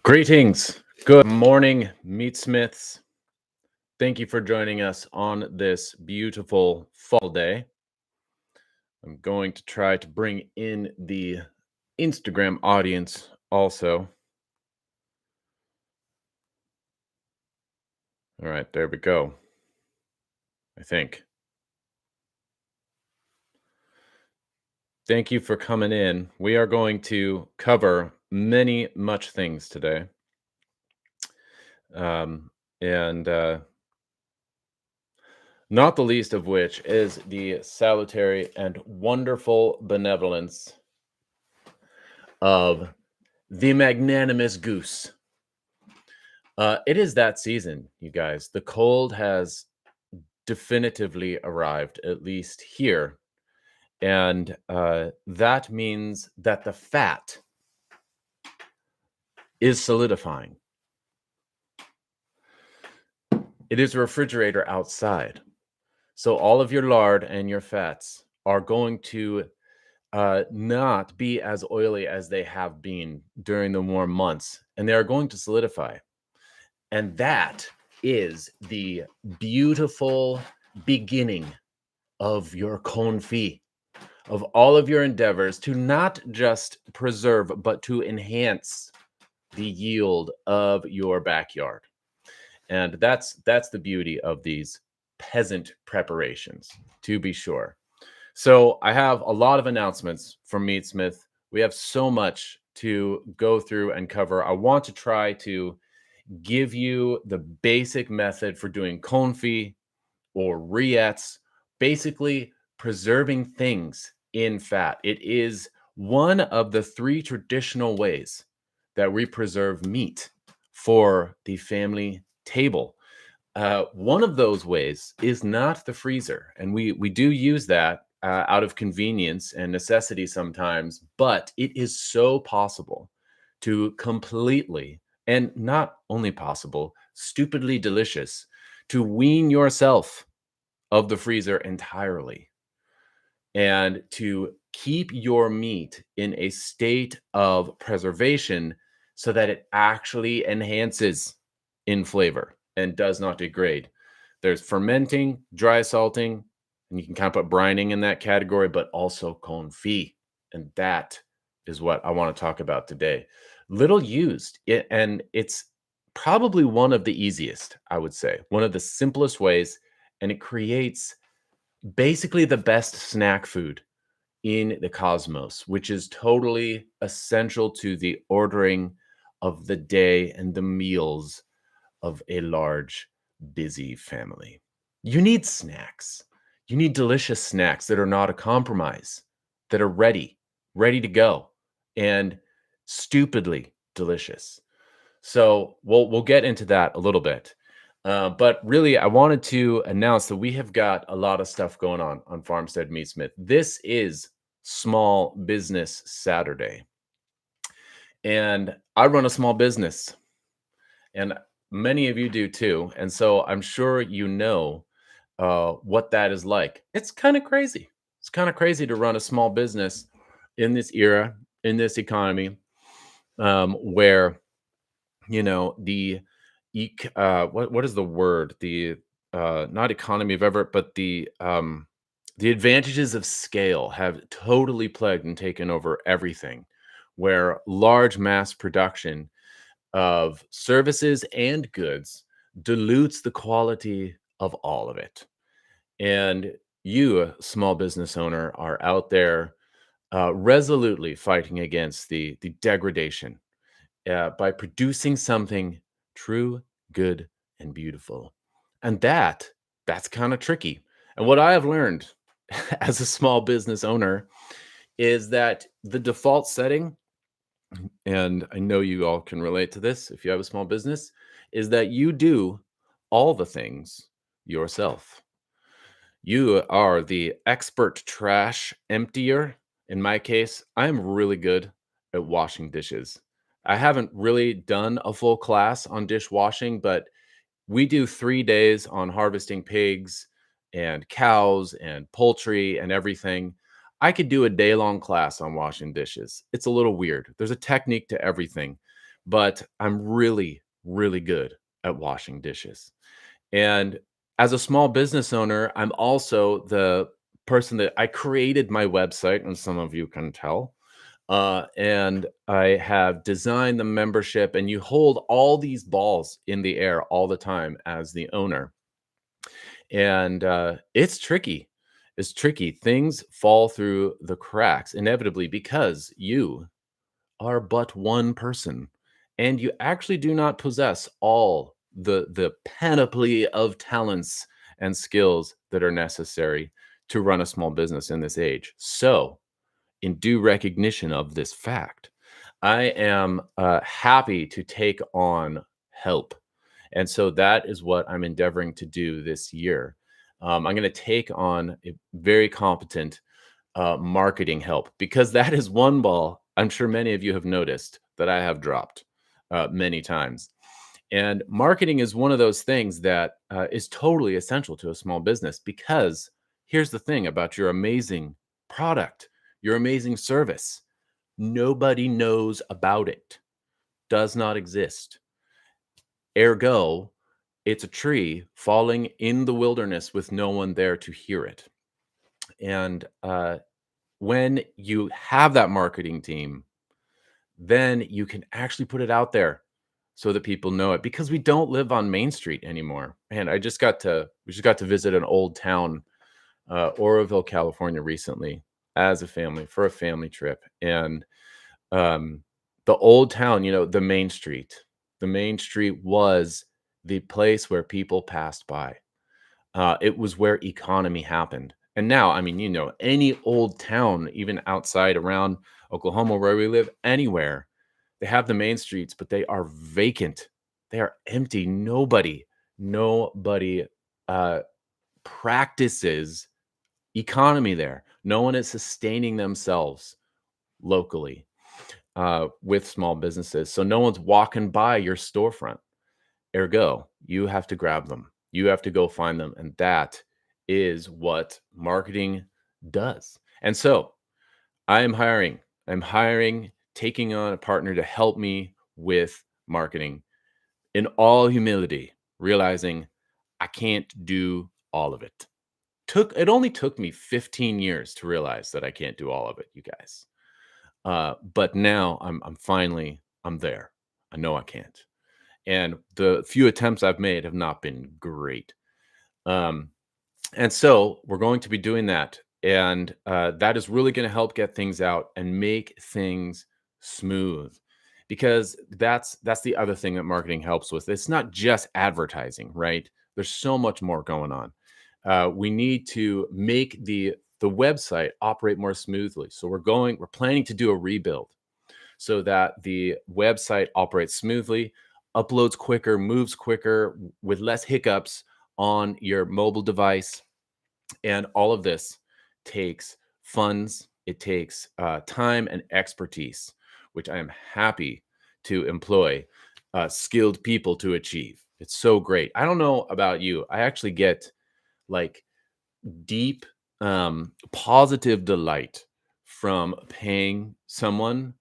Greetings. Good morning, Meatsmiths. Thank you for joining us on this beautiful fall day. I'm going to try to bring in the Instagram audience also. All right, there we go. I think. Thank you for coming in. We are going to cover much things today. And not the least of which is the salutary and wonderful benevolence of the magnanimous goose. It is that season, you guys. The cold has definitively arrived, at least here. And that means that the fat is solidifying. It is a refrigerator outside. So all of your lard and your fats are going to not be as oily as they have been during the warm months, and they are going to solidify. And that is the beautiful beginning of your confit, of all of your endeavors to not just preserve, but to enhance the yield of your backyard. And that's the beauty of these peasant preparations, to be sure. So I have a lot of announcements from Meatsmith. We have so much to go through and cover. I want to try to give you the basic method for doing confit or rillettes, basically preserving things in fat. It is one of the three traditional ways that we preserve meat for the family table. One of those ways is not the freezer, and we do use that out of convenience and necessity sometimes, but it is so possible to completely, and not only possible, stupidly delicious, to wean yourself of the freezer entirely and to keep your meat in a state of preservation so that it actually enhances in flavor and does not degrade. There's fermenting, dry salting, and you can kind of put brining in that category, but also confit. And that is what I want to talk about today. Little used, and it's probably one of the easiest, I would say, one of the simplest ways, and it creates basically the best snack food in the cosmos, which is totally essential to the ordering of the day and the meals of a large, busy family. You need snacks. You need delicious snacks that are not a compromise, that are ready to go, and stupidly delicious. So we'll get into that a little bit. But really, I wanted to announce that we have got a lot of stuff going on Farmstead Meatsmith. This is Small Business Saturday. And I run a small business, and many of you do too. And so I'm sure you know what that is like. It's kind of crazy. It's kind of crazy to run a small business in this era, in this economy, where the what is the word? The not economy of effort, but the advantages of scale have totally plagued and taken over everything, where large mass production of services and goods dilutes the quality of all of it. And you, a small business owner, are out there resolutely fighting against the degradation by producing something true, good, and beautiful. And that's kind of tricky. And what I have learned as a small business owner is that the default setting, and I know you all can relate to this if you have a small business, is that you do all the things yourself. You are the expert trash emptier. In my case, I am really good at washing dishes. I haven't really done a full class on dishwashing, but we do 3 days on harvesting pigs and cows and poultry and everything. I could do a day long class on washing dishes. It's a little weird. There's a technique to everything, but I'm really, really good at washing dishes. And as a small business owner, I'm also the person that I created my website, and some of you can tell. And I have designed the membership, and you hold all these balls in the air all the time as the owner. And it's tricky. It's tricky. Things fall through the cracks inevitably because you are but one person, and you actually do not possess all the panoply of talents and skills that are necessary to run a small business in this age. So, in due recognition of this fact, I am happy to take on help. And so that is what I'm endeavoring to do this year. I'm going to take on a very competent marketing help, because that is one ball I'm sure many of you have noticed that I have dropped many times. And marketing is one of those things that is totally essential to a small business, because here's the thing about your amazing product, your amazing service: nobody knows about it, does not exist. Ergo, it's a tree falling in the wilderness with no one there to hear it. And when you have that marketing team, then you can actually put it out there so that people know it, because we don't live on Main Street anymore. And we just got to visit an old town, Oroville, California, recently as a family for a family trip. And um, the old town, the Main Street was the place where people passed by. It was where economy happened. And now, I mean, any old town, even outside around Oklahoma, where we live, anywhere, they have the main streets, but they are vacant. They are empty. Nobody uh, practices economy there. No one is sustaining themselves locally with small businesses. So no one's walking by your storefront. Ergo, you have to grab them. You have to go find them. And that is what marketing does. And so I am hiring. I'm hiring, taking on a partner to help me with marketing in all humility, realizing I can't do all of it. It only took me 15 years to realize that I can't do all of it, you guys. But now I'm there. I know I can't. And the few attempts I've made have not been great. Um, and so we're going to be doing that, and that is really going to help get things out and make things smooth, because that's the other thing that marketing helps with. It's not just advertising, right? There's so much more going on. We need to make the website operate more smoothly. So we're planning to do a rebuild so that the website operates smoothly, uploads quicker, moves quicker, with less hiccups on your mobile device. And all of this takes funds, it takes time and expertise, which I am happy to employ skilled people to achieve. It's so great. I don't know about you. I actually get like deep positive delight from paying someone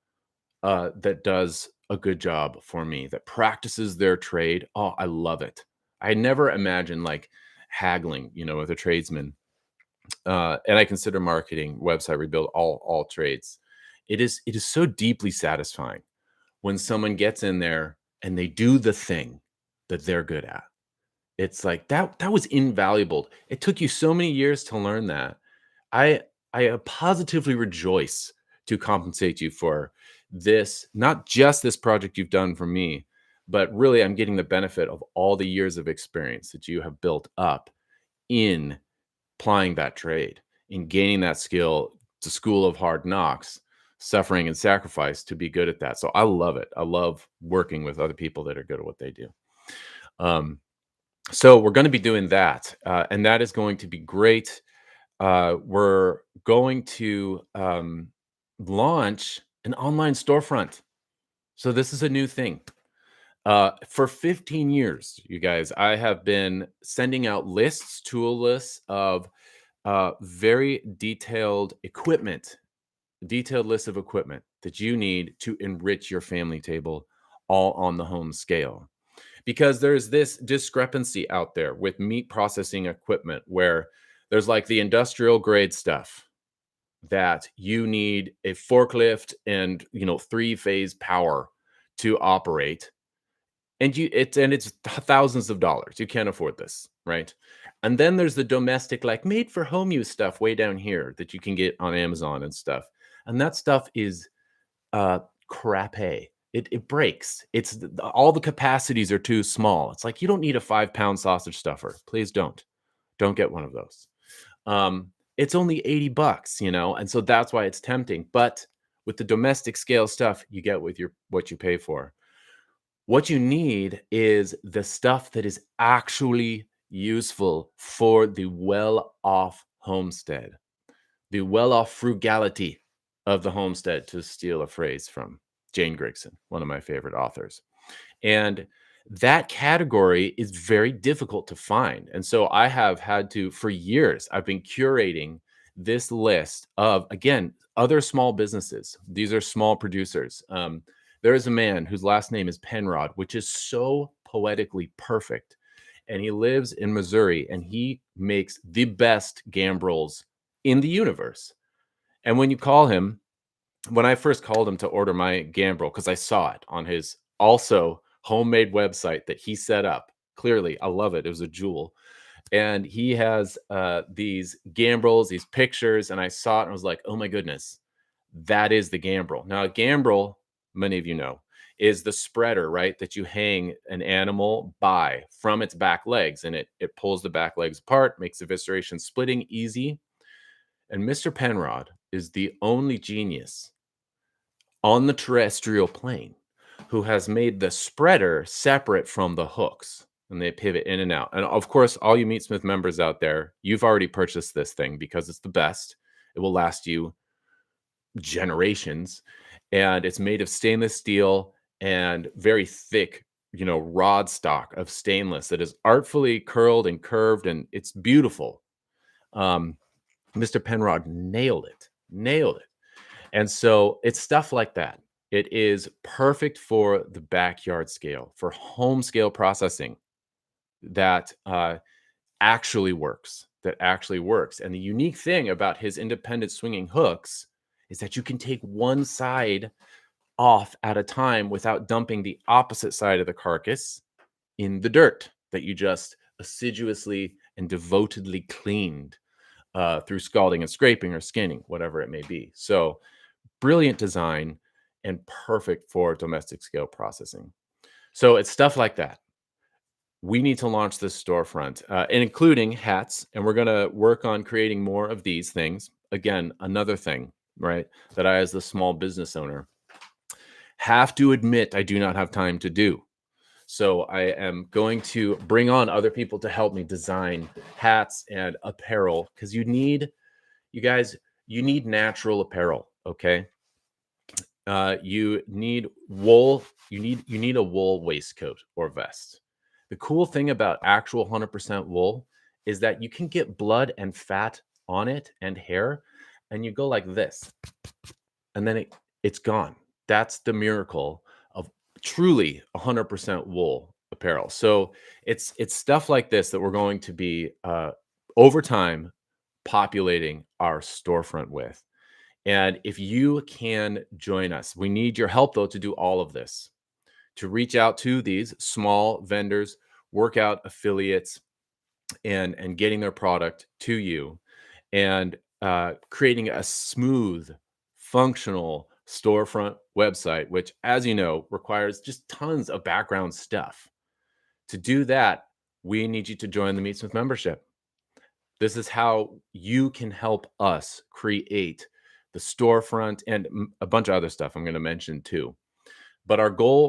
that does a good job for me, that practices their trade. Oh, I love it. I never imagined like haggling, with a tradesman. And I consider marketing, website rebuild, all trades. It is so deeply satisfying when someone gets in there and they do the thing that they're good at. It's like that was invaluable. It took you so many years to learn that. I I positively rejoice to compensate you for this, not just this project you've done for me, but really I'm getting the benefit of all the years of experience that you have built up in plying that trade, in gaining that skill, the school of hard knocks, suffering and sacrifice to be good at that. So I love it. I love working with other people that are good at what they do. Um, so we're going to be doing that, and that is going to be great. We're going to launch an online storefront. So this is a new thing. For 15 years, you guys, I have been sending out tool lists of very detailed list of equipment that you need to enrich your family table all on the home scale. Because there's this discrepancy out there with meat processing equipment where there's like the industrial grade stuff that you need a forklift and, three-phase power to operate, and it's thousands of dollars. You can't afford this, right? And then there's the domestic, like, made for home use stuff way down here that you can get on Amazon and stuff. And that stuff is uh crappy. It breaks. All the capacities are too small. It's like you don't need a 5-pound sausage stuffer. Please don't get one of those. It's only $80, and so that's why it's tempting. But with the domestic scale stuff, you get with your what you pay for. What you need is the stuff that is actually useful for the well-off homestead, the well-off frugality of the homestead, to steal a phrase from Jane Grigson, one of my favorite authors. And that category is very difficult to find. And so I have had to, for years, I've been curating this list of, again, other small businesses. These are small producers. There is a man whose last name is Penrod, which is so poetically perfect. And he lives in Missouri, and he makes the best gambrels in the universe. And when you call him, when I first called him to order my gambrel, because I saw it on his also homemade website that he set up. Clearly, I love it. It was a jewel. And he has these gambrels, these pictures, and I saw it and I was like, oh my goodness, that is the gambrel. Now, a gambrel, many of you know, is the spreader, right? That you hang an animal by from its back legs, and it pulls the back legs apart, makes evisceration splitting easy. And Mr. Penrod is the only genius on the terrestrial plane who has made the spreader separate from the hooks, and they pivot in and out. And of course, all you Meatsmith members out there, you've already purchased this thing because it's the best. It will last you generations, and it's made of stainless steel and very thick, rod stock of stainless that is artfully curled and curved, and it's beautiful. um Mr. Penrod nailed it. And so it's stuff like that. It is perfect for the backyard scale, for home scale processing that actually works. And the unique thing about his independent swinging hooks is that you can take one side off at a time without dumping the opposite side of the carcass in the dirt that you just assiduously and devotedly cleaned through scalding and scraping or skinning, whatever it may be. So brilliant design and perfect for domestic scale processing. So it's stuff like that. We need to launch this storefront, and including hats, and we're going to work on creating more of these things. Again, another thing, right, that I, as the small business owner, have to admit I do not have time to do. So I am going to bring on other people to help me design hats and apparel, because you guys, you need natural apparel, okay? You need wool. You need a wool waistcoat or vest. The cool thing about actual 100% wool is that you can get blood and fat on it and hair, and you go like this, and then it's gone. That's the miracle of truly 100% wool apparel. So it's stuff like this that we're going to be over time populating our storefront with. And if you can join us, we need your help though to do all of this, to reach out to these small vendors, workout affiliates, and getting their product to you, and creating a smooth, functional storefront website, which, as you know, requires just tons of background stuff. To do that, we need you to join the Meatsmith membership. This is how you can help us create the storefront and a bunch of other stuff I'm going to mention too. But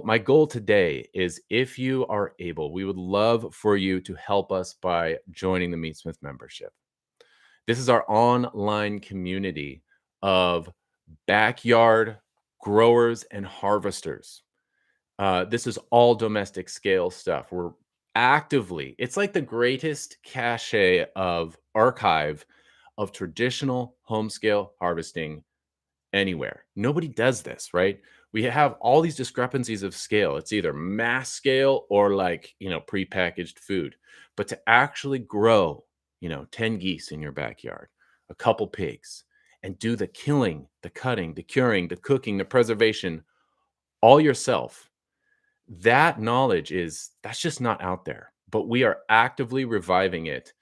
my goal today is, if you are able, we would love for you to help us by joining the Meatsmith membership. This is our online community of backyard growers and harvesters. This is all domestic scale stuff. We're actively, it's like the greatest cache of archive of traditional home scale harvesting anywhere. Nobody does this, right? We have all these discrepancies of scale. It's either mass scale or like, prepackaged food. But to actually grow, 10 geese in your backyard, a couple pigs, and do the killing, the cutting, the curing, the cooking, the preservation all yourself, that knowledge that's just not out there. But we are actively reviving it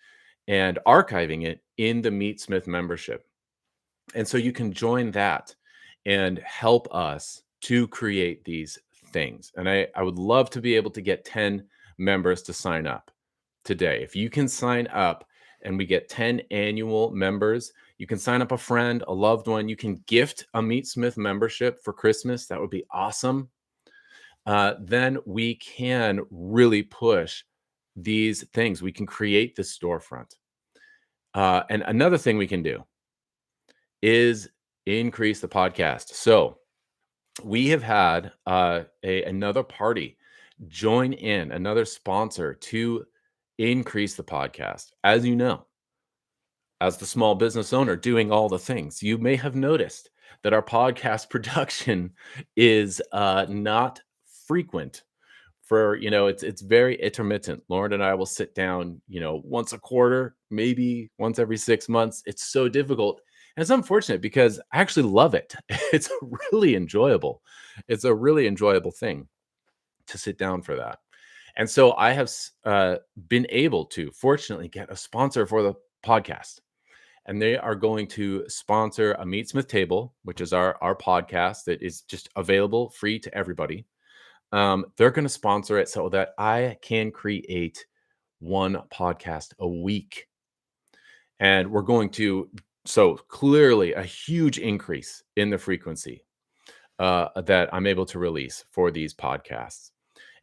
and archiving it in the Meatsmith membership. And so you can join that and help us to create these things. And I would love to be able to get 10 members to sign up today. If you can sign up and we get 10 annual members, you can sign up a friend, a loved one. You can gift a Meatsmith membership for Christmas. That would be awesome. Then we can really push these things. We can create this storefront. And another thing we can do is increase the podcast. So we have had another party join in, another sponsor to increase the podcast. As you know, as the small business owner doing all the things, you may have noticed that our podcast production is not frequent. It's very intermittent. Lauren and I will sit down, once a quarter, maybe once every 6 months. It's so difficult. And it's unfortunate because I actually love it. It's really enjoyable. It's a really enjoyable thing to sit down for that. And so I have been able to, fortunately, get a sponsor for the podcast. And they are going to sponsor a Meatsmith table, which is our podcast that is just available free to everybody. They're going to sponsor it so that I can create one podcast a week. And we're going to, so clearly a huge increase in the frequency that I'm able to release for these podcasts.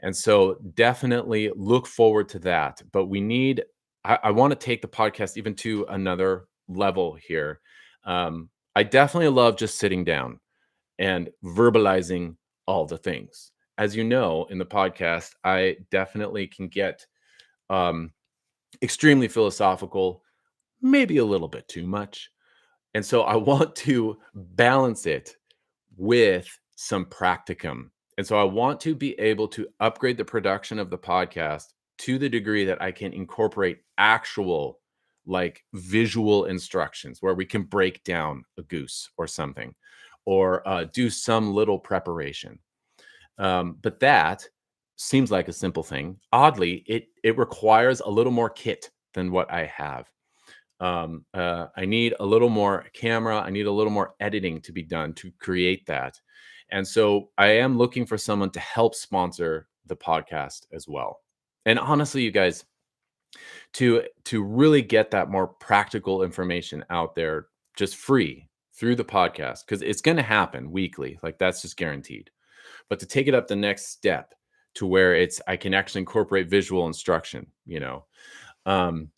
And so definitely look forward to that. But I want to take the podcast even to another level here. I definitely love just sitting down and verbalizing all the things. As you know, in the podcast, I definitely can get extremely philosophical, maybe a little bit too much. And so I want to balance it with some practicum. And so I want to be able to upgrade the production of the podcast to the degree that I can incorporate actual like visual instructions where we can break down a goose or something or do some little preparation. But that seems like a simple thing. Oddly, it requires a little more kit than what I have. I need a little more camera. I need a little more editing to be done to create that. And so I am looking for someone to help sponsor the podcast as well. And honestly, you guys, to really get that more practical information out there just free through the podcast, because it's going to happen weekly. Like that's just guaranteed. But to take it up the next step to where I can actually incorporate visual instruction, the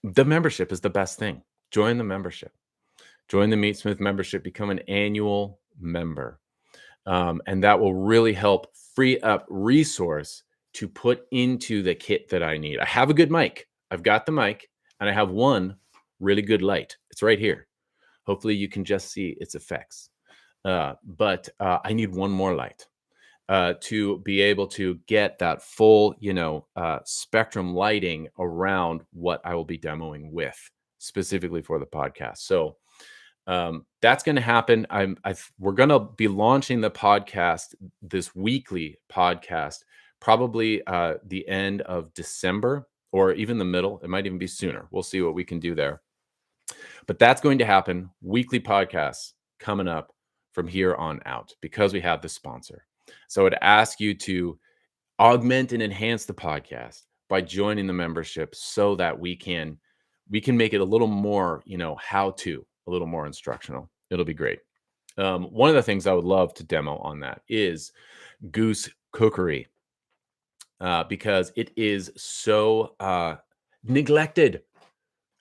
membership is the best thing. Join the membership. Join the Meatsmith membership. Become an annual member. And that will really help free up resource to put into the kit that I need. I have a good mic. I've got the mic, and I have one really good light. It's right here. Hopefully you can just see its effects. But I need one more light to be able to get that full, spectrum lighting around what I will be demoing with specifically for the podcast. So that's going to happen. We're going to be launching the podcast, this weekly podcast, probably the end of December or even the middle. It might even be sooner. We'll see what we can do there. But that's going to happen. Weekly podcasts coming up from here on out because we have the sponsor. So I'd ask you to augment and enhance the podcast by joining the membership so that we can make it a little more, a little more instructional. It'll be great. One of the things I would love to demo on that is goose cookery because it is so neglected.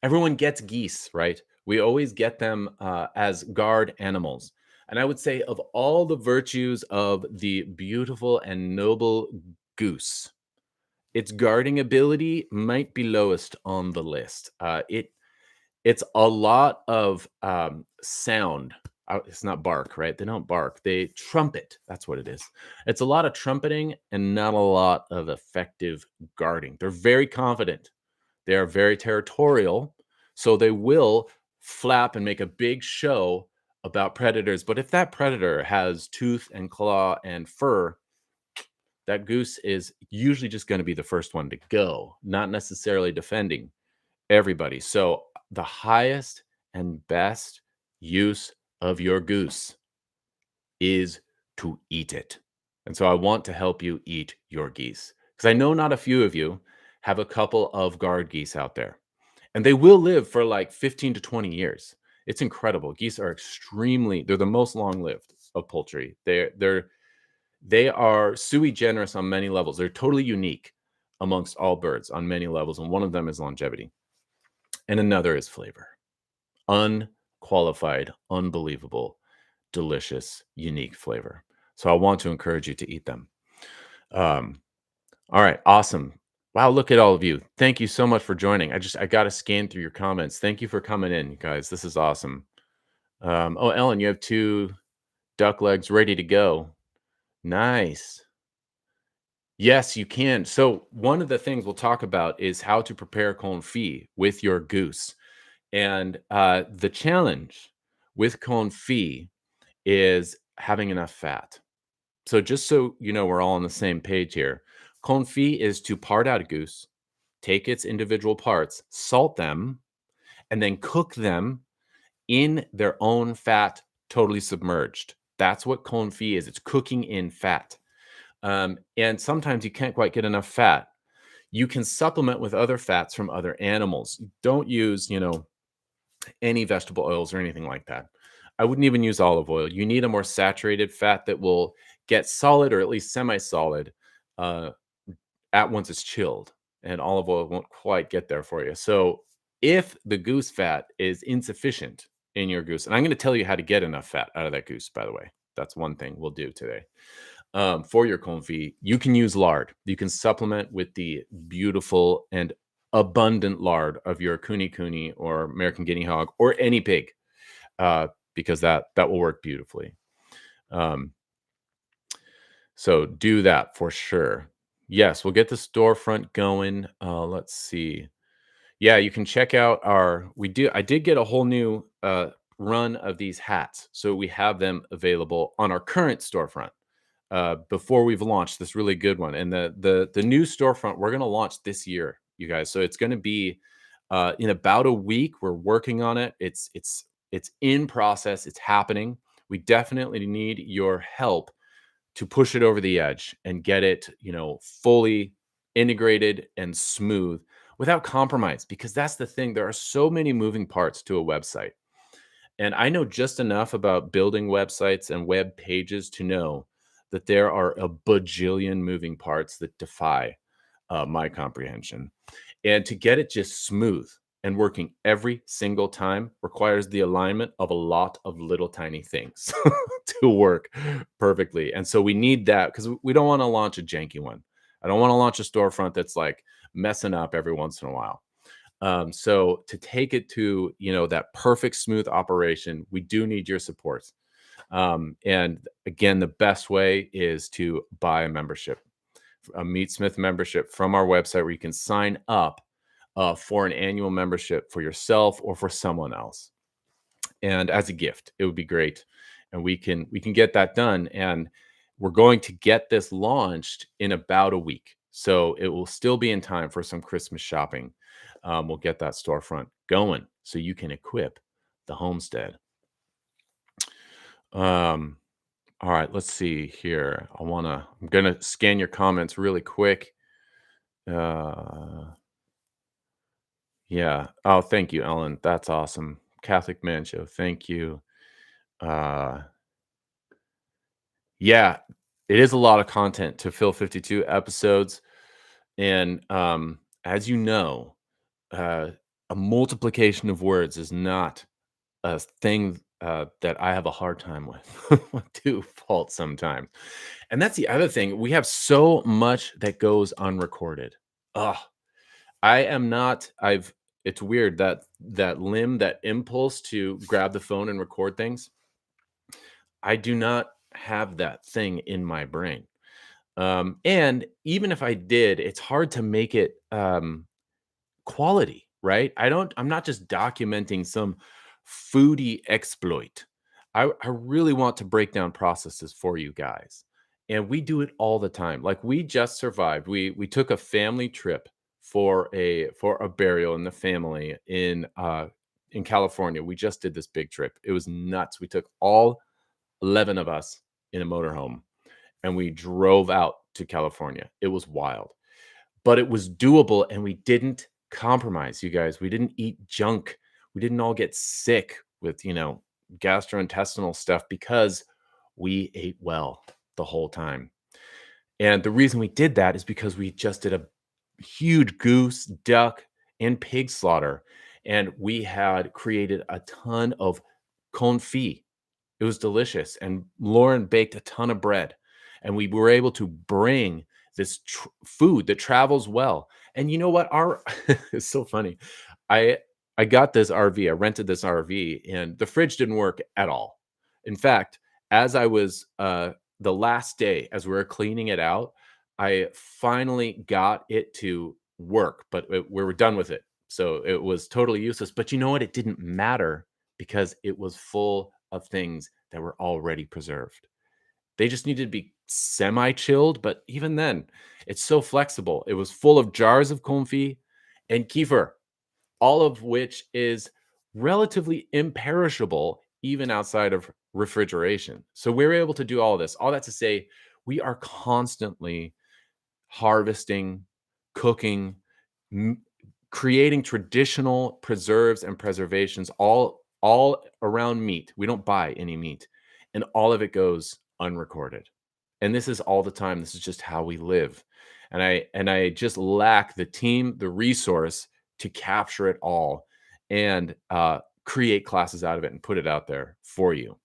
Everyone gets geese, right? We always get them as guard animals. And I would say of all the virtues of the beautiful and noble goose, its guarding ability might be lowest on the list. It's a lot of sound It's not bark, right? They don't bark. They trumpet. That's what it is. It's a lot of trumpeting and not a lot of effective guarding. They're very confident. They are very territorial, so they will flap and make a big show about predators. But if that predator has tooth and claw and fur, that goose is usually just going to be the first one to go, not necessarily defending everybody. So the highest and best use of your goose is to eat it. And so I want to help you eat your geese because I know not a few of you have a couple of guard geese out there, and they will live for like 15 to 20 years. It's incredible. Geese are they're the most long-lived of poultry. They are sui generis on many levels. They're totally unique amongst all birds on many levels, and one of them is longevity, and another is flavor. Unqualified, unbelievable, delicious, unique flavor. So I want to encourage you to eat them. All right, awesome. Wow, look at all of you. Thank you so much for joining. I got to scan through your comments. Thank you for coming in, you guys. This is awesome. Oh, Ellen, you have 2 duck legs ready to go. Nice. Yes, you can. So one of the things we'll talk about is how to prepare confit with your goose. And the challenge with confit is having enough fat. So just so you know, we're all on the same page here. Confit is to part out a goose, take its individual parts, salt them, and then cook them in their own fat, totally submerged. That's what confit is. It's cooking in fat. And sometimes you can't quite get enough fat. You can supplement with other fats from other animals. Don't use, any vegetable oils or anything like that. I wouldn't even use olive oil. You need a more saturated fat that will get solid or at least semi-solid uh, at once it's chilled, and olive oil won't quite get there for you. So if the goose fat is insufficient in your goose, and I'm going to tell you how to get enough fat out of that goose, by the way. That's one thing we'll do today. For your confit, you can use lard. You can supplement with the beautiful and abundant lard of your kuni or American guinea hog or any pig, because that will work beautifully. So do that for sure. Yes, we'll get the storefront going. Let's see. Yeah, you can check out I did get a whole new run of these hats. So we have them available on our current storefront before we've launched this really good one. And the new storefront we're going to launch this year, you guys. So it's going to be in about a week. We're working on it. It's in process. It's happening. We definitely need your help to push it over the edge and get it, fully integrated and smooth without compromise. Because that's the thing. There are so many moving parts to a website. And I know just enough about building websites and web pages to know that there are a bajillion moving parts that defy my comprehension. And to get it just smooth and working every single time requires the alignment of a lot of little tiny things to work perfectly. And so we need that because we don't want to launch a janky one. I don't want to launch a storefront that's like messing up every once in a while. So to take it to, that perfect smooth operation, we do need your support. And again, the best way is to buy a membership, a Meatsmith membership from our website where you can sign up for an annual membership for yourself or for someone else. And as a gift, it would be great. And we can get that done. And we're going to get this launched in about a week. So it will still be in time for some Christmas shopping. We'll get that storefront going so you can equip the homestead. All right, let's see here. I'm gonna scan your comments really quick. Yeah. Oh, thank you, Ellen. That's awesome. Catholic Man Show. Thank you. Uh, yeah, it is a lot of content to fill 52 episodes. And as you know, a multiplication of words is not a thing that I have a hard time with to fault sometimes. And that's the other thing. We have so much that goes unrecorded. Ugh. I am not, it's weird that impulse to grab the phone and record things. I do not have that thing in my brain. And even if I did, it's hard to make it quality, right? I'm not just documenting some foodie exploit. I really want to break down processes for you guys. And we do it all the time. Like we just survived. We took a family trip for a burial in the family in California. We just did this big trip. It was nuts. We took all 11 of us in a motorhome and we drove out to California. It was wild, but it was doable and we didn't compromise, you guys. We didn't eat junk. We didn't all get sick with, gastrointestinal stuff because we ate well the whole time. And the reason we did that is because we just did a huge goose, duck, and pig slaughter. And we had created a ton of confit. It was delicious, and Lauren baked a ton of bread, and we were able to bring this food that travels well. And you know what? Our it's so funny. I I got this RV. I rented this RV, and the fridge didn't work at all. In fact, as I was the last day, as we were cleaning it out, I finally got it to work, but we were done with it. So it was totally useless. But you know what? It didn't matter because it was full of things that were already preserved. They just needed to be semi-chilled, but even then, it's so flexible. It was full of jars of confit and kefir, all of which is relatively imperishable even outside of refrigeration. So we're able to do all this. All that to say, we are constantly harvesting, cooking, m- creating traditional preserves and preservations all around meat. We don't buy any meat, and all of it goes unrecorded. And this is all the time. This is just how we live. And I just lack the team, the resource to capture it all and create classes out of it and put it out there for you.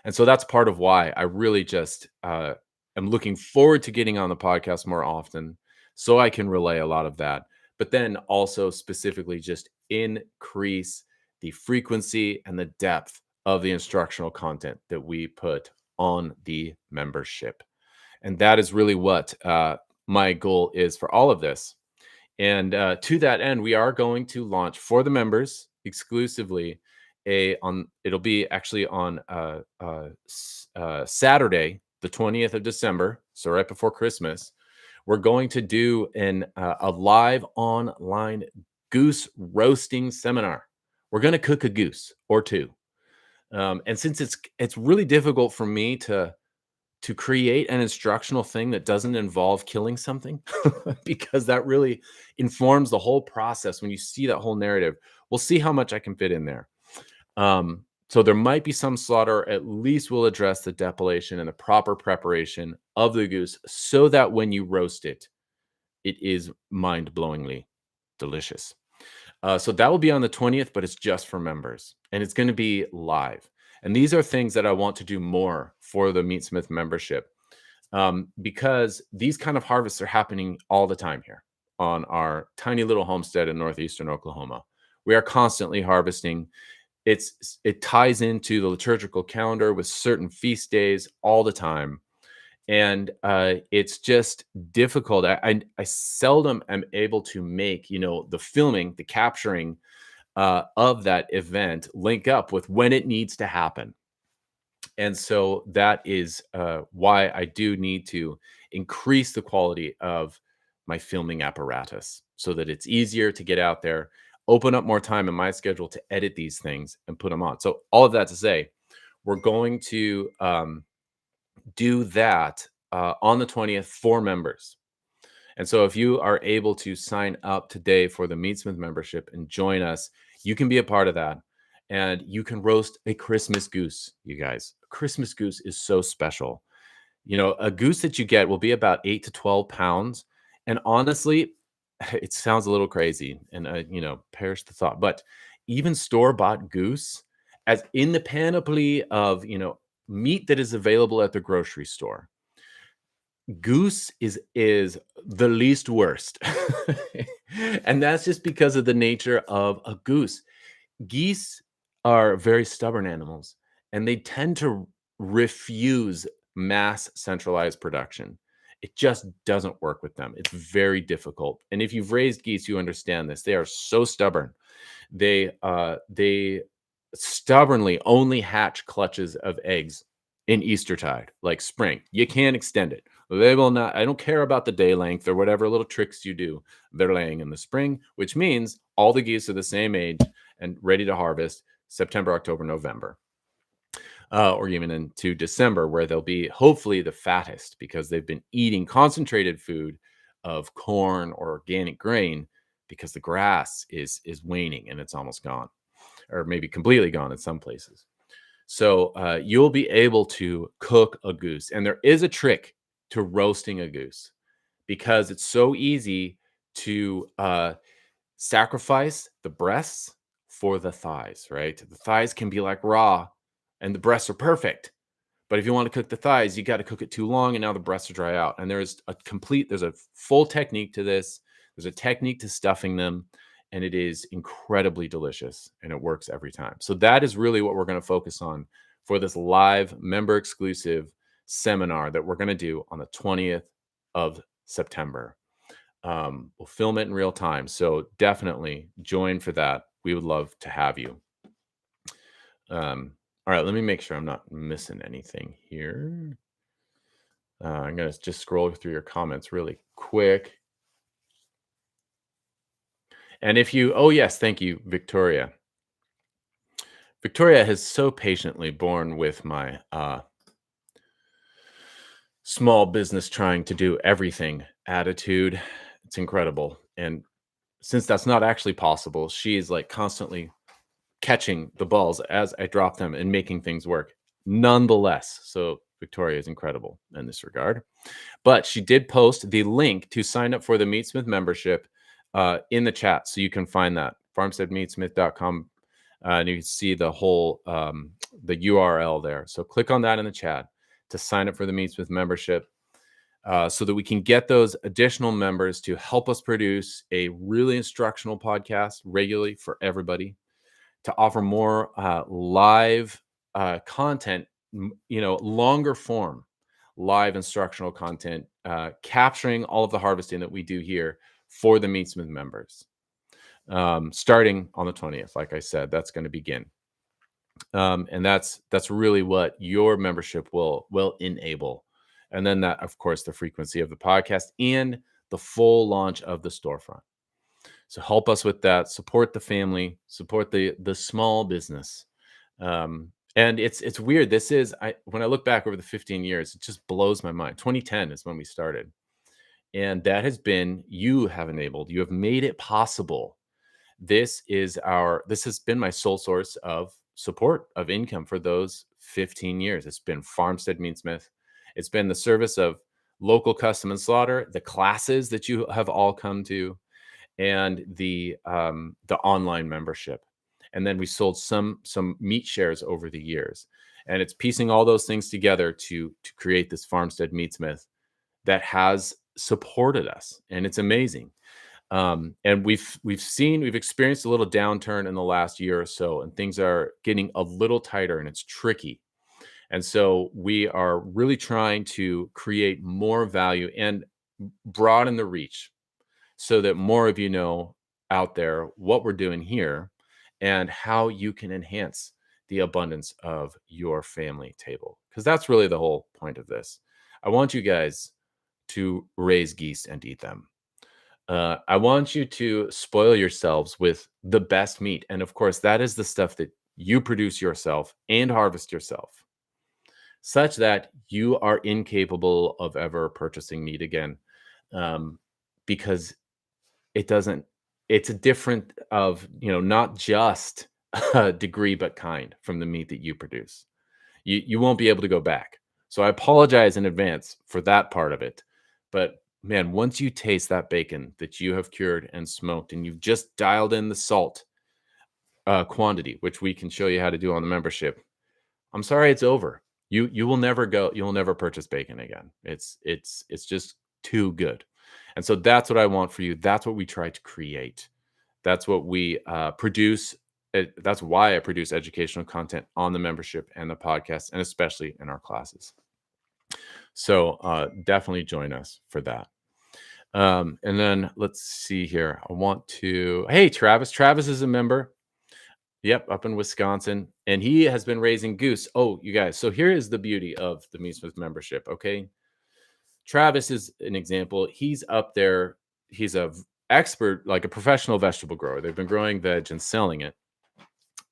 And so that's part of why I really just am looking forward to getting on the podcast more often so I can relay a lot of that, but then also specifically just increase the frequency and the depth of the instructional content that we put on the membership. And that is really what my goal is for all of this. And to that end, we are going to launch for the members exclusively it'll be actually on Saturday, the 20th of December, so right before Christmas. We're going to do a live online goose roasting seminar. We're going to cook a goose or two, and since it's really difficult for me to create an instructional thing that doesn't involve killing something because that really informs the whole process when you see that whole narrative. We'll see how much I can fit in there. So there might be some slaughter. At least we'll address the depilation and the proper preparation of the goose so that when you roast it, it is mind-blowingly delicious. So that will be on the 20th, but it's just for members and it's going to be live. And these are things that I want to do more for the Meatsmith membership because these kind of harvests are happening all the time here on our tiny little homestead in northeastern Oklahoma. We are constantly harvesting. It ties into the liturgical calendar with certain feast days all the time, and it's just difficult. I seldom am able to make the filming, the capturing of that event link up with when it needs to happen. And so that is why I do need to increase the quality of my filming apparatus so that it's easier to get out there, open up more time in my schedule to edit these things and put them on. So all of that to say, we're going to do that on the 20th for members. And so if you are able to sign up today for the Meatsmith membership and join us, you can be a part of that. And you can roast a Christmas goose, you guys. A Christmas goose is so special. A goose that you get will be about 8 to 12 pounds. And honestly, it sounds a little crazy and, perish the thought. But even store-bought goose, as in the panoply of, meat that is available at the grocery store, goose is the least worst. And that's just because of the nature of a goose. Geese are very stubborn animals, and they tend to refuse mass centralized production. It just doesn't work with them. It's very difficult. And if you've raised geese, you understand this. They are so stubborn. They stubbornly only hatch clutches of eggs in Eastertide, like spring. You can't extend it. They will not. I don't care about the day length or whatever little tricks you do. They're laying in the spring, which means all the geese are the same age and ready to harvest September, October, November, or even into December, where they'll be hopefully the fattest because they've been eating concentrated food of corn or organic grain because the grass is waning and it's almost gone, or maybe completely gone in some places. So you'll be able to cook a goose, and there is a trick to roasting a goose because it's so easy to sacrifice the breasts for the thighs, right? The thighs can be like raw and the breasts are perfect. But if you want to cook the thighs, you got to cook it too long and now the breasts will dry out. And there's a full technique to this. There's a technique to stuffing them, and it is incredibly delicious and it works every time. So that is really what we're going to focus on for this live member exclusive seminar that we're going to do on the 20th of September. We'll film it in real time. So definitely join for that. We would love to have you. All right, let me make sure I'm not missing anything here. I'm going to just scroll through your comments really quick. And if you, oh yes, thank you, Victoria. Victoria has so patiently borne with my small business trying to do everything attitude. It's incredible. And since that's not actually possible, she's like constantly catching the balls as I drop them and making things work nonetheless. So Victoria is incredible in this regard. But she did post the link to sign up for the Meatsmith membership in the chat. So you can find that, farmsteadmeatsmith.com. And you can see the whole, the URL there. So click on that in the chat to sign up for the Meatsmith membership so that we can get those additional members to help us produce a really instructional podcast regularly for everybody, to offer more live content, longer form live instructional content, capturing all of the harvesting that we do here for the Meatsmith members. Starting on the 20th, like I said, that's going to begin. And that's really what your membership will enable. And then that, of course, the frequency of the podcast and the full launch of the storefront. So help us with that. Support the family. Support the small business. And it's weird. This is when I look back over the 15 years, it just blows my mind. 2010 is when we started, and that has been you have made it possible. This has been my sole source of support of income for those 15 years. It's been Farmstead Meatsmith. It's been the service of local custom and slaughter, the classes that you have all come to, and the online membership. And then we sold some meat shares over the years. And it's piecing all those things together to create this Farmstead Meatsmith that has supported us. And it's amazing. And we've experienced a little downturn in the last year or so, and things are getting a little tighter and it's tricky. And so we are really trying to create more value and broaden the reach so that more of you know out there what we're doing here and how you can enhance the abundance of your family table. Because that's really the whole point of this. I want you guys to raise geese and eat them. I want you to spoil yourselves with the best meat. And of course, that is the stuff that you produce yourself and harvest yourself, such that you are incapable of ever purchasing meat again. Because it's a different of, not just degree, but kind from the meat that you produce. You won't be able to go back. So I apologize in advance for that part of it. But man, once you taste that bacon that you have cured and smoked, and you've just dialed in the salt quantity, which we can show you how to do on the membership, I'm sorry, it's over. You'll never purchase bacon again. It's just too good. And so that's what I want for you. That's what we try to create. That's what we produce That's why I produce educational content on the membership and the podcast, and especially in our classes. So definitely join us for that. And then let's see here. Hey, Travis. Travis is a member. Yep, up in Wisconsin. And he has been raising goose. Oh, you guys. So here is the beauty of the Meatsmith membership. Okay. Travis is an example. He's up there. He's a expert, like a professional vegetable grower. They've been growing veg and selling it.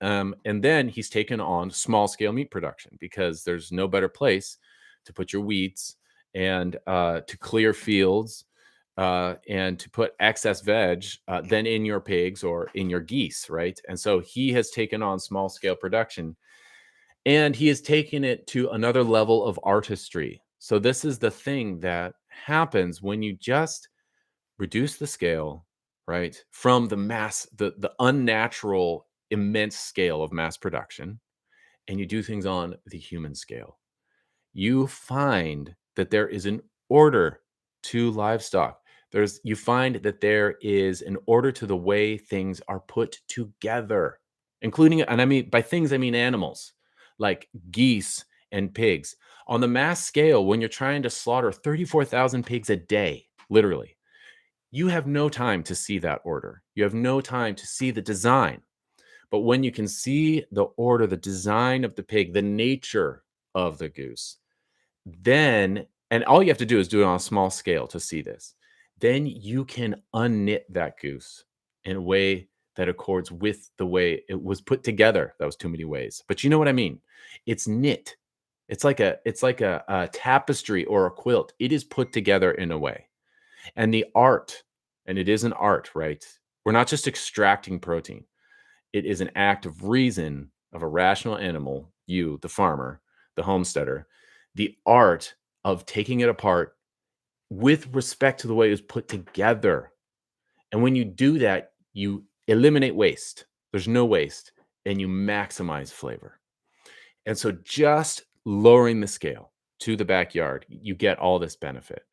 And then he's taken on small scale meat production because there's no better place to put your weeds and to clear fields and to put excess veg than in your pigs or in your geese, right? And so he has taken on small scale production and he has taken it to another level of artistry. So this is the thing that happens when you just reduce the scale, right? From the unnatural, immense scale of mass production, and you do things on the human scale. You find that there is an order to livestock. You find that there is an order to the way things are put together, including, and I mean, by things, I mean animals like geese and pigs. On the mass scale, when you're trying to slaughter 34,000 pigs a day, literally, you have no time to see that order. You have no time to see the design. But when you can see the order, the design of the pig, the nature of the goose, then, and all you have to do is do it on a small scale to see this, then you can unknit that goose in a way that accords with the way it was put together. That was too many ways, but you know what I mean? It's knit. It's like a tapestry or a quilt. It is put together in a way. And the art, and it is an art, right? We're not just extracting protein. It is an act of reason of a rational animal, you, the farmer, the homesteader, the art of taking it apart with respect to the way it was put together. And when you do that, you eliminate waste. There's no waste, and you maximize flavor. And so just lowering the scale to the backyard, you get all this benefit.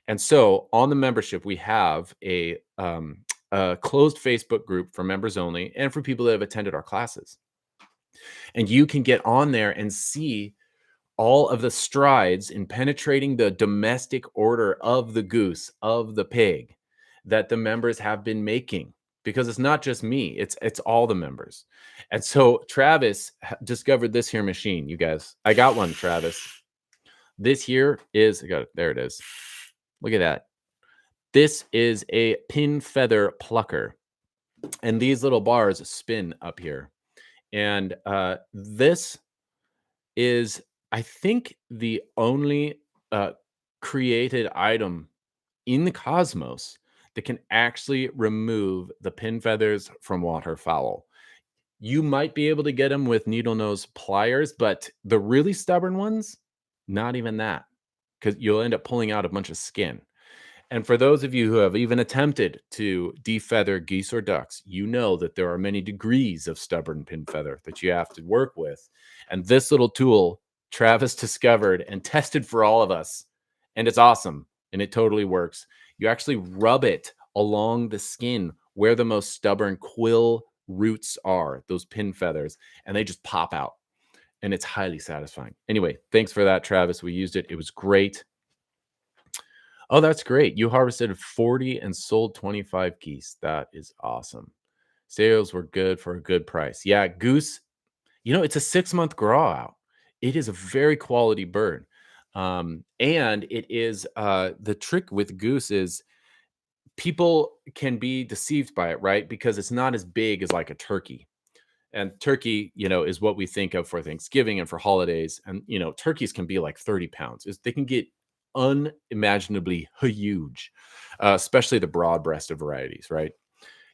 And so on the membership, we have a closed Facebook group for members only and for people that have attended our classes. And you can get on there and see all of the strides in penetrating the domestic order of the goose, of the pig that the members have been making, because it's not just me, it's all the members. And so Travis discovered this here machine, you guys. I got one, Travis. This here is, there it is. Look at that. This is a pin feather plucker. And these little bars spin up here. And this is, I think, the only created item in the cosmos that can actually remove the pin feathers from waterfowl. You might be able to get them with needle nose pliers, but the really stubborn ones, not even that, because you'll end up pulling out a bunch of skin. And for those of you who have even attempted to defeather geese or ducks, you know that there are many degrees of stubborn pin feather that you have to work with. And this little tool, Travis discovered and tested for all of us. And it's awesome. And it totally works. You actually rub it along the skin where the most stubborn quill roots are, those pin feathers, and they just pop out. And it's highly satisfying. Anyway, thanks for that, Travis. We used it. It was great. Oh, that's great. You harvested 40 and sold 25 geese. That is awesome. Sales were good for a good price. Yeah, goose, it's a 6-month grow out. It is a very quality bird. And it is the trick with goose is people can be deceived by it, right? Because it's not as big as like a turkey. And turkey, is what we think of for Thanksgiving and for holidays. And, turkeys can be like 30 pounds. They can get unimaginably huge, especially the broad-breasted varieties, right?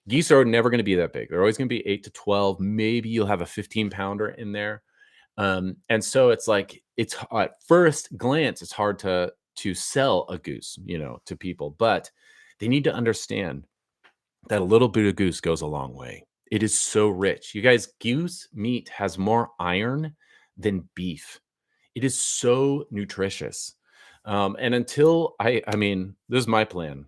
Geese are never going to be that big. They're always going to be 8 to 12. Maybe you'll have a 15-pounder in there. And so it's like, it's at first glance, it's hard to sell a goose, to people, but they need to understand that a little bit of goose goes a long way. It is so rich. You guys, goose meat has more iron than beef. It is so nutritious. And until I mean, this is my plan.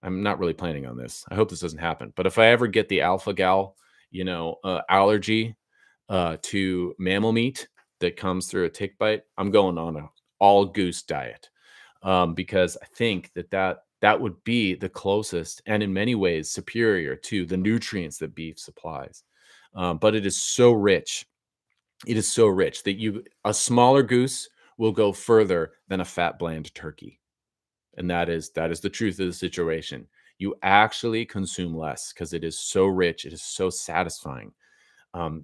I'm not really planning on this. I hope this doesn't happen. But if I ever get the alpha gal, allergy to mammal meat that comes through a tick bite, I'm going on a all goose diet, because I think that would be the closest and in many ways superior to the nutrients that beef supplies. But it is so rich. It is so rich that a smaller goose will go further than a fat bland turkey. And that is the truth of the situation. You actually consume less because it is so rich. It is so satisfying.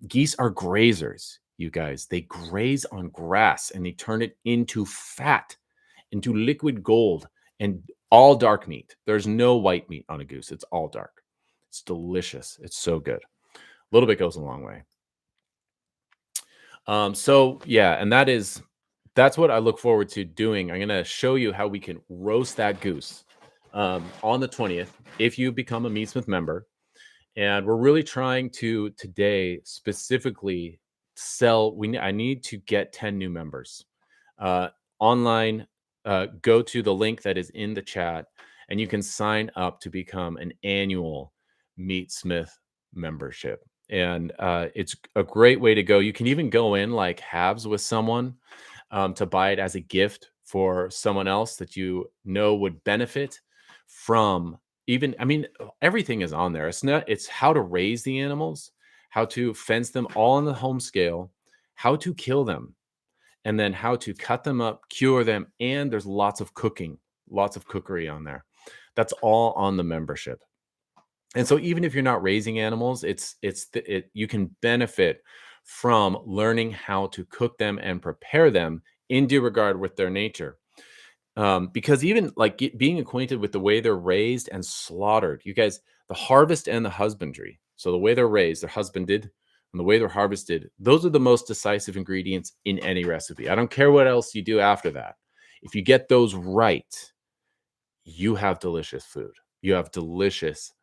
Geese are grazers, you guys. They graze on grass and they turn it into fat, into liquid gold, and all dark meat. There's no white meat on a goose. It's all dark. It's delicious. It's so good. A little bit goes a long way. So yeah, and that's what I look forward to doing. I'm gonna show you how we can roast that goose on the 20th if you become a Meatsmith member. And we're really trying to today specifically sell. I need to get 10 new members. Online, go to the link that is in the chat, and you can sign up to become an annual Meatsmith membership. And it's a great way to go. You can even go in like halves with someone to buy it as a gift for someone else that you know would benefit from. Even, I mean, everything is on there. It's how to raise the animals, how to fence them all on the home scale, how to kill them, and then how to cut them up, cure them, and there's lots of cooking, lots of cookery on there. That's all on the membership. And so even if you're not raising animals, you can benefit from learning how to cook them and prepare them in due regard with their nature. Because even like being acquainted with the way they're raised and slaughtered, you guys, the harvest and the husbandry. So the way they're raised, they're husbanded, and the way they're harvested, those are the most decisive ingredients in any recipe. I don't care what else you do after that. If you get those right, you have delicious food. You have delicious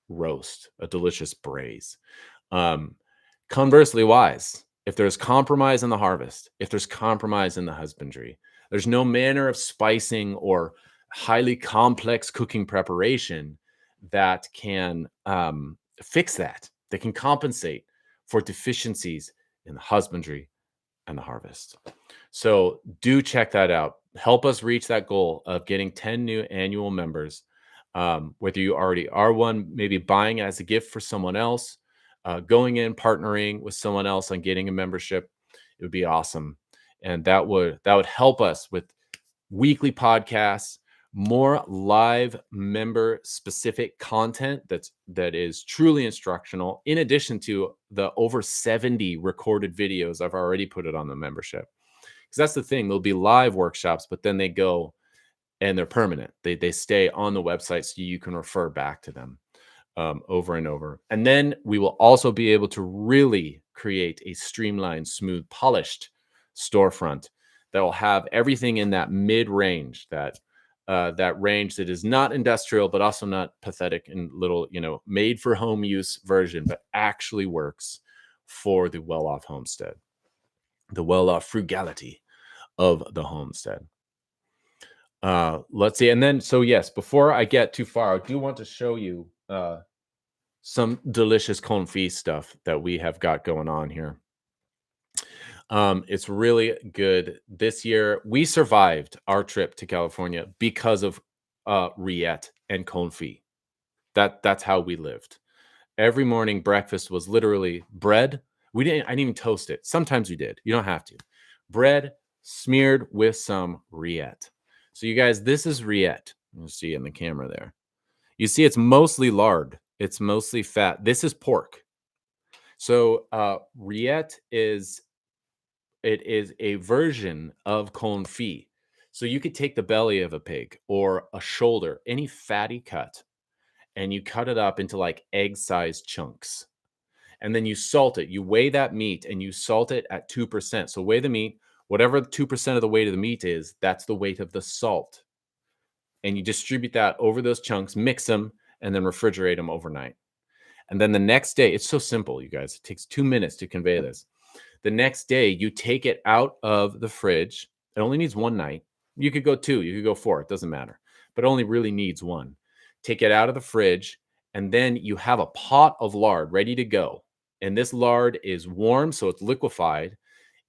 roast, a delicious braise. Um, Conversely wise, if there's compromise in the harvest, if there's compromise in the husbandry, there's no manner of spicing or highly complex cooking preparation that can fix that, that can compensate for deficiencies in the husbandry and the harvest. So do check that out. Help us reach that goal of getting 10 new annual members. Whether you already are one, maybe buying as a gift for someone else, going in, partnering with someone else on getting a membership, it would be awesome. And that would help us with weekly podcasts, more live member specific content that is truly instructional, in addition to the over 70 recorded videos I've already put it on the membership. Because that's the thing, there'll be live workshops, but then they go and they're permanent. They stay on the website so you can refer back to them over and over. And then we will also be able to really create a streamlined, smooth, polished storefront that will have everything in that mid range, that range that is not industrial, but also not pathetic and little, made for home use version, but actually works for the well-off homestead, the well-off frugality of the homestead. Let's see. And then, so yes, before I get too far, I do want to show you some delicious confit stuff that we have got going on here. It's really good. This year, we survived our trip to California because of rillette and confit. That's how we lived. Every morning, breakfast was literally bread. I didn't even toast it. Sometimes we did. You don't have to. Bread smeared with some rillette. So you guys, this is rillette. You see in the camera there. You see, it's mostly lard. It's mostly fat. This is pork. So rillette is a version of confit. So you could take the belly of a pig or a shoulder, any fatty cut, and you cut it up into like egg-sized chunks. And then you salt it. You weigh that meat and you salt it at 2%. So weigh the meat, whatever 2% of the weight of the meat is, that's the weight of the salt. And you distribute that over those chunks, mix them, and then refrigerate them overnight. And then the next day, it's so simple, you guys. It takes 2 minutes to convey this. The next day, you take it out of the fridge. It only needs one night. You could go 2, you could go 4, it doesn't matter. But it only really needs 1. Take it out of the fridge, and then you have a pot of lard ready to go. And this lard is warm, so it's liquefied,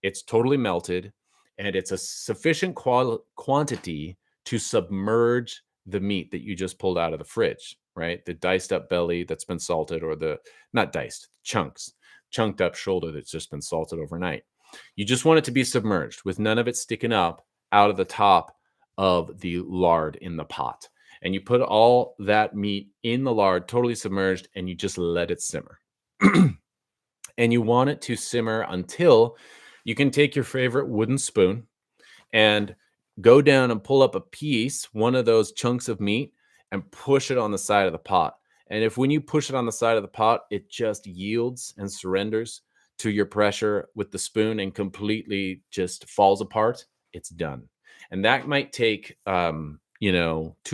it's totally melted, and it's a sufficient quantity to submerge the meat that you just pulled out of the fridge, right? The diced up belly that's been salted, or the not diced, chunks, chunked up shoulder that's just been salted overnight. You just want it to be submerged with none of it sticking up out of the top of the lard in the pot. And you put all that meat in the lard, totally submerged, and you just let it simmer. And you want it to simmer until you can take your favorite wooden spoon and go down and pull up a piece, one of those chunks of meat, and push it on the side of the pot. And if when you push it on the side of the pot, it just yields and surrenders to your pressure with the spoon and completely just falls apart, it's done. And that might take 2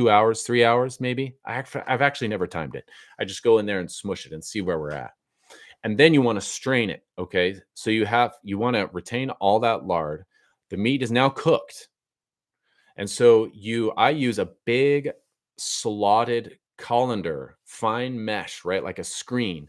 hours, 3 hours maybe. I've actually never timed it. I just go in there and smush it and see where we're at. And then you want to strain it. Okay, so you want to retain all that lard. The meat is now cooked, and so I use a big slotted colander, fine mesh, right, like a screen,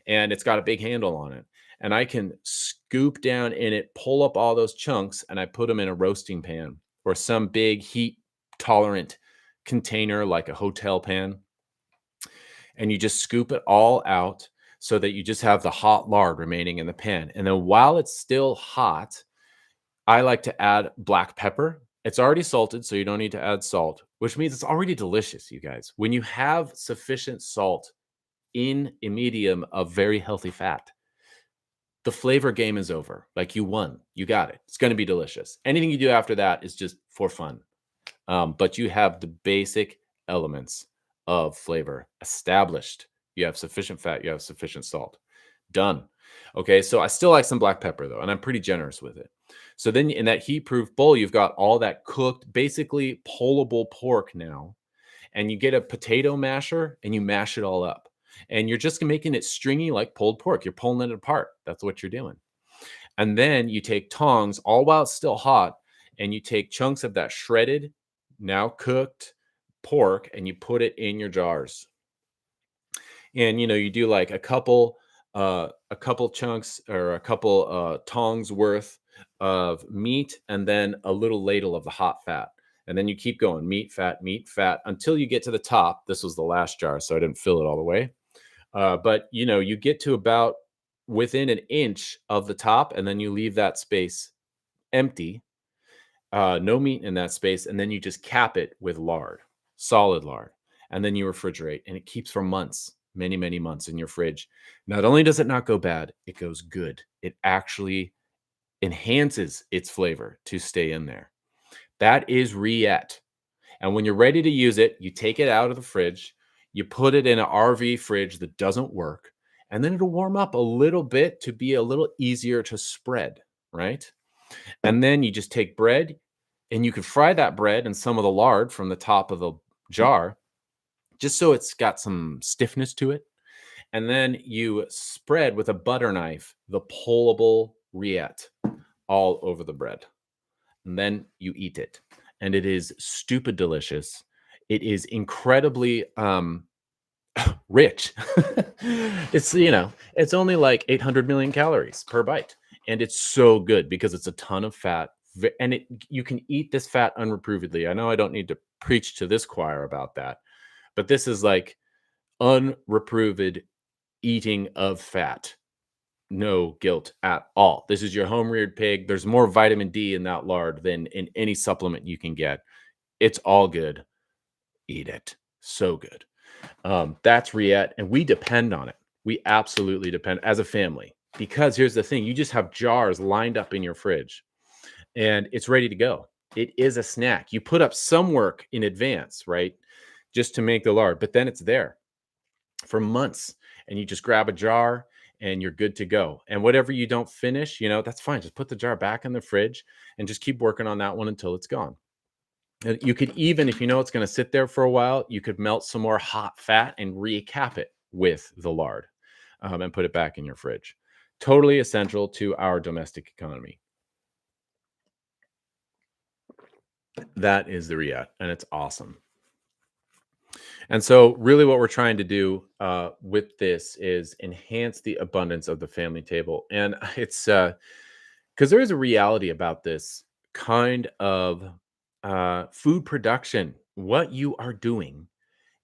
and it's got a big handle on it. And I can scoop down in it, pull up all those chunks, and I put them in a roasting pan or some big heat tolerant container like a hotel pan. And you just scoop it all out so that you just have the hot lard remaining in the pan. And then while it's still hot, I like to add black pepper. It's already salted, so you don't need to add salt, which means it's already delicious, you guys. When you have sufficient salt in a medium of very healthy fat, the flavor game is over. Like, you won. You got it. It's going to be delicious. Anything you do after that is just for fun. But you have the basic elements of flavor established. You have sufficient fat, you have sufficient salt. Done. Okay, so I still like some black pepper though, and I'm pretty generous with it. So then in that heat-proof bowl, you've got all that cooked, basically pullable pork now, and you get a potato masher and you mash it all up. And you're just making it stringy like pulled pork. You're pulling it apart. That's what you're doing. And then you take tongs, all while it's still hot, and you take chunks of that shredded, now cooked pork, and you put it in your jars. And you do like a couple chunks or a couple tongs worth of meat, and then a little ladle of the hot fat. And then you keep going, meat, fat, until you get to the top. This was the last jar, so I didn't fill it all the way. But you get to about within an inch of the top, and then you leave that space empty, no meat in that space, and then you just cap it with lard, solid lard, and then you refrigerate, and it keeps for months, many, many months in your fridge. Not only does it not go bad, it goes good. It actually enhances its flavor to stay in there. That is Riette. And when you're ready to use it, you take it out of the fridge, you put it in an RV fridge that doesn't work, and then it'll warm up a little bit to be a little easier to spread, right? And then you just take bread, and you can fry that bread in some of the lard from the top of the jar, just so it's got some stiffness to it. And then you spread with a butter knife the pullable Riette all over the bread. And then you eat it. And it is stupid delicious. It is incredibly rich. It's only like 800 million calories per bite. And it's so good because it's a ton of fat. And you can eat this fat unreprovedly. I know I don't need to preach to this choir about that, but this is like unreproved eating of fat. No guilt at all. This is your home-reared pig. There's more vitamin D in that lard than in any supplement you can get. It's all good. Eat it. So good. That's Riette, and we depend on it. We absolutely depend as a family, because here's the thing. You just have jars lined up in your fridge, and it's ready to go. It is a snack. You put up some work in advance, right, just to make the lard, but then it's there for months, and you just grab a jar and you're good to go. And whatever you don't finish, that's fine. Just put the jar back in the fridge and just keep working on that one until it's gone. And you could even, if you know it's going to sit there for a while, you could melt some more hot fat and recap it with the lard, and put it back in your fridge. Totally essential to our domestic economy. That is the Riette, and it's awesome. And so, really, what we're trying to do with this is enhance the abundance of the family table. And it's because there is a reality about this kind of food production. What you are doing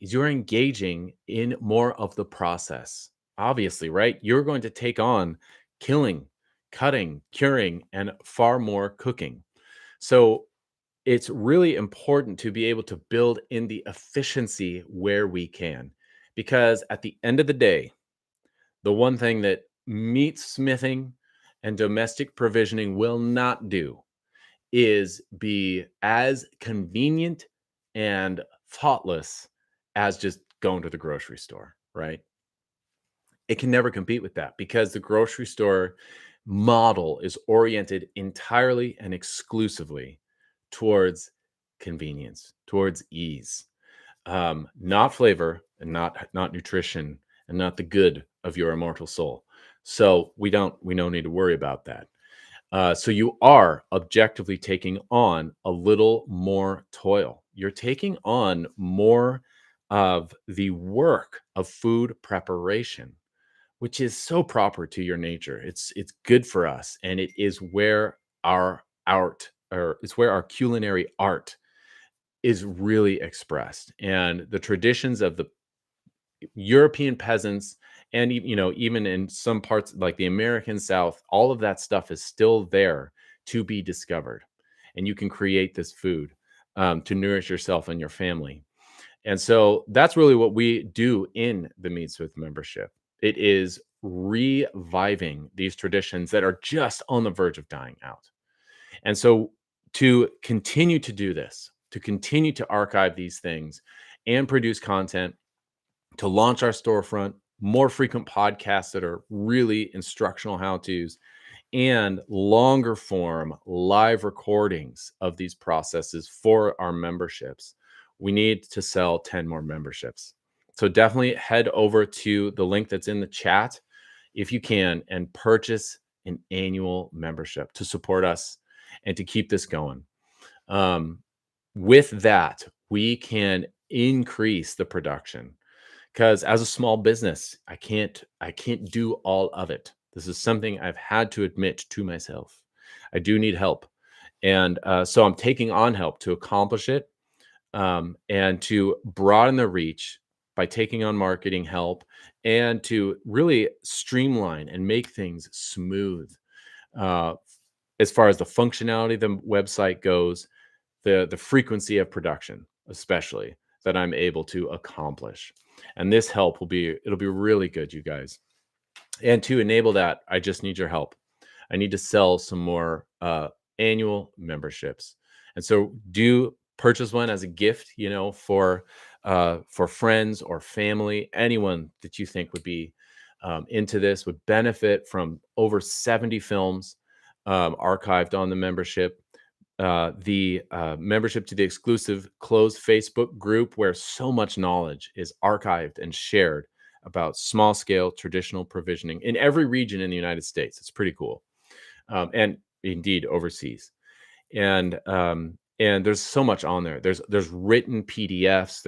is you're engaging in more of the process. Obviously, right? You're going to take on killing, cutting, curing, and far more cooking. So it's really important to be able to build in the efficiency where we can. Because at the end of the day, the one thing that meat smithing and domestic provisioning will not do is be as convenient and thoughtless as just going to the grocery store, right? It can never compete with that because the grocery store model is oriented entirely and exclusively towards convenience, towards ease, not flavor and not nutrition and not the good of your immortal soul. So we don't need to worry about that. So you are objectively taking on a little more toil. You're taking on more of the work of food preparation, which is so proper to your nature. It's good for us, and it is where our art, or it's where our culinary art is really expressed. And the traditions of the European peasants, and even in some parts like the American South, all of that stuff is still there to be discovered. And you can create this food to nourish yourself and your family. And so that's really what we do in the Meatsmith membership. It is reviving these traditions that are just on the verge of dying out. And so to continue to do this, to continue to archive these things and produce content, to launch our storefront, more frequent podcasts that are really instructional how to's, and longer form live recordings of these processes for our memberships, we need to sell 10 more memberships. So definitely head over to the link that's in the chat if you can and purchase an annual membership to support us and to keep this going. Um, with that, we can increase the production because as a small business, I can't do all of it. This is something I've had to admit to myself. I do need help, and so I'm taking on help to accomplish it, and to broaden the reach by taking on marketing help and to really streamline and make things smooth. Uh, as far as the functionality of the website goes, the frequency of production, especially that I'm able to accomplish. And this help it'll be really good, you guys. And to enable that, I just need your help. I need to sell some more annual memberships. And so do purchase one as a gift, for friends or family, anyone that you think would be into this, would benefit from over 70 films archived on the membership. The membership to the exclusive closed Facebook group where so much knowledge is archived and shared about small scale traditional provisioning in every region in the United States. It's pretty cool. And indeed overseas. And there's so much on there. There's written PDFs.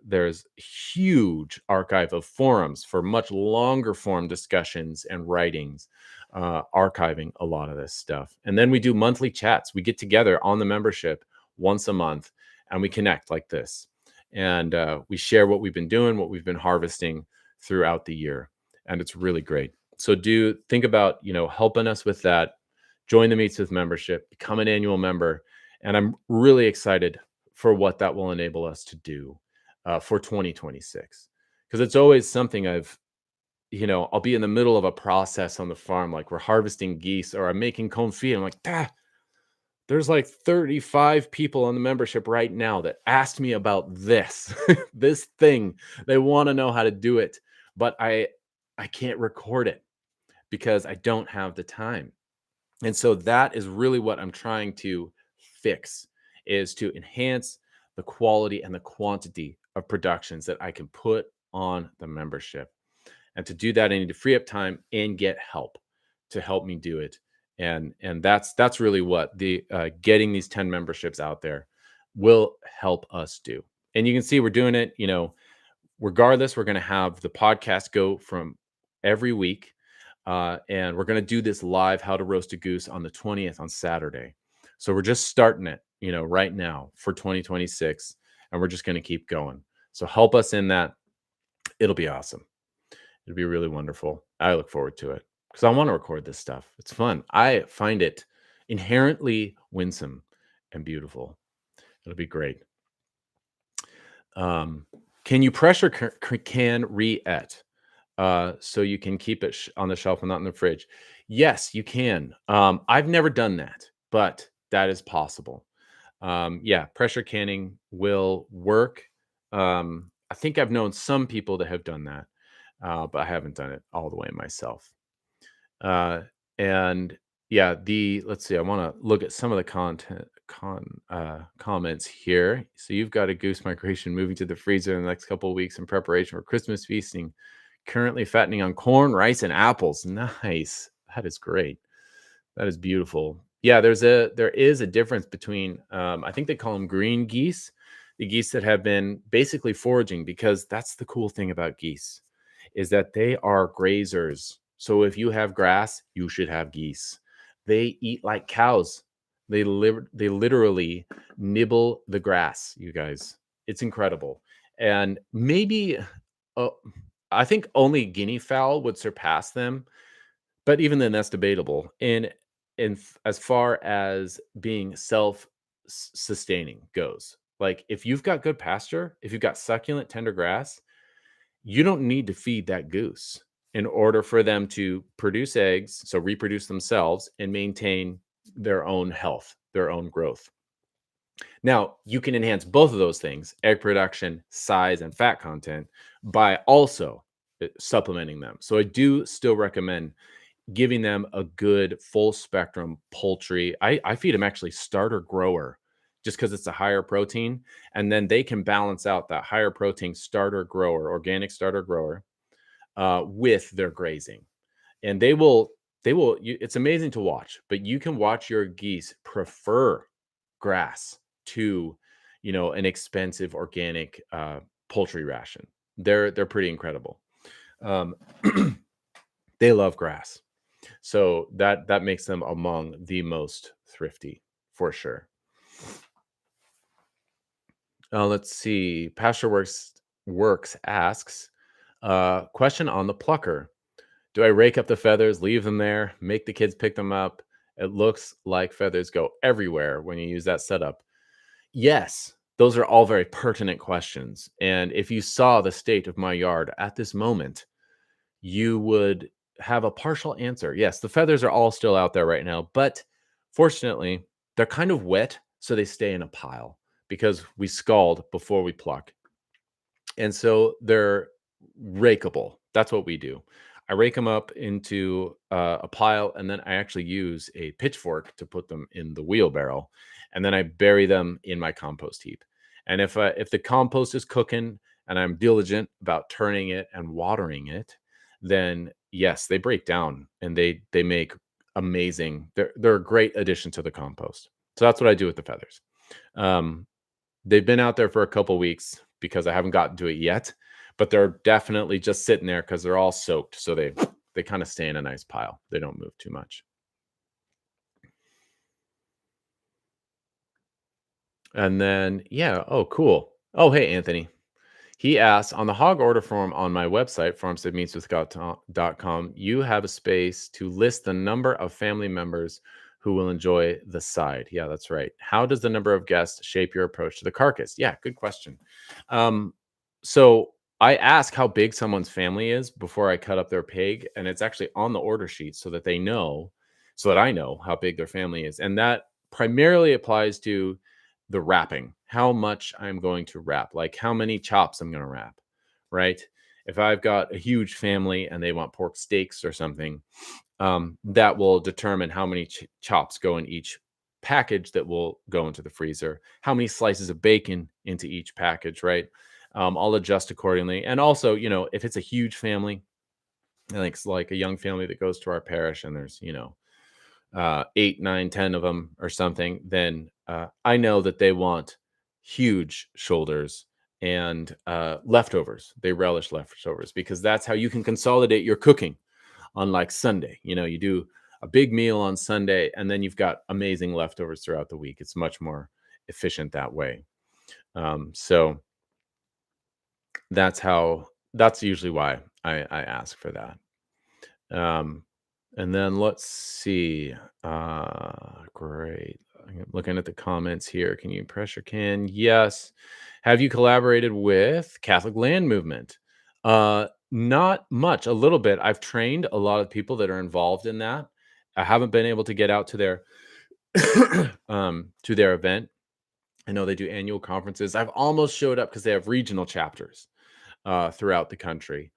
There's huge archive of forums for much longer form discussions and writings, archiving a lot of this stuff. And then we do monthly chats. We get together on the membership once a month, and we connect like this, and we share what we've been doing, what we've been harvesting throughout the year, and it's really great. So do think about helping us with that. Join the Meatsmith membership, become an annual member, and I'm really excited for what that will enable us to do for 2026. Because it's always something I'll be in the middle of a process on the farm, like we're harvesting geese or I'm making confit. I'm like, there's like 35 people on the membership right now that asked me about this, this thing. They want to know how to do it, but I can't record it because I don't have the time. And so that is really what I'm trying to fix, is to enhance the quality and the quantity of productions that I can put on the membership. And to do that, I need to free up time and get help to help me do it. And that's really what the getting these 10 memberships out there will help us do. And you can see we're doing it, regardless. We're going to have the podcast go from every week. And we're going to do this live How to Roast a Goose on the 20th on Saturday. So we're just starting it, right now for 2026. And we're just going to keep going. So help us in that. It'll be awesome. It'll be really wonderful. I look forward to it because I want to record this stuff. It's fun. I find it inherently winsome and beautiful. It'll be great. Can you pressure can re-et so you can keep it on the shelf and not in the fridge? Yes, you can. I've never done that, but that is possible. Yeah, pressure canning will work. I think I've known some people that have done that, but I haven't done it all the way myself. And yeah, let's see. I want to look at some of the comments here. So you've got a goose migration moving to the freezer in the next couple of weeks in preparation for Christmas feasting. Currently fattening on corn, rice, and apples. Nice. That is great. That is beautiful. Yeah, there is a difference between I think they call them green geese, the geese that have been basically foraging, because that's the cool thing about geese is that they are grazers. So if you have grass, you should have geese. They eat like cows. They literally nibble the grass, you guys. It's incredible. And maybe I think only guinea fowl would surpass them, but even then that's debatable. As far as being self-sustaining goes. Like if you've got good pasture, if you've got succulent tender grass, you don't need to feed that goose in order for them to produce eggs, so reproduce themselves and maintain their own health, their own growth. Now, you can enhance both of those things, egg production, size, and fat content, by also supplementing them. So I do still recommend giving them a good full spectrum poultry. I feed them actually starter grower just because it's a higher protein. And then they can balance out that higher protein starter grower, organic starter grower, with their grazing. And it's amazing to watch, but you can watch your geese prefer grass to, an expensive organic poultry ration. They're pretty incredible. They love grass. So that makes them among the most thrifty for sure. Let's see. Pasture Works asks, question on the plucker. Do I rake up the feathers, leave them there, make the kids pick them up? It looks like feathers go everywhere when you use that setup. Yes, those are all very pertinent questions. And if you saw the state of my yard at this moment, you would have a partial answer. Yes, the feathers are all still out there right now, but fortunately, they're kind of wet, so they stay in a pile because we scald before we pluck. And so they're rakeable. That's what we do. I rake them up into a pile, and then I actually use a pitchfork to put them in the wheelbarrow, and then I bury them in my compost heap. And if the compost is cooking and I'm diligent about turning it and watering it, then yes, they break down and they make amazing. They're a great addition to the compost. So that's what I do with the feathers. They've been out there for a couple weeks because I haven't gotten to it yet, but they're definitely just sitting there because they're all soaked. So they kind of stay in a nice pile. They don't move too much. And then, yeah. Oh, cool. Oh, hey, Anthony. He asks, on the hog order form on my website, farmsteadmeatswith.com, you have a space to list the number of family members who will enjoy the side. Yeah, that's right. How does the number of guests shape your approach to the carcass? Yeah, good question. So I ask how big someone's family is before I cut up their pig, and it's actually on the order sheet so that so that I know how big their family is. And that primarily applies to the wrapping, how much I'm going to wrap, like how many chops I'm going to wrap, right? If I've got a huge family and they want pork steaks or something, that will determine how many chops go in each package that will go into the freezer, how many slices of bacon into each package, right? I'll adjust accordingly. And also, if it's a huge family, like it's like a young family that goes to our parish and there's, 8, 9, 10 of them or something, then I know that they want huge shoulders and leftovers. They relish leftovers because that's how you can consolidate your cooking on like Sunday. You do a big meal on Sunday and then you've got amazing leftovers throughout the week. It's much more efficient that way. So that's usually why I ask for that. And then let's see. Great. I'm looking at the comments here. Can you pressure can? Yes. Have you collaborated with Catholic Land Movement? Not much, a little bit. I've trained a lot of people that are involved in that. I haven't been able to get out to their to their event. I know they do annual conferences. I've almost showed up because they have regional chapters throughout the country,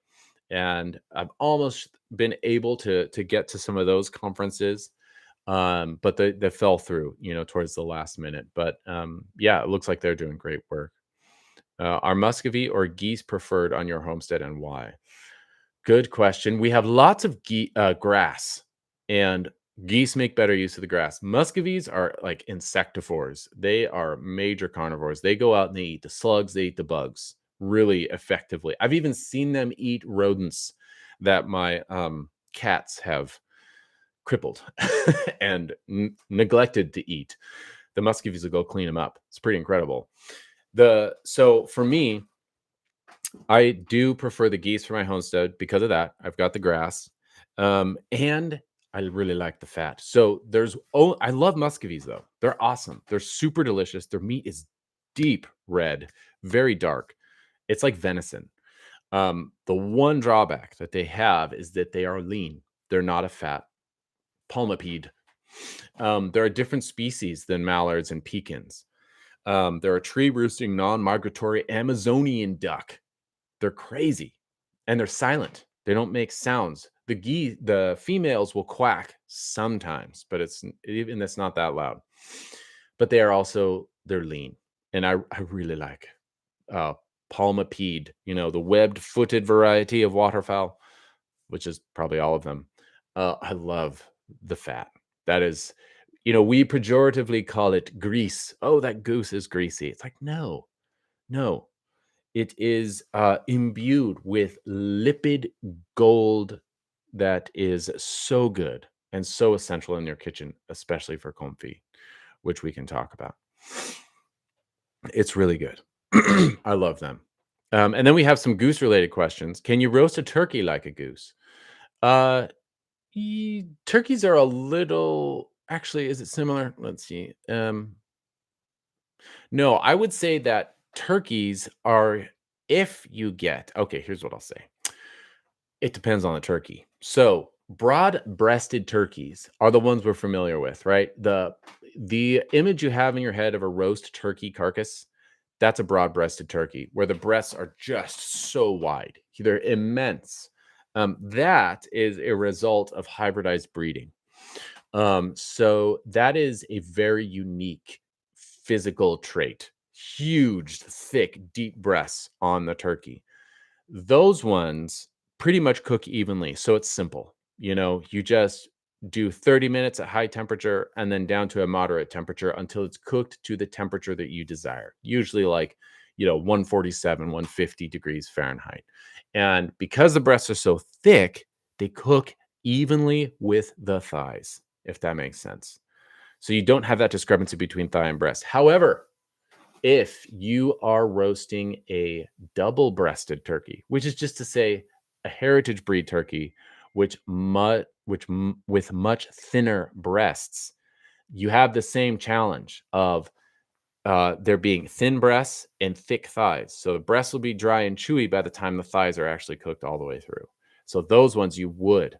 and I've almost been able to get to some of those conferences, but they fell through, towards the last minute. But yeah, it looks like they're doing great work. Are Muscovy or geese preferred on your homestead, and why? Good question. We have lots of grass, and geese make better use of the grass. Muscovies are like insectivores. They are major carnivores. They go out and they eat the slugs, they eat the bugs really effectively. I've even seen them eat rodents that my cats have crippled and neglected to eat. The Muscovies will go clean them up. It's pretty incredible. So for me, I do prefer the geese for my homestead because of that. I've got the grass, and I really like the fat. So I love Muscovies though. They're awesome. They're super delicious. Their meat is deep red, very dark. It's like venison. The one drawback that they have is that they are lean. They're not a fat palmipede. They're a different species than mallards and pecans. They're a tree roosting, non-migratory Amazonian duck. They're crazy and they're silent. They don't make sounds. The females will quack sometimes, but that's not that loud. But they're lean, and I really like palmipede. The webbed-footed variety of waterfowl, which is probably all of them. I love the fat. That is, we pejoratively call it grease. Oh, that goose is greasy. It's like no. It is imbued with lipid gold that is so good and so essential in your kitchen, especially for confit, which we can talk about. It's really good. I love them. And then we have some goose-related questions. Can you roast a turkey like a goose? Turkeys are a little... Actually, is it similar? Let's see. No, I would say that turkeys are... Okay, here's what I'll say. It depends on the turkey. So broad-breasted turkeys are the ones we're familiar with, right? The image you have in your head of a roast turkey carcass, that's a broad-breasted turkey where the breasts are just so wide. They're immense. That is a result of hybridized breeding. So that is a very unique physical trait. Huge, thick, deep breasts on the turkey. Those ones pretty much cook evenly. So it's simple. You just do 30 minutes at high temperature and then down to a moderate temperature until it's cooked to the temperature that you desire. Usually like, 147, 150 degrees Fahrenheit. And because the breasts are so thick, they cook evenly with the thighs, if that makes sense. So you don't have that discrepancy between thigh and breast. However, if you are roasting a double-breasted turkey, which is just to say a heritage breed turkey, with much thinner breasts, you have the same challenge of there being thin breasts and thick thighs. So the breasts will be dry and chewy by the time the thighs are actually cooked all the way through. So those ones you would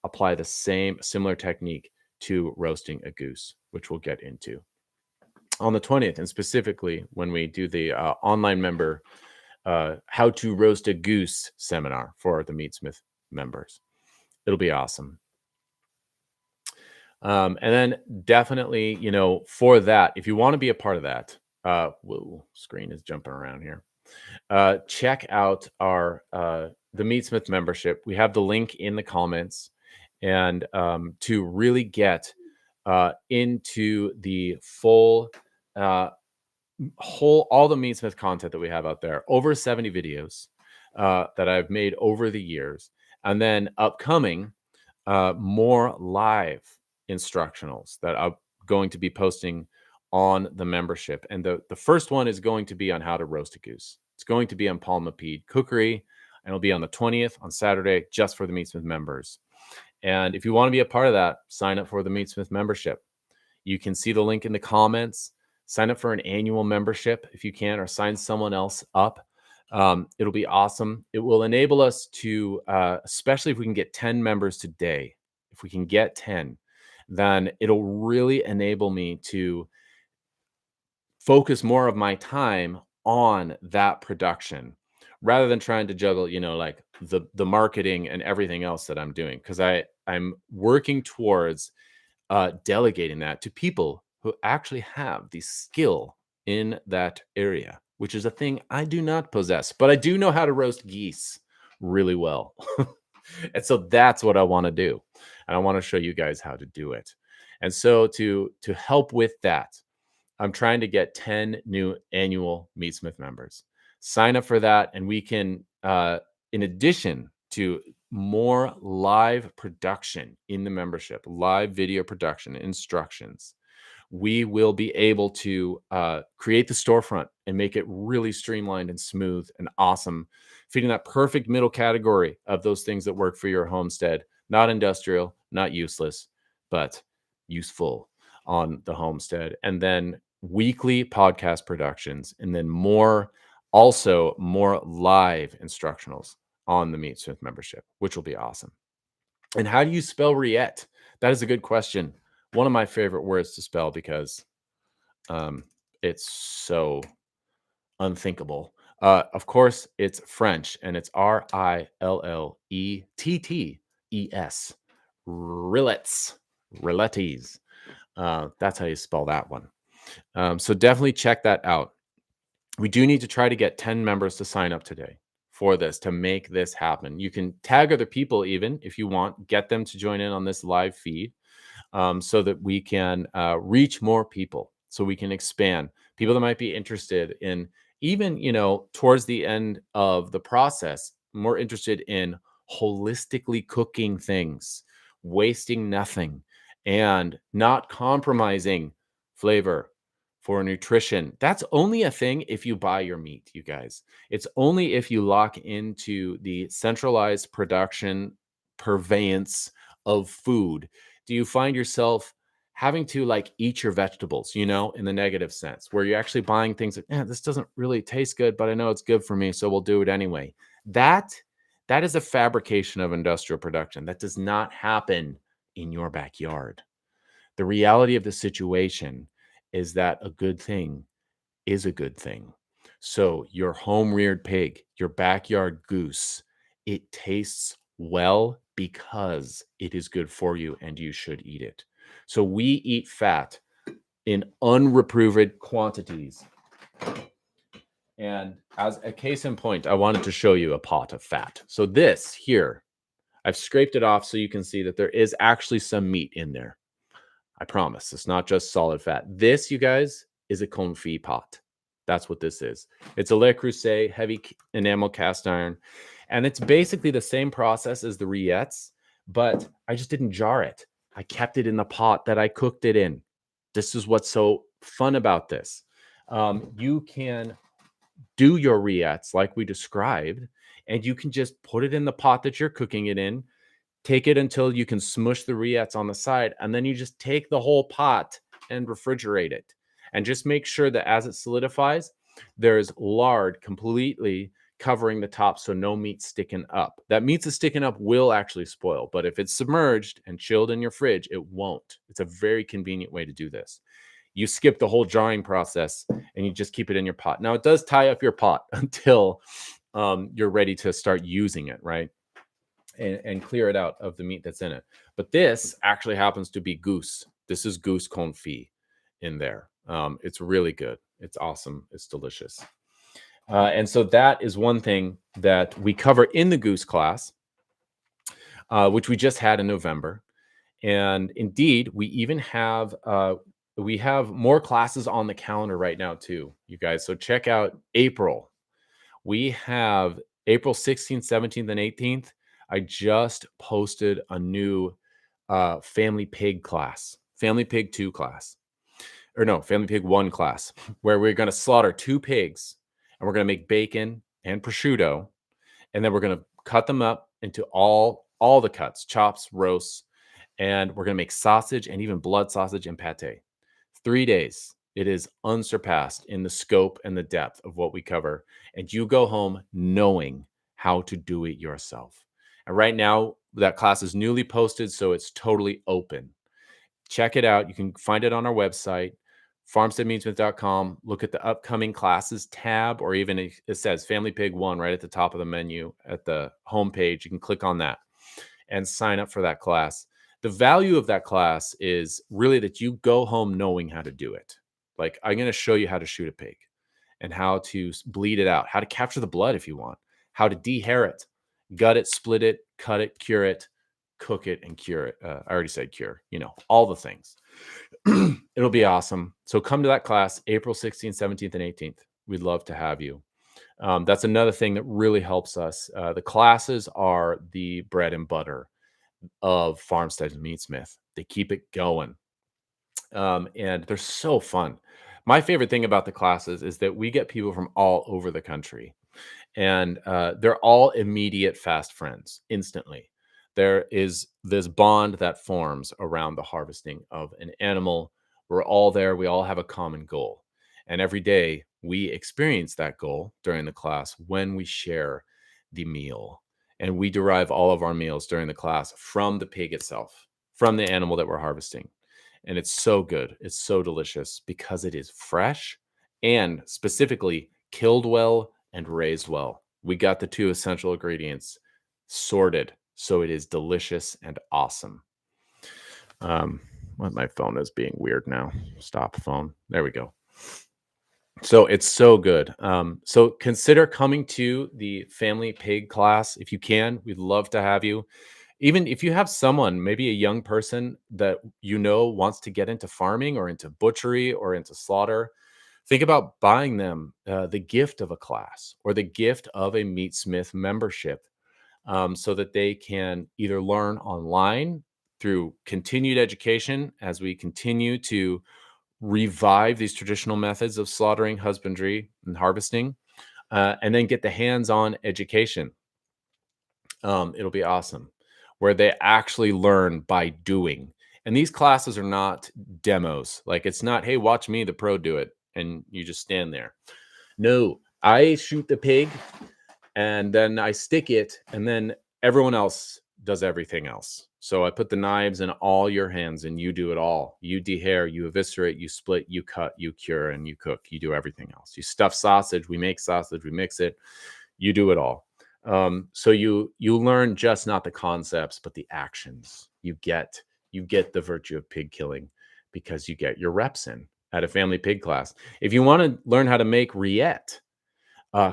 apply the similar technique to roasting a goose, which we'll get into on the 20th, and specifically when we do the online member how to roast a goose seminar for the Meatsmith members. It'll be awesome. And then definitely, for that, if you want to be a part of that, whoa, screen is jumping around here. Check out the Meatsmith membership. We have the link in the comments, and to really get into the full all the Meatsmith content that we have out there, over 70 videos that I've made over the years, and then upcoming more live instructionals that I'm going to be posting on the membership. And the first one is going to be on how to roast a goose. It's going to be on Palma Pede Cookery, and it'll be on the 20th on Saturday, just for the Meatsmith members. And if you want to be a part of that, sign up for the Meatsmith membership. You can see the link in the comments. Sign up for an annual membership if you can, or sign someone else up. It'll be awesome. It will enable us to, especially if we can get 10 members today, if we can get 10, then it'll really enable me to focus more of my time on that production rather than trying to juggle, like the marketing and everything else that I'm doing. Because I'm working towards delegating that to people who actually have the skill in that area, which is a thing I do not possess, but I do know how to roast geese really well. And so that's what I want to do. And I want to show you guys how to do it. And so to help with that, I'm trying to get 10 new annual Meatsmith members. Sign up for that, and we can, in addition to more live production in the membership, live video production, instructions, we will be able to create the storefront and make it really streamlined and smooth and awesome, fitting that perfect middle category of those things that work for your homestead, not industrial, not useless, but useful on the homestead. And then weekly podcast productions, and then more live instructionals on the Meatsmith membership, which will be awesome. And how do you spell Riette? That is a good question. One of my favorite words to spell, because it's so unthinkable. Of course, it's French, and it's Rillettes. Rillettes. That's how you spell that one. So definitely check that out. We do need to try to get 10 members to sign up today for this, to make this happen. You can tag other people even if you want, get them to join in on this live feed, so that we can reach more people, so we can expand people that might be interested in, even, towards the end of the process, more interested in holistically cooking things, wasting nothing, and not compromising flavor for nutrition. That's only a thing if you buy your meat, you guys. It's only if you lock into the centralized production, purveyance of food, do you find yourself having to eat your vegetables, in the negative sense, where you're actually buying things that, this doesn't really taste good, but I know it's good for me, so we'll do it anyway. That is a fabrication of industrial production. That does not happen in your backyard. The reality of the situation is that a good thing is a good thing. So your home-reared pig, your backyard goose, it tastes well because it is good for you and you should eat it. So we eat fat in unreproved quantities. And as a case in point, I wanted to show you a pot of fat. So this here, I've scraped it off so you can see that there is actually some meat in there. I promise. It's not just solid fat. This, you guys, is a confit pot. That's what this is. It's a Le Creuset heavy enamel cast iron. And it's basically the same process as the Rillettes, but I just didn't jar it. I kept it in the pot that I cooked it in. This is what's so fun about this. You can do your Rillettes like we described, and you can just put it in the pot that you're cooking it in. Take it until you can smush the Rillettes on the side, and then you just take the whole pot and refrigerate it. And just make sure that as it solidifies, there's lard completely covering the top, so no meat sticking up. That meat that's sticking up will actually spoil, but if it's submerged and chilled in your fridge, it won't. It's a very convenient way to do this. You skip the whole jarring process and you just keep it in your pot. Now, it does tie up your pot until you're ready to start using it, right? And clear it out of the meat that's in it. But this actually happens to be goose. This is goose confit in there. It's really good. It's awesome. It's delicious. And so that is one thing that we cover in the goose class, which we just had in November. And indeed, we even have we have more classes on the calendar right now too, you guys. So check out April. We have April 16th, 17th, and 18th. I just posted a new Family Pig class, Family Pig 2 class, or no, Family Pig 1 class, where we're going to slaughter 2 pigs and we're going to make bacon and prosciutto. And then we're going to cut them up into all the cuts, chops, roasts, and we're going to make sausage and even blood sausage and pate. 3 days. It is unsurpassed in the scope and the depth of what we cover. And you go home knowing how to do it yourself. And right now, that class is newly posted, so it's totally open. Check it out. You can find it on our website, farmsteadmeatsmith.com. Look at the upcoming classes tab, or even it says Family Pig 1 right at the top of the menu at the homepage. You can click on that and sign up for that class. The value of that class is really that you go home knowing how to do it. Like, I'm going to show you how to shoot a pig and how to bleed it out, how to capture the blood if you want, how to dehair it, gut it, split it, cut it, cure it, cook it, and cure it. I already said cure, all the things. It'll be awesome. So come to that class, April 16th, 17th, and 18th. We'd love to have you. That's another thing that really helps us. The classes are the bread and butter of Farmstead and Meatsmith. They keep it going. And they're so fun. My favorite thing about the classes is that we get people from all over the country, and they're all immediate fast friends instantly. There is this bond that forms around the harvesting of an animal. We're all there. We all have a common goal. And every day we experience that goal during the class when we share the meal. And we derive all of our meals during the class from the pig itself, from the animal that we're harvesting. And it's so good. It's so delicious because it is fresh and specifically killed well and raised well. We got the 2 essential ingredients sorted, so it is delicious and awesome. My phone is being weird now. Stop phone. There we go. So it's so good. So consider coming to the Family Pig class if you can. We'd love to have you. Even if you have someone, maybe a young person that wants to get into farming or into butchery or into slaughter, think about buying them the gift of a class or the gift of a Meatsmith membership, so that they can either learn online through continued education as we continue to revive these traditional methods of slaughtering, husbandry, and harvesting, and then get the hands-on education. It'll be awesome, where they actually learn by doing. And these classes are not demos. Like, it's not, hey, watch me, the pro, do it, and you just stand there. No, I shoot the pig and then I stick it, and then everyone else does everything else. So I put the knives in all your hands and you do it all. You dehair, you eviscerate, you split, you cut, you cure, and you cook. You do everything else. You stuff sausage, we make sausage, we mix it. You do it all. So you learn just not the concepts, but the actions. You get the virtue of pig killing because you get your reps in at a Family Pig class. If you want to learn how to make rillette,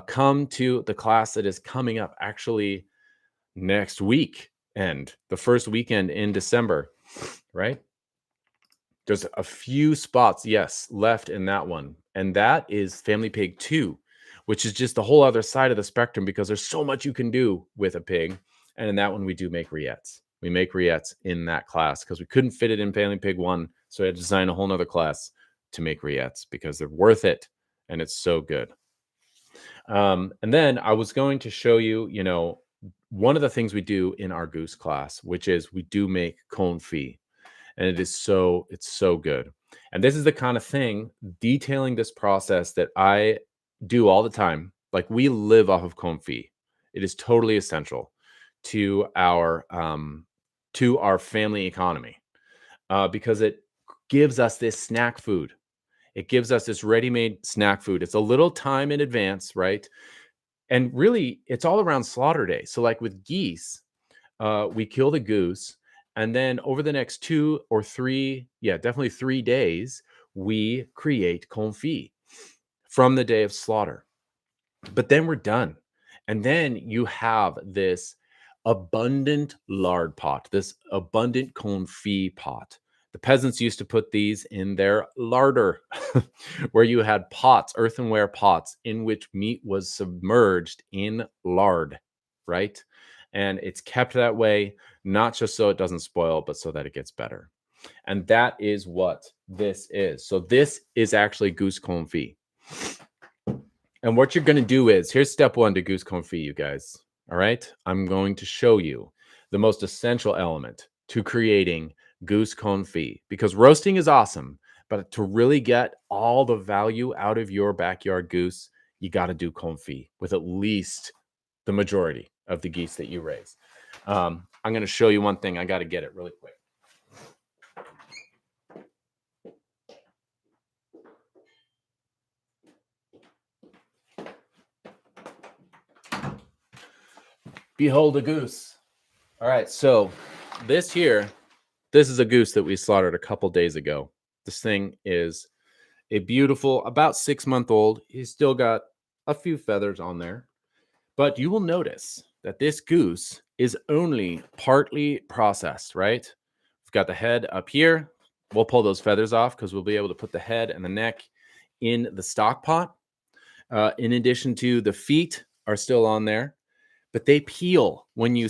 come to the class that is coming up actually next week and the first weekend in December, right? There's a few spots, yes, left in that one. And that is Family Pig 2, which is just the whole other side of the spectrum because there's so much you can do with a pig. And in that one, we do make rillettes. We make rillettes in that class because we couldn't fit it in Family Pig 1. So I had to design a whole nother class to make rillettes because they're worth it. And it's so good. And then I was going to show you, one of the things we do in our goose class, which is we do make confit. And it's so good. And this is the kind of thing, detailing this process, that I do all the time. Like, we live off of confit. It is totally essential to our family economy, because it gives us this snack food. It gives us this ready-made snack food. It's a little time in advance, right? And really, it's all around slaughter day. So like with geese, we kill the goose, and then over the next 2 or 3, definitely 3 days, we create confit from the day of slaughter. But then we're done. And then you have this abundant lard pot, this abundant confit pot The peasants used to put these in their larder, where you had pots, earthenware pots, in which meat was submerged in lard, right? And it's kept that way, not just so it doesn't spoil, but so that it gets better. And that is what this is. So this is actually goose confit. And what you're going to do is, here's step one to goose confit, you guys. All right. I'm going to show you the most essential element to creating goose confit, because roasting is awesome, but to really get all the value out of your backyard goose, you got to do confit with at least the majority of the geese that you raise. I'm going to show you one thing. I got to get it really quick. Behold a goose. All right, so this is a goose that we slaughtered a couple days ago. This thing is a beautiful, about 6-month-old. He's still got a few feathers on there, but you will notice that this goose is only partly processed, right? We've got the head up here. We'll pull those feathers off because we'll be able to put the head and the neck in the stock pot. In addition to the feet are still on there. But they peel when you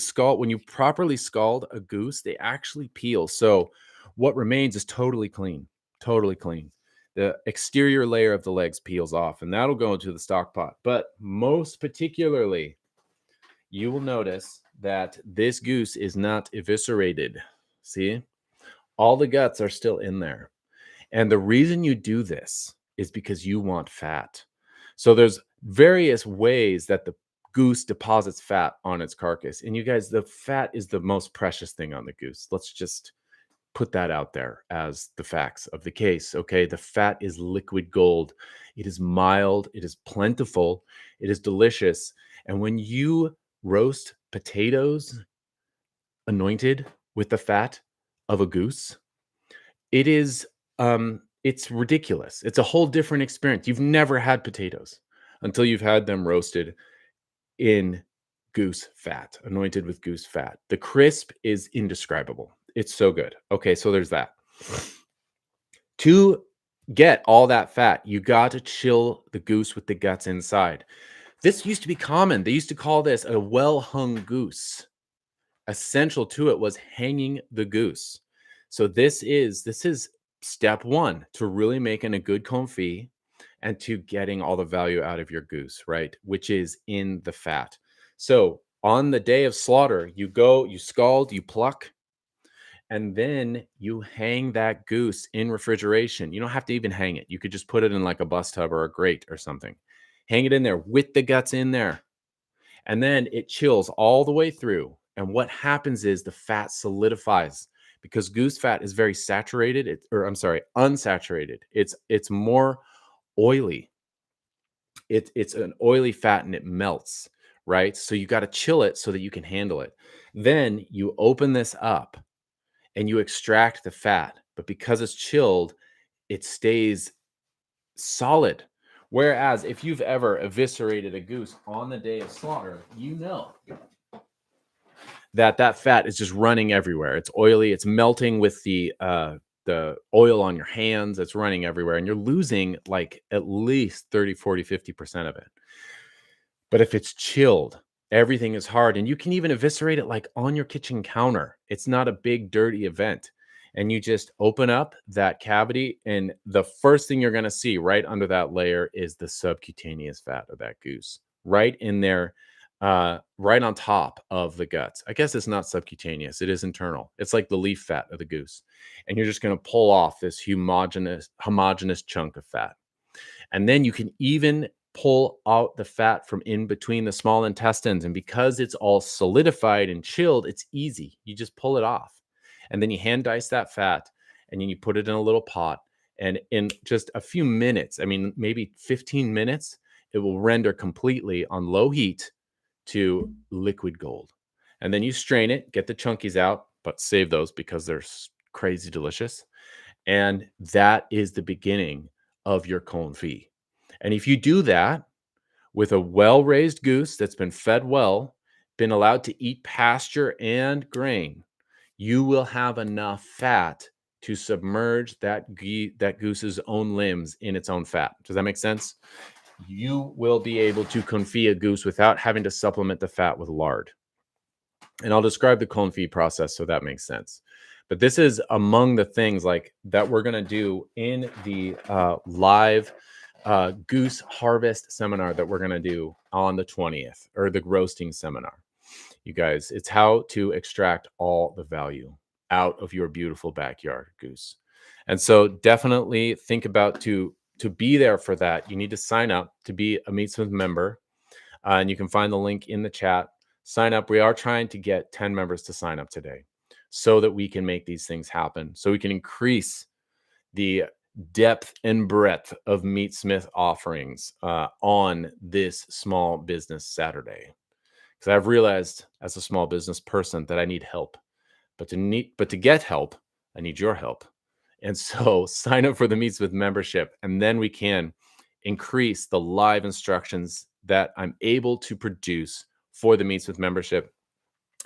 properly scald a goose, they actually peel. So what remains is totally clean, totally clean. The exterior layer of the legs peels off, and that'll go into the stock pot. But most particularly, you will notice that this goose is not eviscerated. See, all the guts are still in there. And the reason you do this is because you want fat. So there's various ways that the goose deposits fat on its carcass. And you guys, the fat is the most precious thing on the goose. Let's just put that out there as the facts of the case. Okay. The fat is liquid gold. It is mild. It is plentiful. It is delicious. And when you roast potatoes anointed with the fat of a goose, it is it's ridiculous. It's a whole different experience. You've never had potatoes until you've had them roasted in goose fat, anointed with goose fat. The crisp is indescribable. It's so good. Okay, so there's that. To get all that fat, you got to chill the goose with the guts inside. This used to be common. They used to call this a well-hung goose. Essential to it was hanging the goose. So this is step one to really making a good confit and to getting all the value out of your goose, right? Which is in the fat. So on the day of slaughter, you go, you scald, you pluck, and then you hang that goose in refrigeration. You don't have to even hang it. You could just put it in like a bus tub or a grate or something. Hang it in there with the guts in there. And then it chills all the way through. And what happens is the fat solidifies because goose fat is very saturated, unsaturated. It's more oily. It's an oily fat and it melts, right? So you got to chill it so that you can handle it. Then you open this up and you extract the fat, but because it's chilled, it stays solid. Whereas if you've ever eviscerated a goose on the day of slaughter, you know that fat is just running everywhere. It's oily. It's melting with the oil on your hands. It's running everywhere. And you're losing like at least 30, 40, 50% of it. But if it's chilled, everything is hard. And you can even eviscerate it like on your kitchen counter. It's not a big, dirty event. And you just open up that cavity. And the first thing you're going to see right under that layer is the subcutaneous fat of that goose. Right in there, right on top of the guts. I guess it's not subcutaneous. It is internal. It's like the leaf fat of the goose. And you're just going to pull off this homogeneous chunk of fat. And then you can even pull out the fat from in between the small intestines. And because it's all solidified and chilled, it's easy. You just pull it off. And then you hand dice that fat and then you put it in a little pot. And in just a few minutes, I mean, maybe 15 minutes, it will render completely on low heat to liquid gold. And then you strain it, get the chunkies out, but save those because they're crazy delicious. And that is the beginning of your confit. And if you do that with a well-raised goose that's been fed well, been allowed to eat pasture and grain, you will have enough fat to submerge that goose's own limbs in its own fat. Does that make sense? You will be able to confit a goose without having to supplement the fat with lard. And I'll describe the confit process so that makes sense. But this is among the things like that we're going to do in the live goose harvest seminar that we're going to do on the 20th, or the roasting seminar. You guys, it's how to extract all the value out of your beautiful backyard goose. And so definitely think about to be there for that. You need to sign up to be a Meatsmith member. And you can find the link in the chat. Sign up. We are trying to get 10 members to sign up today so that we can make these things happen, so we can increase the depth and breadth of Meatsmith offerings on this small business Saturday. Because I've realized as a small business person that I need help, but to get help, I need your help. And so sign up for the Meatsmith membership, and then we can increase the live instructions that I'm able to produce for the Meatsmith membership,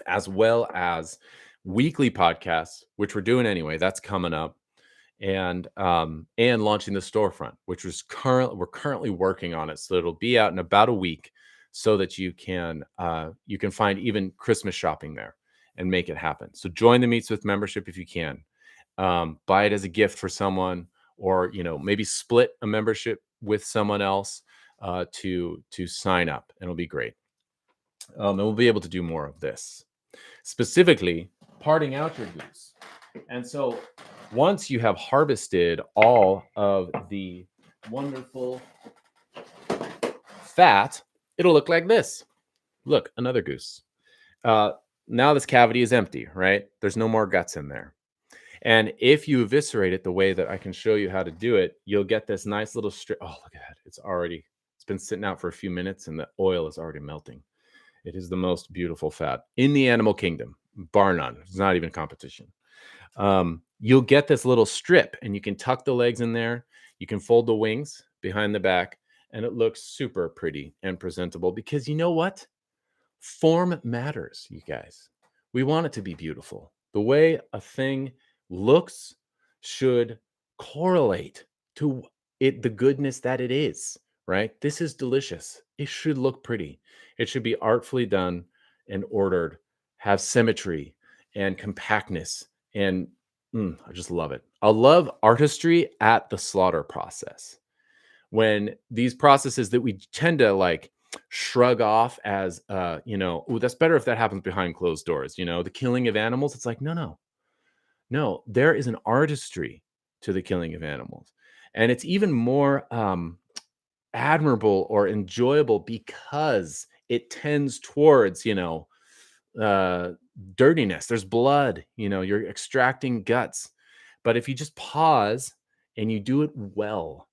as well as weekly podcasts, which we're doing anyway. That's coming up. And launching the storefront, which we're currently working on it, so it'll be out in about a week, so that you can find even Christmas shopping there and make it happen. So join the Meatsmith membership if you can. Buy it as a gift for someone, or maybe split a membership with someone else to sign up, and it'll be great. And we'll be able to do more of this, specifically parting out your goose. And so once you have harvested all of the wonderful fat, it'll look like this. Look, another goose. Now this cavity is empty, right? There's no more guts in there. And if you eviscerate it the way that I can show you how to do it, you'll get this nice little strip. Oh, look at that. It's been sitting out for a few minutes and the oil is already melting. It is the most beautiful fat in the animal kingdom, bar none. It's not even competition. You'll get this little strip, and you can tuck the legs in there. You can fold the wings behind the back, and it looks super pretty and presentable, because you know what? Form matters, you guys. We want it to be beautiful. The way a thing looks should correlate to it, the goodness that it is, right? This is delicious. It should look pretty. It should be artfully done and ordered, have symmetry and compactness. And I just love it. I love artistry at the slaughter process. When these processes that we tend to shrug off as, that's better if that happens behind closed doors, the killing of animals. It's like, no, there is an artistry to the killing of animals. And it's even more admirable or enjoyable because it tends towards, dirtiness. There's blood, you're extracting guts. But if you just pause and you do it well,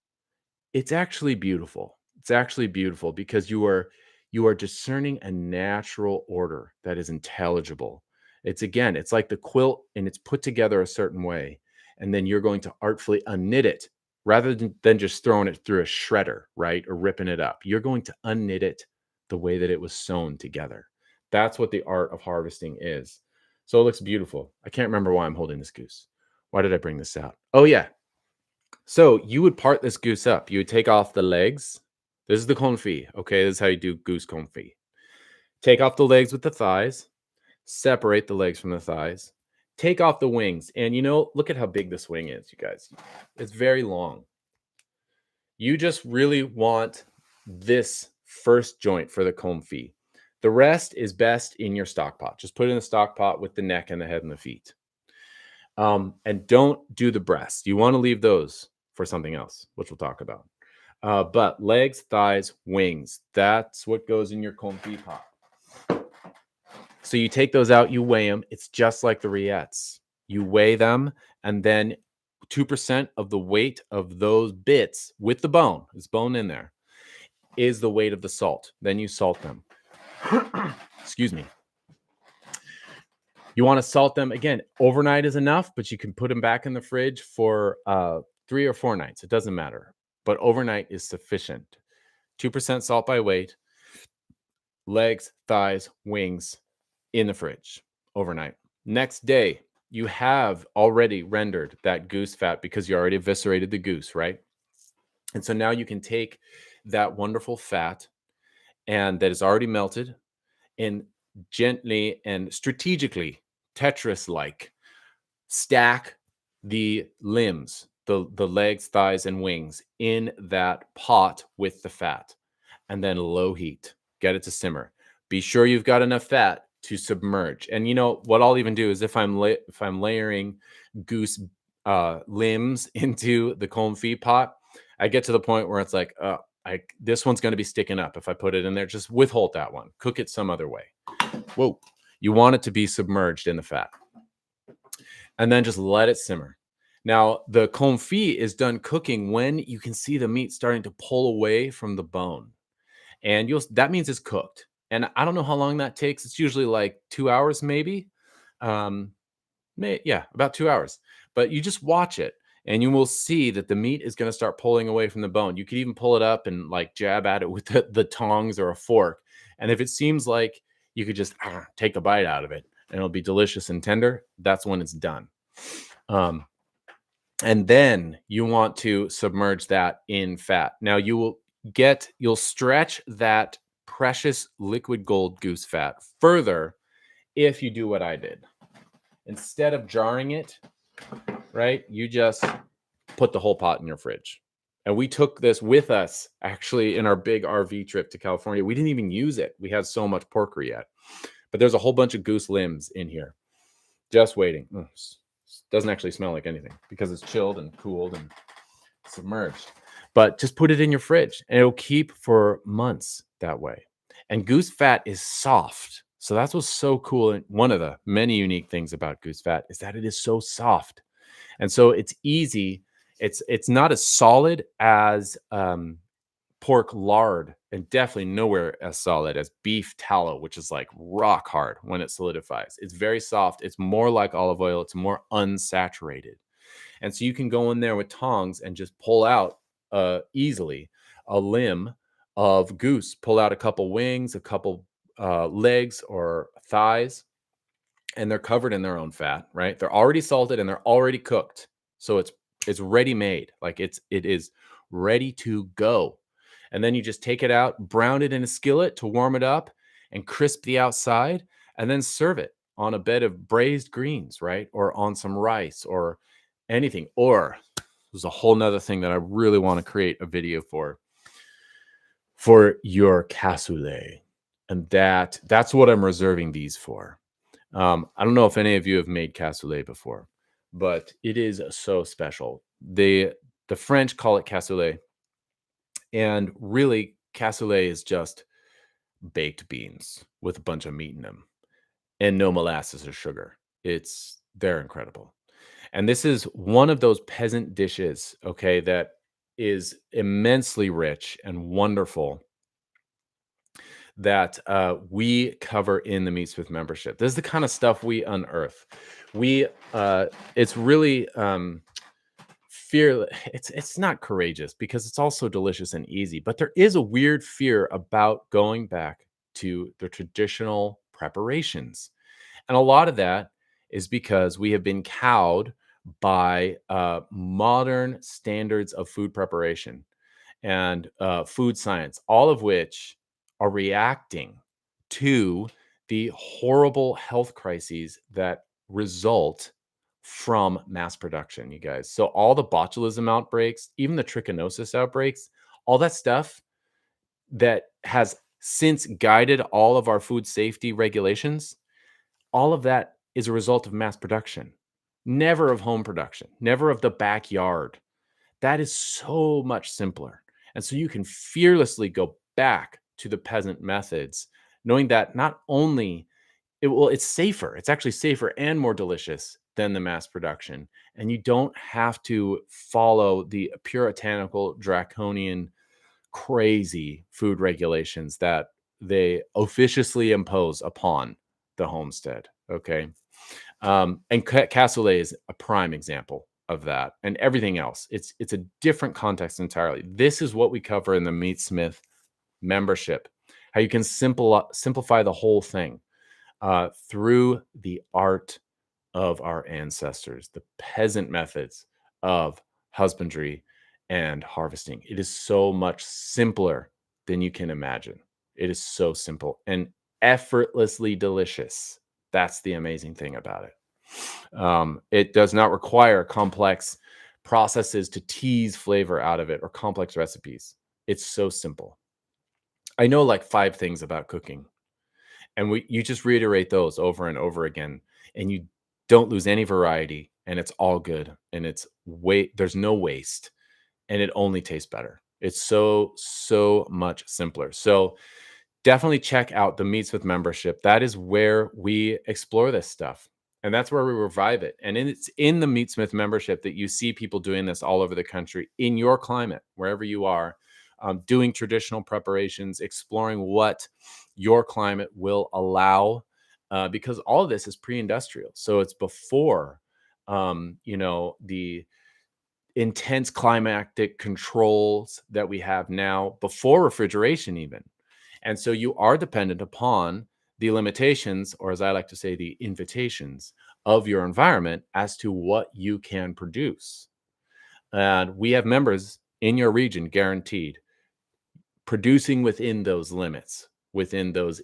it's actually beautiful. It's actually beautiful because you are discerning a natural order that is intelligible. It's like the quilt, and it's put together a certain way, and then you're going to artfully unknit it rather than just throwing it through a shredder, right? Or ripping it up. You're going to unknit it the way that it was sewn together. That's what the art of harvesting is. So it looks beautiful. I can't remember why I'm holding this goose. Why did I bring this out? Oh, yeah. So you would part this goose up. You would take off the legs. This is the confit. Okay, this is how you do goose confit. Take off the legs with the thighs. Separate the legs from the thighs. Take off the wings. And look at how big this wing is, you guys. It's very long. You just really want this first joint for the confit. The rest is best in your stock pot. Just put it in the stock pot with the neck and the head and the feet. And don't do the breast. You want to leave those for something else, which we'll talk about. But legs, thighs, wings, that's what goes in your confit pot. So you take those out, you weigh them. It's just like the rillettes. You weigh them, and then 2% of the weight of those bits with the bone, there's bone in there, is the weight of the salt. Then you salt them. Excuse me. You want to salt them again. Overnight is enough, but you can put them back in the fridge for 3 or 4 nights. It doesn't matter, but overnight is sufficient. 2% salt by weight. Legs, thighs, wings in the fridge overnight. Next day, you have already rendered that goose fat because you already eviscerated the goose, right? And so now you can take that wonderful fat and that is already melted and gently and strategically, Tetris like, stack the limbs, the legs, thighs, and wings in that pot with the fat, and then low heat. Get it to simmer. Be sure you've got enough fat to submerge. And you know what I'll even do is if I'm layering goose limbs into the confit pot, I get to the point where it's like, this one's going to be sticking up if I put it in there. Just withhold that one. Cook it some other way. Whoa. You want it to be submerged in the fat. And then just let it simmer. Now, the confit is done cooking when you can see the meat starting to pull away from the bone. And that means it's cooked. And I don't know how long that takes. It's usually like 2 hours maybe. Um, about 2 hours. But you just watch it and you will see that the meat is going to start pulling away from the bone. You could even pull it up and like jab at it with the tongs or a fork. And if it seems like you could just take a bite out of it and it'll be delicious and tender, that's when it's done. And then you want to submerge that in fat. Now you'll stretch that precious liquid gold goose fat further if you do what I did. Instead of jarring it, right, you just put the whole pot in your fridge. And we took this with us actually in our big RV trip to California. We didn't even use it. We had so much porker yet. But there's a whole bunch of goose limbs in here just waiting. Doesn't actually smell like anything because it's chilled and cooled and submerged. But just put it in your fridge and it'll keep for months that way. And goose fat is soft. So that's what's so cool. And one of the many unique things about goose fat is that it is so soft. And so it's easy. It's not as solid as pork lard, and definitely nowhere as solid as beef tallow, which is like rock hard when it solidifies. It's very soft. It's more like olive oil. It's more unsaturated. And so you can go in there with tongs and just pull out easily a limb of goose, pull out a couple wings, a couple legs or thighs, and they're covered in their own fat, right? They're already salted and they're already cooked. So it's ready made. Like it is ready to go. And then you just take it out, brown it in a skillet to warm it up and crisp the outside, and then serve it on a bed of braised greens, right? Or on some rice or anything. Or there's a whole nother thing that I really want to create a video for your cassoulet. And that's what I'm reserving these for. I don't know if any of you have made cassoulet before, but it is so special. The French call it cassoulet. And really, cassoulet is just baked beans with a bunch of meat in them and no molasses or sugar. They're incredible. And this is one of those peasant dishes, okay, that is immensely rich and wonderful that we cover in the Meatsmith membership. This is the kind of stuff we unearth. It's really fear. It's not courageous because it's also delicious and easy, but there is a weird fear about going back to the traditional preparations. And a lot of that is because we have been cowed by modern standards of food preparation and food science, all of which are reacting to the horrible health crises that result from mass production, you guys. So all the botulism outbreaks, even the trichinosis outbreaks, all that stuff that has since guided all of our food safety regulations, all of that is a result of mass production, never of home production, never of the backyard. That is so much simpler. And so you can fearlessly go back to the peasant methods, knowing that not only it's safer, it's actually safer and more delicious than the mass production. And you don't have to follow the puritanical, draconian, crazy food regulations that they officiously impose upon the homestead. Okay. And cassoulet is a prime example of that, and everything else. It's a different context entirely. This is what we cover in the Meatsmith membership, how you can simplify the whole thing through the art of our ancestors, the peasant methods of husbandry and harvesting. It is so much simpler than you can imagine. It is so simple and effortlessly delicious. That's the amazing thing about it. It does not require complex processes to tease flavor out of it or complex recipes. It's so simple. I know like 5 things about cooking, and you just reiterate those over and over again, and you don't lose any variety, and it's all good, and there's no waste, and it only tastes better. It's so much simpler. So definitely check out the Meatsmith membership. That is where we explore this stuff. And that's where we revive it. And it's in the Meatsmith membership that you see people doing this all over the country in your climate, wherever you are, doing traditional preparations, exploring what your climate will allow, because all of this is pre-industrial. So it's before, the intense climactic controls that we have now, before refrigeration even. And so you are dependent upon the limitations, or as I like to say, the invitations of your environment as to what you can produce. And we have members in your region guaranteed producing within those limits, within those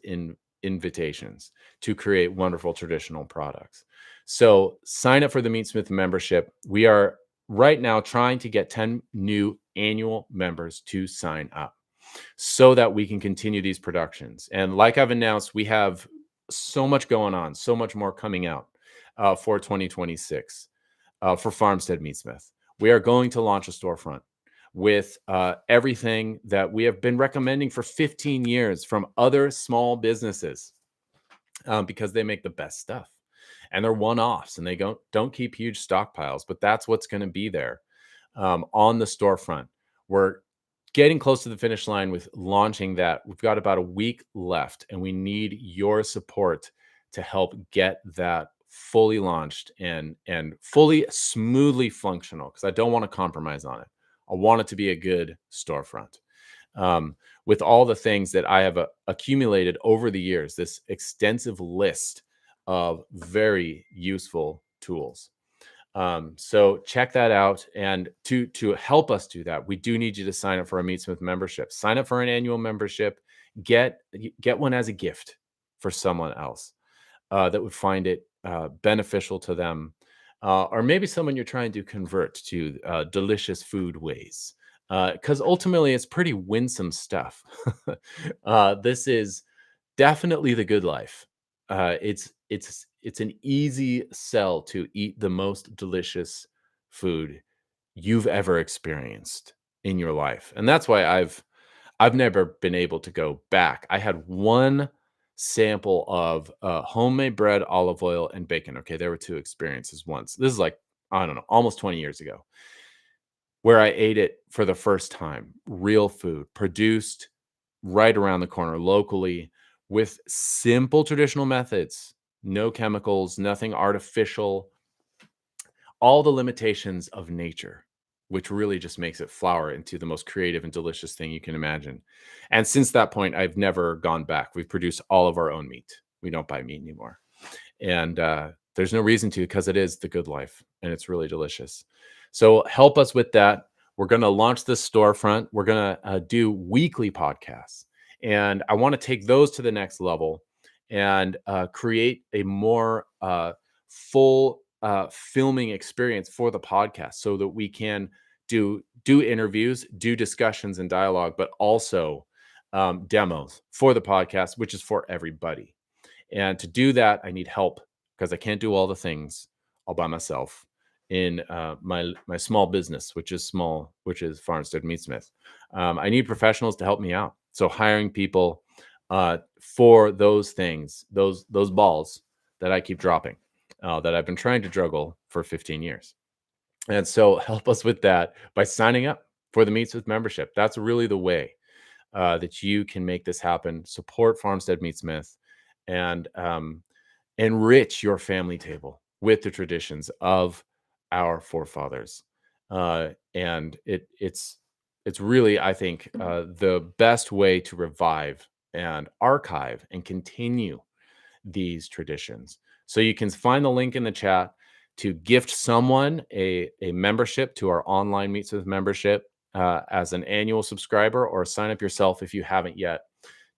invitations to create wonderful traditional products. So sign up for the Meatsmith membership. We are right now trying to get 10 new annual members to sign up so that we can continue these productions. And like I've announced, we have so much going on, so much more coming out for 2026 for Farmstead Meatsmith. We are going to launch a storefront with everything that we have been recommending for 15 years from other small businesses, because they make the best stuff and they're one-offs, and they don't keep huge stockpiles, but that's what's going to be there on the storefront. We're getting close to the finish line with launching that. We've got about a week left, and we need your support to help get that fully launched and fully smoothly functional, because I don't want to compromise on it. I want it to be a good storefront. With all the things that I have accumulated over the years, this extensive list of very useful tools. So check that out. And to help us do that, we do need you to sign up for a Meatsmith membership. Sign up for an annual membership. Get one as a gift for someone else that would find it beneficial to them, or maybe someone you're trying to convert to delicious food ways. Because ultimately, it's pretty winsome stuff. This is definitely the good life. It's an easy sell to eat the most delicious food you've ever experienced in your life. And that's why I've never been able to go back. I had one sample of homemade bread, olive oil, and bacon. Okay, there were 2 experiences once. This is like, I don't know, almost 20 years ago, where I ate it for the first time. Real food produced right around the corner locally with simple traditional methods, no chemicals, nothing artificial, all the limitations of nature, which really just makes it flower into the most creative and delicious thing you can imagine. And since that point, I've never gone back. We've produced all of our own meat. We don't buy meat anymore. And there's no reason to, because it is the good life and it's really delicious. So help us with that. We're going to launch this storefront. We're going to do weekly podcasts. And I want to take those to the next level and create a more full filming experience for the podcast, so that we can do interviews, do discussions and dialogue, but also demos for the podcast, which is for everybody. And to do that, I need help, because I can't do all the things all by myself in my small business, which is Farmstead Meatsmith. I need professionals to help me out. So hiring people for those things, those balls that I keep dropping, that I've been trying to juggle for 15 years. And so help us with that by signing up for the Meatsmith membership. That's really the way that you can make this happen. Support Farmstead Meatsmith and enrich your family table with the traditions of our forefathers. And it's really, I think, the best way to revive and archive and continue these traditions, So you can find the link in the chat to gift someone a membership to our online Meatsmith membership as an annual subscriber, or sign up yourself if you haven't yet.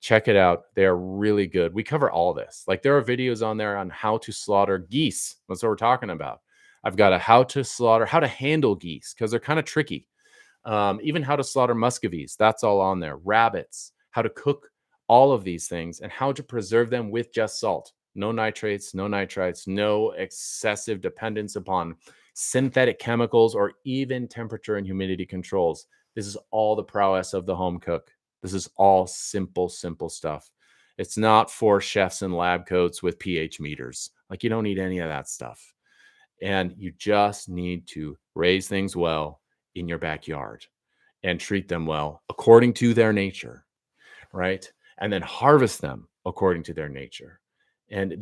Check it out. They are really good. We cover all this. Like, there are videos on there on how to slaughter geese. That's what we're talking about. I've got a how to handle geese, because they're kind of tricky. Even how to slaughter muscovies. That's all on there. Rabbits, how to cook all of these things, and how to preserve them with just salt. No nitrates, no nitrites, no excessive dependence upon synthetic chemicals or even temperature and humidity controls. This is all the prowess of the home cook. This is all simple, simple stuff. It's not for chefs in lab coats with pH meters. Like, you don't need any of that stuff. And you just need to raise things well in your backyard and treat them well according to their nature, right? And then harvest them according to their nature. And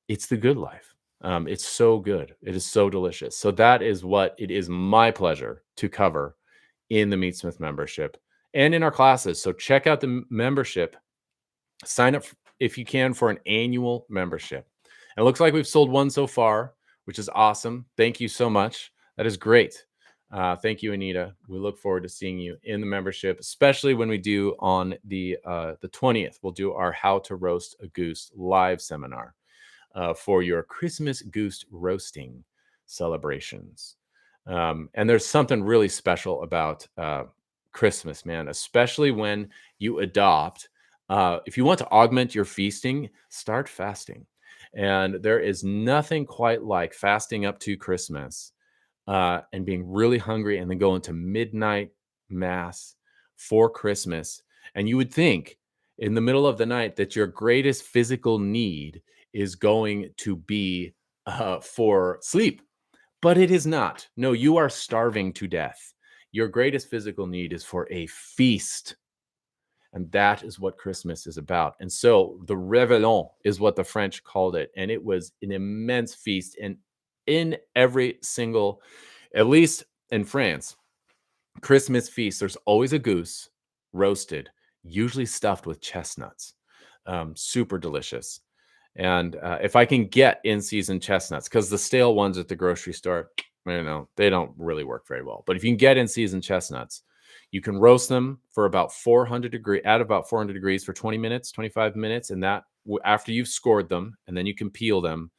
it's the good life. It's so good. It is so delicious. So that is what it is my pleasure to cover in the Meatsmith membership and in our classes. So check out the membership. Sign up if you can for an annual membership. And it looks like we've sold one so far, which is awesome. Thank you so much. That is great. Thank you, Anita. We look forward to seeing you in the membership, especially when we do on the 20th. We'll do our How to Roast a Goose live seminar for your Christmas goose roasting celebrations. And there's something really special about Christmas, man, especially when you adopt. If you want to augment your feasting, start fasting. And there is nothing quite like fasting up to Christmas and being really hungry, and then going to midnight mass for Christmas. And you would think in the middle of the night that your greatest physical need is going to be for sleep, but it is not. No, you are starving to death. Your greatest physical need is for a feast. And that is what Christmas is about. And so the Réveillon is what the French called it. And it was an immense feast. And in every single, at least in France, Christmas feast, there's always a goose roasted, usually stuffed with chestnuts. Super delicious. And if I can get in-season chestnuts, because the stale ones at the grocery store, they don't really work very well. But if you can get in-season chestnuts, you can roast them for about 400 degrees for 20 minutes, 25 minutes. And that after you've scored them, and then you can peel them.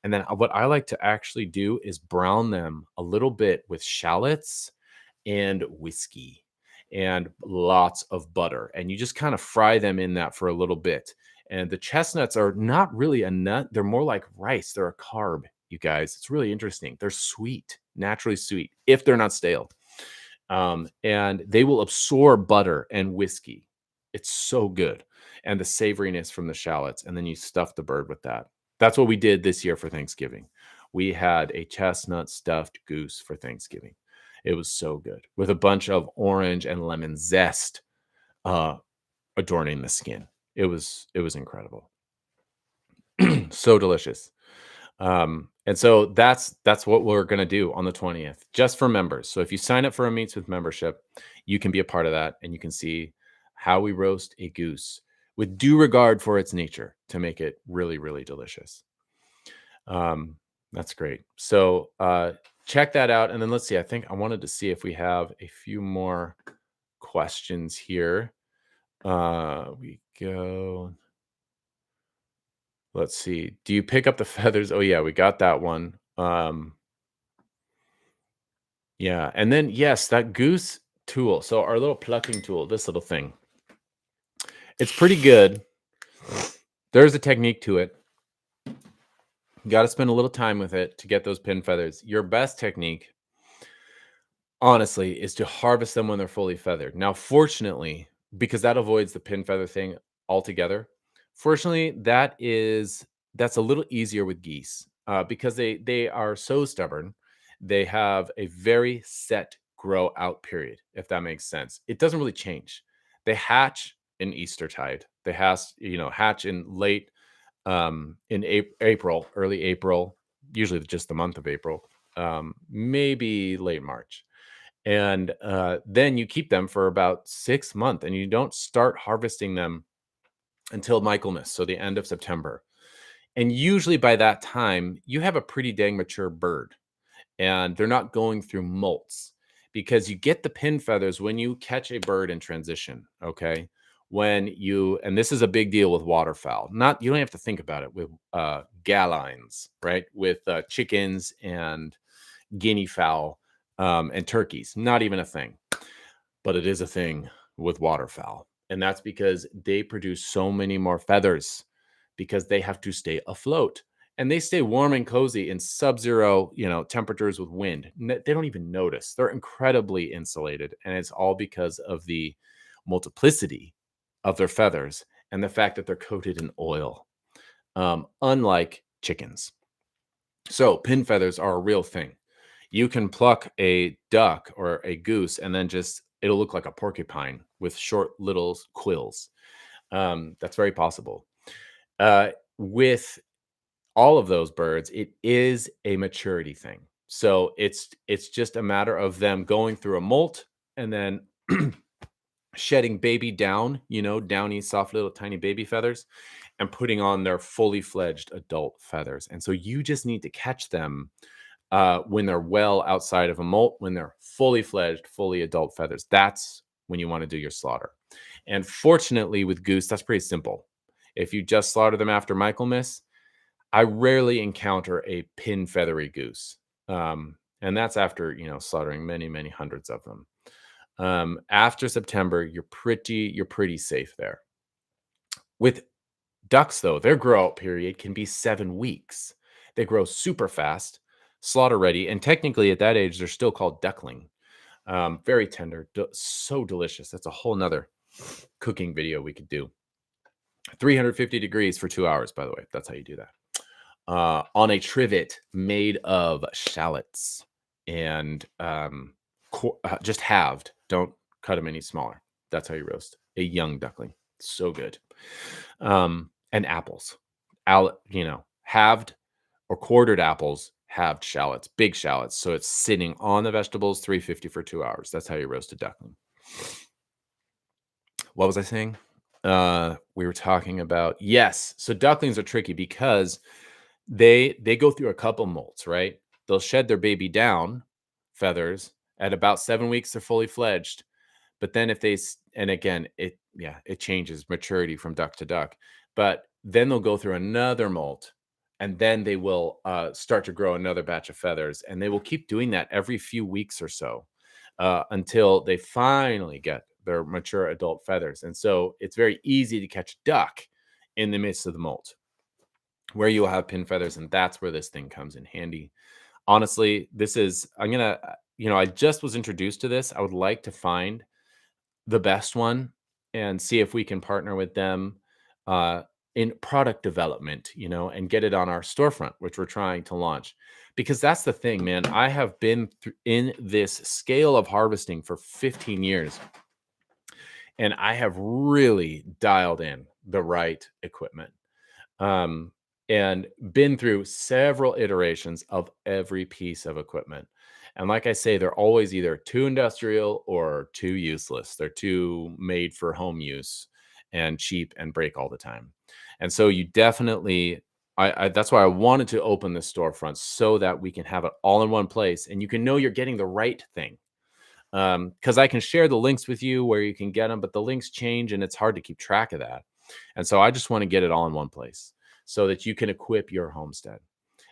And then what I like to actually do is brown them a little bit with shallots and whiskey and lots of butter. And you just kind of fry them in that for a little bit. And the chestnuts are not really a nut. They're more like rice. They're a carb, you guys. It's really interesting. They're sweet, naturally sweet, if they're not stale. And they will absorb butter and whiskey. It's so good. And the savoriness from the shallots. And then you stuff the bird with that. That's what we did this year for Thanksgiving. We had a chestnut stuffed goose for Thanksgiving. It was so good, with a bunch of orange and lemon zest adorning the skin. It was incredible. So delicious. And so that's what we're going to do on the 20th, just for members. So if you sign up for a Meatsmith membership, you can be a part of that, and you can see how we roast a goose with due regard for its nature to make it really, really delicious. That's great. So check that out. And then let's see, I think I wanted to see if we have a few more questions here. We go. Let's see. Do you pick up the feathers? Oh yeah, we got that one. Yeah. And then yes, that goose tool. So our little plucking tool, this little thing, it's pretty good. There's a technique to it. You got to spend a little time with it to get those pin feathers. Your best technique, honestly, is to harvest them when they're fully feathered. Now, fortunately, because that avoids the pin feather thing altogether, fortunately, that's a little easier with geese because they are so stubborn. They have a very set grow out period, if that makes sense. It doesn't really change. They hatch in Eastertide. They hatch in late in April, early April, usually just the month of April, maybe late March. And then you keep them for about 6 months, and you don't start harvesting them until Michaelmas, so the end of September. And usually by that time, you have a pretty dang mature bird and they're not going through molts because you get the pin feathers when you catch a bird in transition. Okay. And this is a big deal with waterfowl. Not, you don't have to think about it with gallines, right? With chickens and guinea fowl and turkeys. Not even a thing, but it is a thing with waterfowl. And that's because they produce so many more feathers because they have to stay afloat and they stay warm and cozy in sub-zero, temperatures with wind. They don't even notice. They're incredibly insulated, and it's all because of the multiplicity of their feathers and the fact that they're coated in oil, unlike chickens. So pin feathers are a real thing. You can pluck a duck or a goose and then it'll look like a porcupine with short little quills. That's very possible. With all of those birds, it is a maturity thing. So it's just a matter of them going through a molt and then shedding baby down, downy, soft little tiny baby feathers and putting on their fully fledged adult feathers. And so you just need to catch them when they're well outside of a molt, when they're fully fledged, fully adult feathers. That's when you want to do your slaughter. And fortunately with goose, that's pretty simple. If you just slaughter them after Michaelmas, I rarely encounter a pin feathery goose. And that's after, slaughtering many, many hundreds of them. After September, you're pretty safe there. With ducks, though, their grow out period can be 7 weeks. They grow super fast, slaughter ready, and technically at that age, they're still called duckling. Very tender, so delicious. That's a whole nother cooking video we could do. 350 degrees for 2 hours, by the way. That's how you do that. On a trivet made of shallots and just halved. Don't cut them any smaller. That's how you roast a young duckling. So good. And apples, halved or quartered apples, halved shallots, big shallots. So it's sitting on the vegetables, 350 for 2 hours. That's how you roast a duckling. What was I saying? We were talking about, yes. So ducklings are tricky because they go through a couple molts, right? They'll shed their baby down feathers at about 7 weeks. They're fully fledged. But then and again, it changes maturity from duck to duck. But then they'll go through another molt and then they will start to grow another batch of feathers. And they will keep doing that every few weeks or so until they finally get their mature adult feathers. And so it's very easy to catch duck in the midst of the molt where you'll have pin feathers. And that's where this thing comes in handy. Honestly, I just was introduced to this. I would like to find the best one and see if we can partner with them in product development, and get it on our storefront, which we're trying to launch. Because that's the thing, man. I have been in this scale of harvesting for 15 years, and I have really dialed in the right equipment. And been through several iterations of every piece of equipment. And like I say, they're always either too industrial or too useless. They're too made for home use and cheap and break all the time. And so you definitely, that's why I wanted to open this storefront so that we can have it all in one place and you can know you're getting the right thing. Because I can share the links with you where you can get them, but the links change and it's hard to keep track of that. And so I just want to get it all in one place so that you can equip your homestead.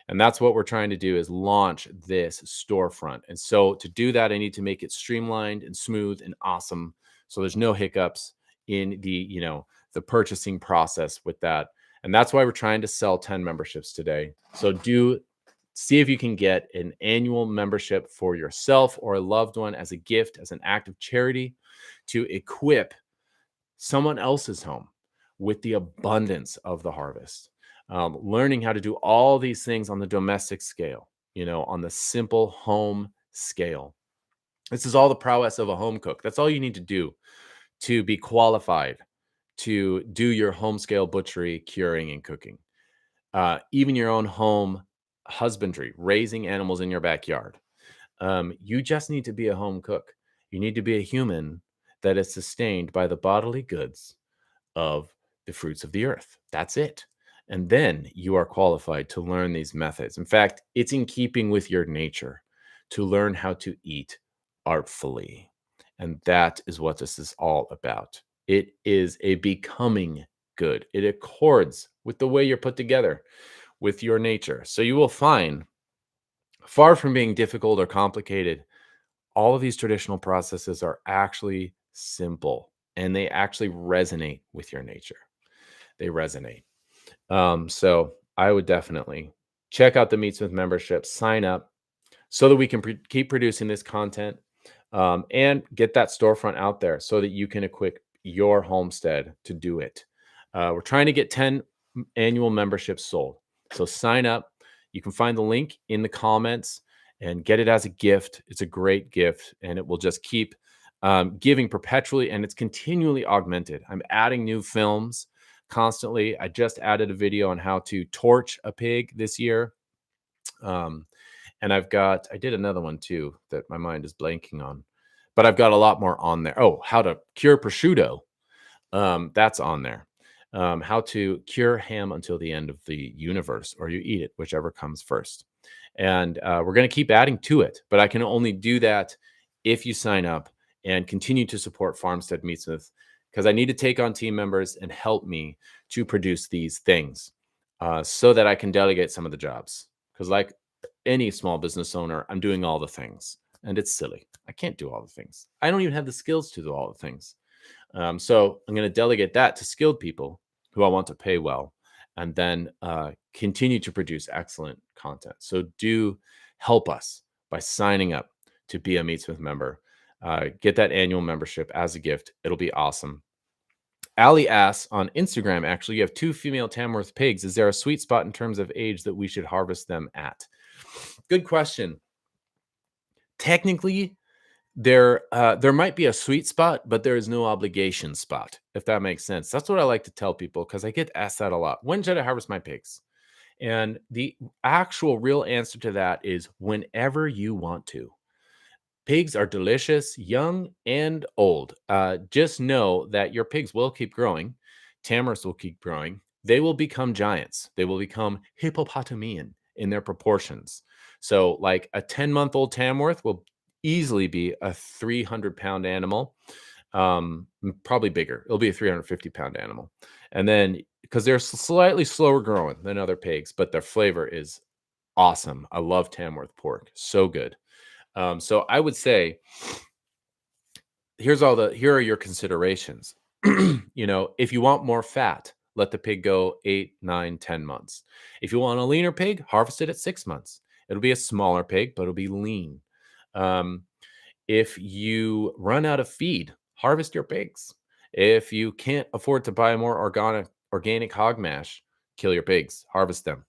And that's what we're trying to do is launch this storefront. And so to do that, I need to make it streamlined and smooth and awesome. So there's no hiccups in the purchasing process with that. And that's why we're trying to sell 10 memberships today. So do see if you can get an annual membership for yourself or a loved one as a gift, as an act of charity to equip someone else's home with the abundance of the harvest. Learning how to do all these things on the domestic scale, on the simple home scale. This is all the prowess of a home cook. That's all you need to do to be qualified to do your home scale butchery, curing, and cooking. Even your own home husbandry, raising animals in your backyard. You just need to be a home cook. You need to be a human that is sustained by the bodily goods of the fruits of the earth. That's it. And then you are qualified to learn these methods. In fact, it's in keeping with your nature to learn how to eat artfully. And that is what this is all about. It is a becoming good. It accords with the way you're put together, with your nature. So you will find, far from being difficult or complicated, all of these traditional processes are actually simple and they actually resonate with your nature. They resonate. So I would definitely check out the Meatsmith membership, sign up so that we can keep producing this content, and get that storefront out there so that you can equip your homestead to do it. We're trying to get 10 annual memberships sold. So sign up. You can find the link in the comments and get it as a gift. It's a great gift and it will just keep giving perpetually, and it's continually augmented. I'm adding new films constantly. I just added a video on how to torch a pig this year. And I did another one too that my mind is blanking on, but I've got a lot more on there. Oh, how to cure prosciutto. That's on there. How to cure ham until the end of the universe, or you eat it, whichever comes first. And we're going to keep adding to it, but I can only do that if you sign up and continue to support Farmstead Meatsmith, because I need to take on team members and help me to produce these things so that I can delegate some of the jobs. Because like any small business owner, I'm doing all the things, and it's silly. I can't do all the things. I don't even have the skills to do all the things. So I'm going to delegate that to skilled people who I want to pay well, and then continue to produce excellent content. So do help us by signing up to be a Meatsmith member. Get that annual membership as a gift. It'll be awesome. Allie asks on Instagram, actually, you have 2 female Tamworth pigs. Is there a sweet spot in terms of age that we should harvest them at? Good question. Technically, there might be a sweet spot, but there is no obligation spot, if that makes sense. That's what I like to tell people, because I get asked that a lot. When should I harvest my pigs? And the actual real answer to that is whenever you want to. Pigs are delicious, young and old. Just know that your pigs will keep growing. Tamarisk will keep growing. They will become giants. They will become hippopotamian in their proportions. So, like a 10-month-old Tamworth will easily be a 300-pound animal, probably bigger. It'll be a 350-pound animal. And then, because they're slightly slower growing than other pigs, but their flavor is awesome. I love Tamworth pork. So good. So I would say, here are your considerations. If you want more fat, let the pig go 8, 9, 10 months. If you want a leaner pig, harvest it at 6 months. It'll be a smaller pig, but it'll be lean. If you run out of feed, harvest your pigs. If you can't afford to buy more organic hog mash, kill your pigs, harvest them.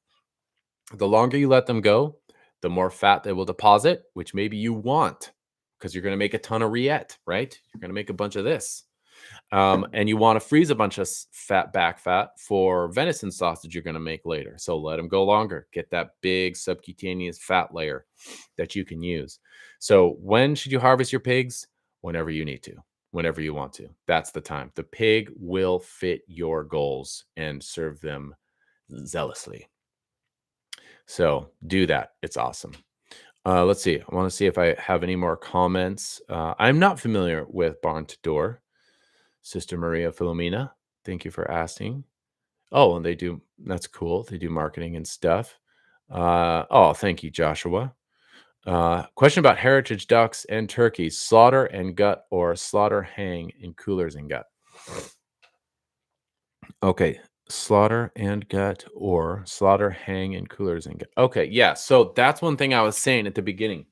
The longer you let them go, the more fat they will deposit, which maybe you want, because you're going to make a ton of rillette, right? You're going to make a bunch of this. And you want to freeze a bunch of back fat for venison sausage you're going to make later. So let them go longer. Get that big subcutaneous fat layer that you can use. So when should you harvest your pigs? Whenever you need to, whenever you want to. That's the time. The pig will fit your goals and serve them zealously. So do that. It's awesome. Let's see. I want to see if I have any more comments. I'm not familiar with Barn to Door. Sister Maria Filomena, thank you for asking. Oh, and that's cool. They do marketing and stuff. Thank you, Joshua. Question about heritage ducks and turkeys: slaughter and gut, or slaughter, hang in coolers and gut? Okay, slaughter and gut, or slaughter, hang in coolers and gut. Okay, yeah. So that's one thing I was saying at the beginning.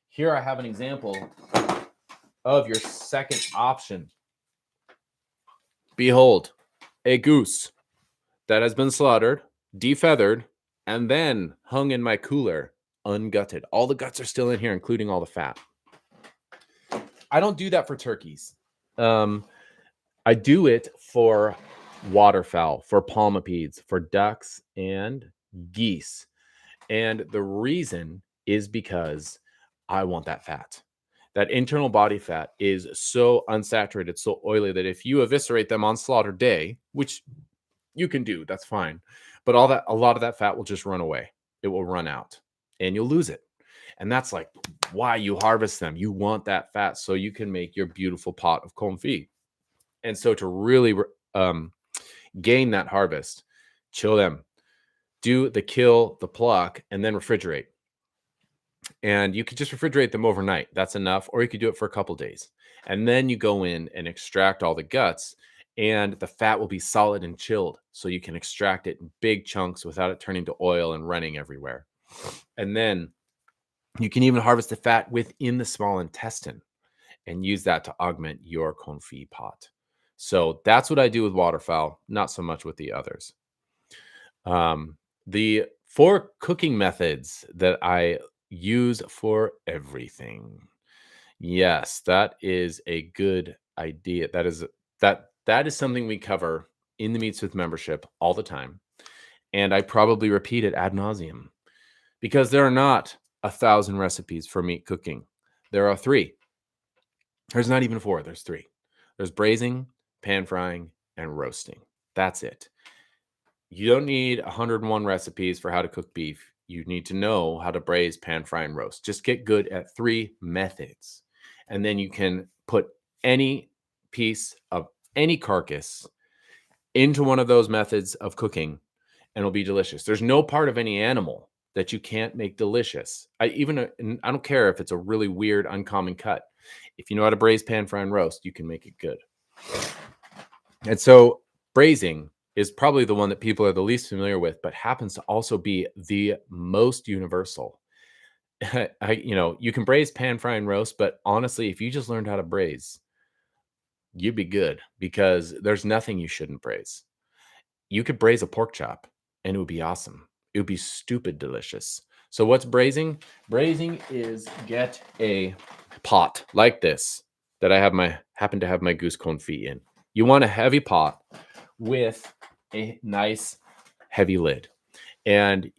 Here I have an example of your second option. Behold, a goose that has been slaughtered, defeathered, and then hung in my cooler, ungutted. All the guts are still in here, including all the fat. I don't do that for turkeys. I do it for waterfowl, for palmipeds, for ducks and geese. And the reason is because I want that fat. That internal body fat is so unsaturated, so oily, that if you eviscerate them on slaughter day, which you can do. That's fine. But a lot of that fat will just run away. It will run out and you'll lose it. And that's like why you harvest them. You want that fat so you can make your beautiful pot of confit. And so to really gain that harvest, chill them, do the kill, the pluck, and then refrigerate. And you could just refrigerate them overnight. That's enough. Or you could do it for a couple days. And then you go in and extract all the guts, and the fat will be solid and chilled. So you can extract it in big chunks without it turning to oil and running everywhere. And then you can even harvest the fat within the small intestine and use that to augment your confit pot. So that's what I do with waterfowl, not so much with the others. The 4 cooking methods that I use for everything. Yes, that is a good idea. That is something we cover in the Meatsmith membership all the time. And I probably repeat it ad nauseum because there are not 1,000 recipes for meat cooking. There are 3. There's not even 4, there's 3. There's braising, pan frying, and roasting. That's it. You don't need 101 recipes for how to cook beef. You need to know how to braise, pan fry, and roast. Just get good at 3 methods. And then you can put any piece of any carcass into one of those methods of cooking and it'll be delicious. There's no part of any animal that you can't make delicious. I don't care if it's a really weird, uncommon cut. If you know how to braise, pan fry, and roast, you can make it good. And so braising is probably the one that people are the least familiar with, but happens to also be the most universal. You can braise, pan fry, and roast, but honestly, if you just learned how to braise, you'd be good because there's nothing you shouldn't braise. You could braise a pork chop and it would be awesome. It would be stupid delicious. So what's braising? Braising is get a pot like this that I happen to have my goose confit in. You want a heavy pot with a nice heavy lid. And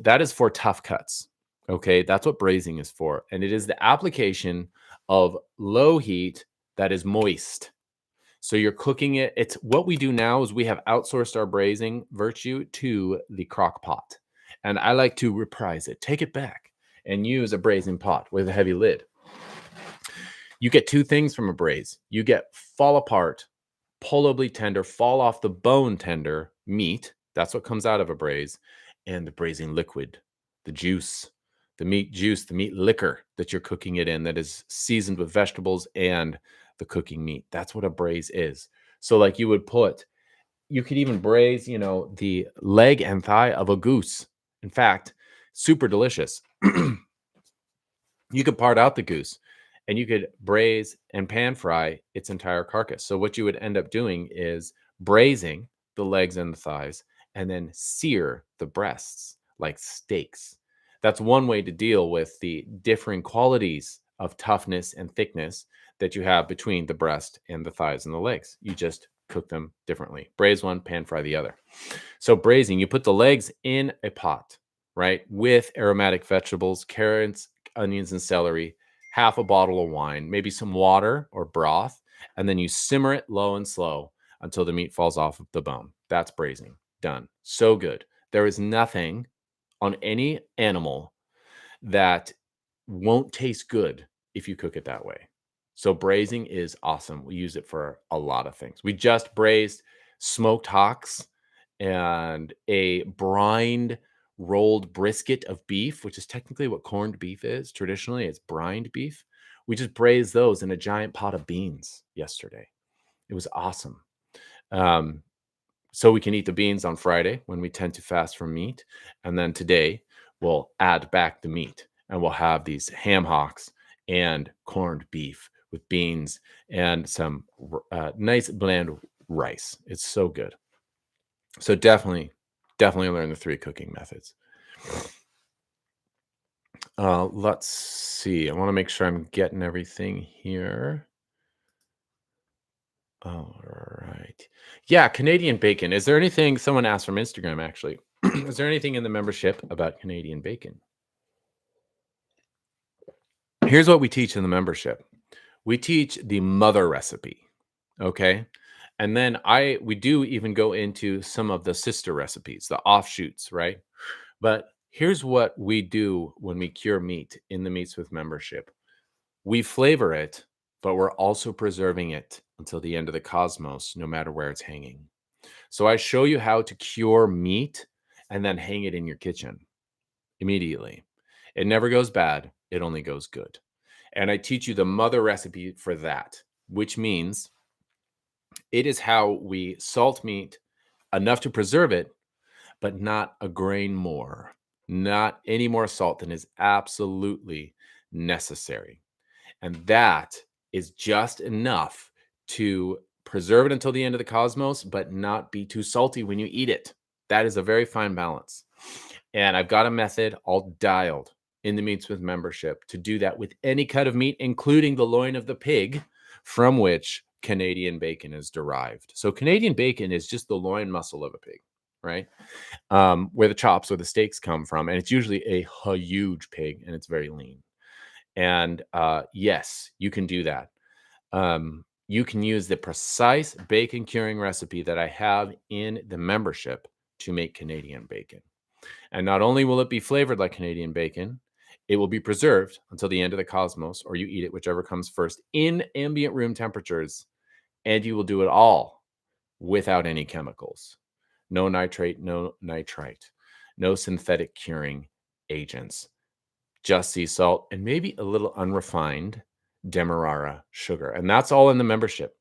that is for tough cuts. Okay, that's what braising is for. And it is the application of low heat that is moist. So you're cooking it. It's what we do now is we have outsourced our braising virtue to the crock pot. And I like to reprise it, take it back, and use a braising pot with a heavy lid. You get 2 things from a braise. You get fall apart, pullably tender, fall off the bone tender meat. That's what comes out of a braise. And the braising liquid, the juice, the meat juice, the meat liquor that you're cooking it in that is seasoned with vegetables and the cooking meat. That's what a braise is. So like you could even braise, the leg and thigh of a goose. In fact, super delicious. You could part out the goose and you could braise and pan fry its entire carcass. So what you would end up doing is braising the legs and the thighs and then sear the breasts like steaks. That's one way to deal with the differing qualities of toughness and thickness that you have between the breast and the thighs and the legs. You just cook them differently. Braise one, pan fry the other. So braising, you put the legs in a pot, right, with aromatic vegetables, carrots, onions, and celery, half a bottle of wine, maybe some water or broth, and then you simmer it low and slow until the meat falls off of the bone. That's braising. Done. So good. There is nothing on any animal that won't taste good if you cook it that way. So braising is awesome. We use it for a lot of things. We just braised smoked hocks and a brined rolled brisket of beef, which is technically what corned beef is. Traditionally, it's brined beef. We just braised those in a giant pot of beans yesterday. It was awesome. So we can eat the beans on Friday when we tend to fast from meat. And then today we'll add back the meat and we'll have these ham hocks and corned beef with beans and some nice bland rice. It's so good. So definitely learn the 3 cooking methods. Let's see. I want to make sure I'm getting everything here. All right. Yeah, Canadian bacon. Is there anything someone asked from Instagram actually? Is there anything in the membership about Canadian bacon? Here's what we teach in the membership. We teach the mother recipe. Okay. And then we do even go into some of the sister recipes, the offshoots, right? But here's what we do when we cure meat in the Meatsmith membership. We flavor it, but we're also preserving it until the end of the cosmos, no matter where it's hanging. So I show you how to cure meat and then hang it in your kitchen immediately. It never goes bad, it only goes good. And I teach you the mother recipe for that, which means it is how we salt meat enough to preserve it, but not a grain more, not any more salt than is absolutely necessary. And that is just enough to preserve it until the end of the cosmos, but not be too salty when you eat it. That is a very fine balance. And I've got a method all dialed in the Meatsmith membership to do that with any cut of meat, including the loin of the pig from which Canadian bacon is derived. So Canadian bacon is just the loin muscle of a pig, right? Where the chops or the steaks come from. And it's usually a huge pig and it's very lean. And yes, you can do that. You can use the precise bacon curing recipe that I have in the membership to make Canadian bacon. And not only will it be flavored like Canadian bacon, it will be preserved until the end of the cosmos, or you eat it, whichever comes first, in ambient room temperatures. And you will do it all without any chemicals. No nitrate, no nitrite, no synthetic curing agents, just sea salt, and maybe a little unrefined Demerara sugar. And that's all in the membership.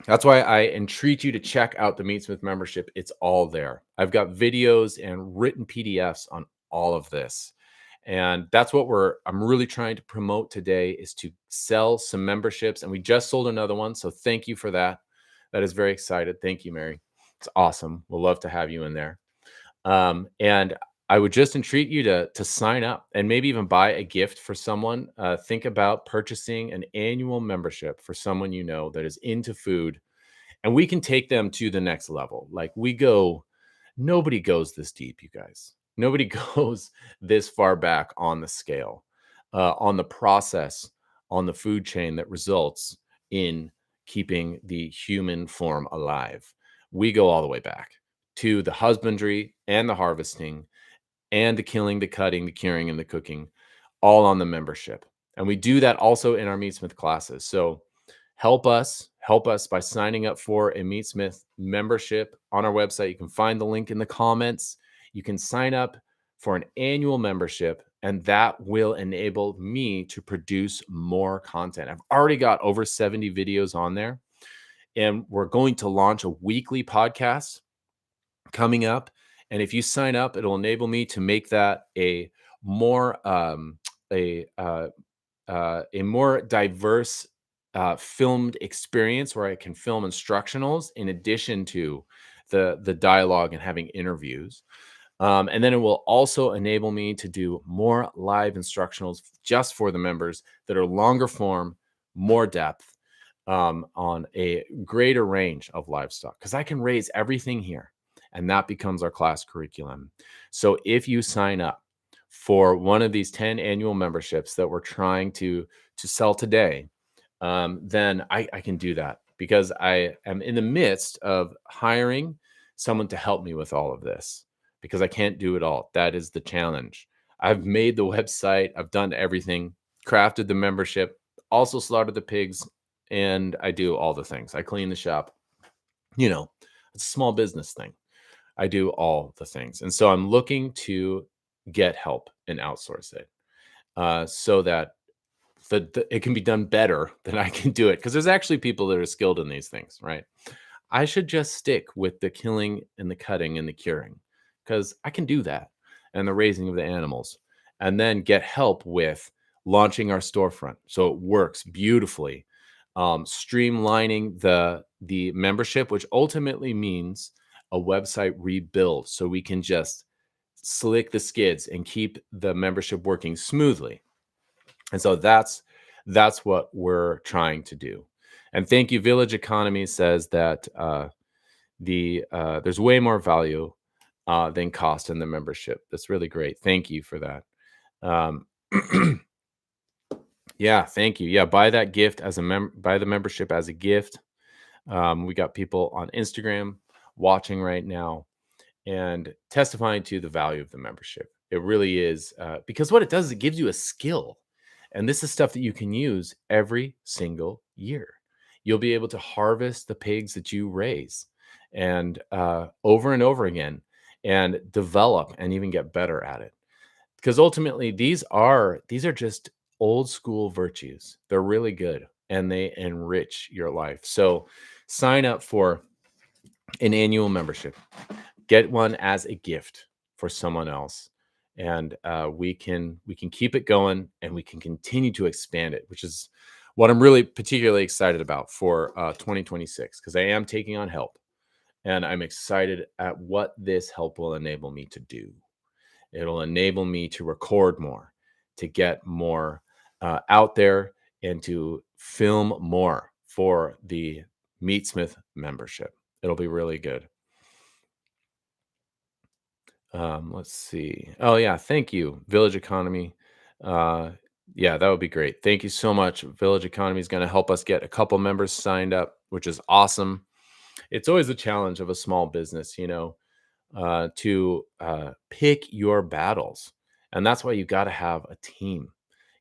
That's why I entreat you to check out the Meatsmith membership. It's all there. I've got videos and written PDFs on all of this. And that's what I'm really trying to promote today, is to sell some memberships. And we just sold another one. So thank you for that. That is very excited. Thank you, Mary. It's awesome. We'll love to have you in there. And I would just entreat you to sign up and maybe even buy a gift for someone. Think about purchasing an annual membership for someone you know that is into food, and we can take them to the next level. Like nobody goes this deep, you guys. Nobody goes this far back on the scale, on the process, on the food chain that results in keeping the human form alive. We go all the way back to the husbandry and the harvesting and the killing, the cutting, the curing, and the cooking, all on the membership. And we do that also in our Meatsmith classes. So help us by signing up for a Meatsmith membership on our website. You can find the link in the comments. You can sign up for an annual membership, and that will enable me to produce more content. I've already got over 70 videos on there, and we're going to launch a weekly podcast coming up. And if you sign up, it'll enable me to make that a more diverse filmed experience, where I can film instructionals in addition to the dialogue and having interviews. And then it will also enable me to do more live instructionals just for the members that are longer form, more depth, on a greater range of livestock, because I can raise everything here. And that becomes our class curriculum. So if you sign up for one of these 10 annual memberships that we're trying to sell today, then I can do that, because I am in the midst of hiring someone to help me with all of this, because I can't do it all. That is the challenge. I've made the website, I've done everything, crafted the membership, also slaughtered the pigs, and I do all the things. I clean the shop. It's a small business thing. I do all the things. And so I'm looking to get help and outsource it, so that it can be done better than I can do it. Because there's actually people that are skilled in these things, right? I should just stick with the killing and the cutting and the curing, because I can do that, and the raising of the animals, and then get help with launching our storefront so it works beautifully, streamlining the membership, which ultimately means a website rebuild, so we can just slick the skids and keep the membership working smoothly. And so that's what we're trying to do. And thank you. Village Economy says that there's way more value than cost in the membership. That's really great. Thank you for that. Yeah, thank you. Yeah, buy that gift buy the membership as a gift. We got people on Instagram watching right now and testifying to the value of the membership. It really is, because what it does is it gives you a skill. And this is stuff that you can use every single year. You'll be able to harvest the pigs that you raise and over and over again and develop and even get better at it. Because ultimately these are just old school virtues. They're really good and they enrich your life. So sign up for an annual membership. Get one as a gift for someone else, and we can keep it going, and we can continue to expand it, which is what I'm really particularly excited about for 2026, because I am taking on help, and I'm excited at what this help will enable me to do. It'll enable me to record more, to get more out there, and to film more for the Meatsmith membership. It'll be really good. Let's see. Oh yeah, thank you, Village Economy. Uh, yeah, that would be great. Thank you so much. Village Economy is going to help us get a couple members signed up, which is awesome. It's always a challenge of a small business, to pick your battles, and that's why you got to have a team.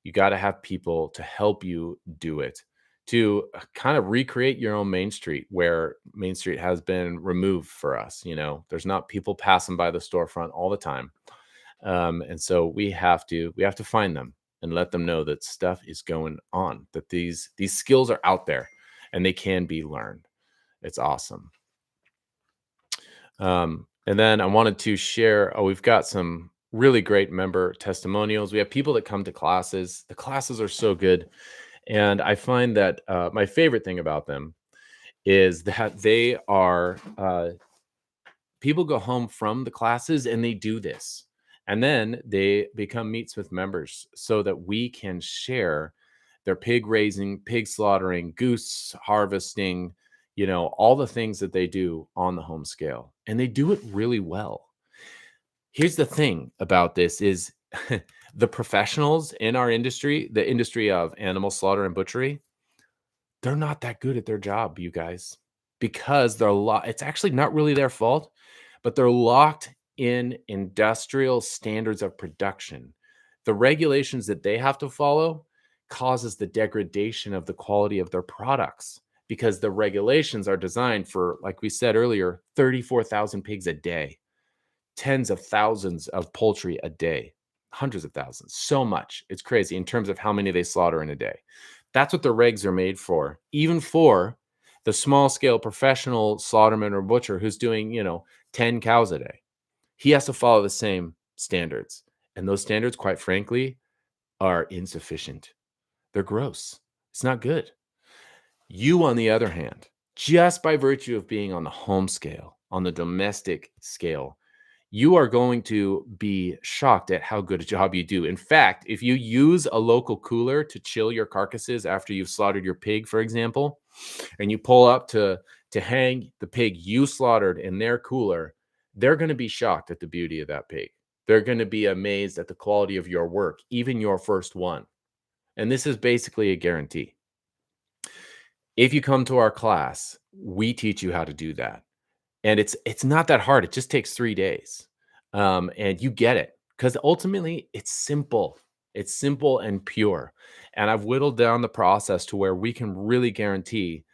You got to have people to help you do it, to kind of recreate your own Main Street where Main Street has been removed for us. There's not people passing by the storefront all the time, and so we have to find them and let them know that stuff is going on, that these skills are out there and they can be learned. It's awesome. And then I wanted to share, we've got some really great member testimonials. We have people that come to classes. The classes are so good. And I find that my favorite thing about them is that they are people go home from the classes and they do this. And then they become Meatsmith members so that we can share their pig raising, pig slaughtering, goose harvesting, all the things that they do on the home scale. And they do it really well. Here's the thing about this is the professionals in our industry, the industry of animal slaughter and butchery, they're not that good at their job, you guys, because it's actually not really their fault, but they're locked in industrial standards of production. The regulations that they have to follow causes the degradation of the quality of their products because the regulations are designed for, like we said earlier, 34,000 pigs a day, tens of thousands of poultry a day, hundreds of thousands, so much. It's crazy in terms of how many they slaughter in a day. That's what the regs are made for, even for the small scale professional slaughterman or butcher who's doing, 10 cows a day. He has to follow the same standards. And those standards, quite frankly, are insufficient. They're gross. It's not good. You, on the other hand, just by virtue of being on the home scale, on the domestic scale, you are going to be shocked at how good a job you do. In fact, if you use a local cooler to chill your carcasses after you've slaughtered your pig, for example, and you pull up to hang the pig you slaughtered in their cooler, they're going to be shocked at the beauty of that pig. They're going to be amazed at the quality of your work, even your first one. And this is basically a guarantee. If you come to our class, we teach you how to do that. And it's not that hard. It just takes 3 days. And you get it because ultimately it's simple. It's simple and pure. And I've whittled down the process to where we can really guarantee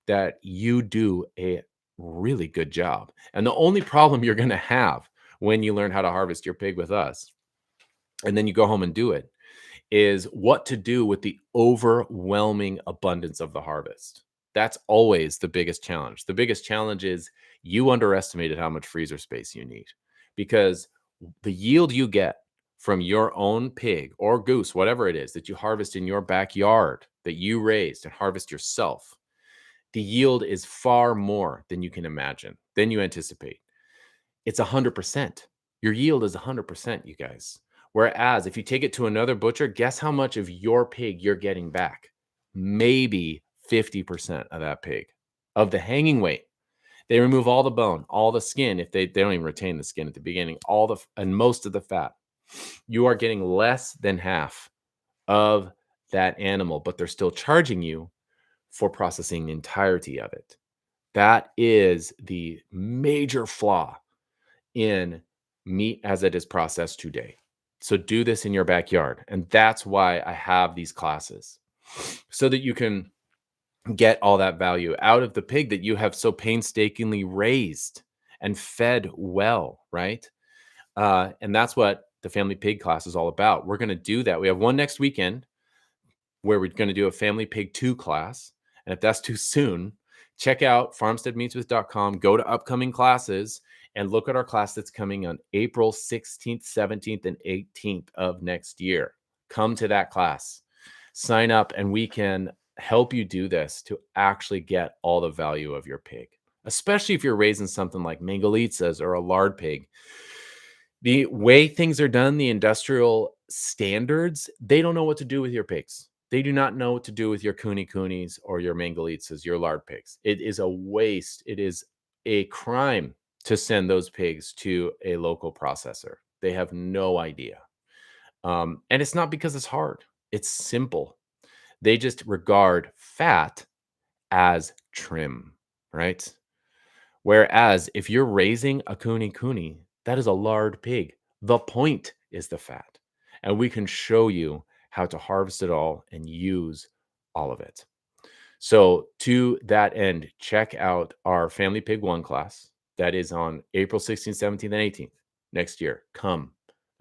that you do a really good job. And the only problem you're going to have when you learn how to harvest your pig with us, and then you go home and do it, is what to do with the overwhelming abundance of the harvest. That's always the biggest challenge. The biggest challenge is you underestimated how much freezer space you need because the yield you get from your own pig or goose, whatever it is that you harvest in your backyard that you raised and harvest yourself, the yield is far more than you can imagine, than you anticipate. It's 100%. Your yield is 100%, you guys. Whereas if you take it to another butcher, guess how much of your pig you're getting back? Maybe 50% of that pig, of the hanging weight. They remove all the bone, all the skin. If they don't even retain the skin at the beginning, and most of the fat. You are getting less than half of that animal, but they're still charging you for processing the entirety of it. That is the major flaw in meat as it is processed today. So do this in your backyard. And that's why I have these classes so that you can get all that value out of the pig that you have so painstakingly raised and fed well, right? And that's what the family pig class is all about. We're going to do that. We have one next weekend where we're going to do a family pig 2 class. And if that's too soon, check out farmsteadmeatsmith.com, go to upcoming classes and look at our class that's coming on April 16th, 17th, and 18th of next year. Come to that class, sign up, and we can help you do this to actually get all the value of your pig, especially if you're raising something like Mangalitsa's or a lard pig. The way things are done, the industrial standards, they don't know what to do with your pigs. They do not know what to do with your kunis or your Mangalitsa's, your lard pigs. It is a waste. It is a crime to send those pigs to a local processor. They have no idea. And it's not because it's hard. It's simple. They just regard fat as trim, right? Whereas if you're raising a kuni, that is a lard pig. The point is the fat. And we can show you how to harvest it all and use all of it. So to that end, check out our Family Pig 1 class. That is on April 16th, 17th, and 18th next year. Come.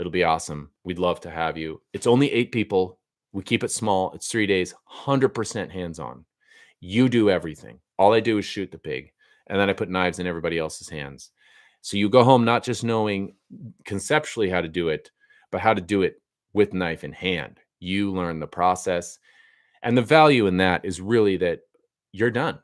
It'll be awesome. We'd love to have you. It's only 8 people. We keep it small. It's 3 days, 100% hands-on. You do everything. All I do is shoot the pig, and then I put knives in everybody else's hands. So you go home not just knowing conceptually how to do it, but how to do it with knife in hand. You learn the process. And the value in that is really that you're done.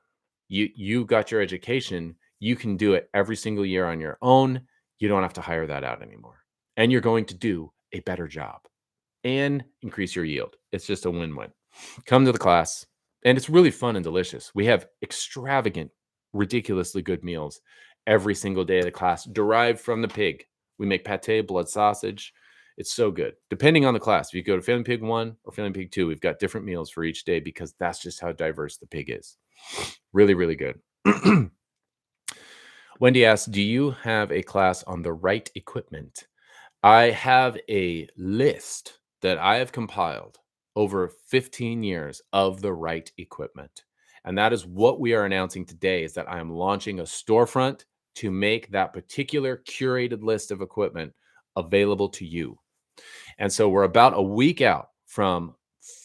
You got your education. You can do it every single year on your own. You don't have to hire that out anymore. And you're going to do a better job and increase your yield. It's just a win-win. Come to the class, and it's really fun and delicious. We have extravagant, ridiculously good meals every single day of the class derived from the pig. We make pate, blood sausage. It's so good. Depending on the class, if you go to Family Pig 1 or Family Pig 2, we've got different meals for each day because that's just how diverse the pig is. Really, really good. Wendy asks, do you have a class on the right equipment? I have a list that I have compiled over 15 years of the right equipment. And that is what we are announcing today, is that I am launching a storefront to make that particular curated list of equipment available to you. And so we're about a week out from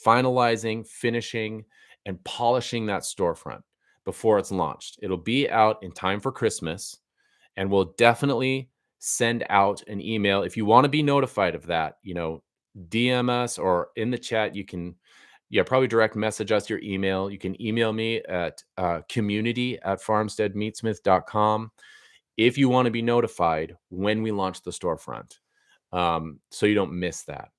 finalizing, finishing, and polishing that storefront before it's launched. It'll be out in time for Christmas, and we'll definitely send out an email. If you want to be notified of that, DM us or in the chat, you can, probably direct message us your email. You can email me at community@farmsteadmeatsmith.com if you want to be notified when we launch the storefront, so you don't miss that.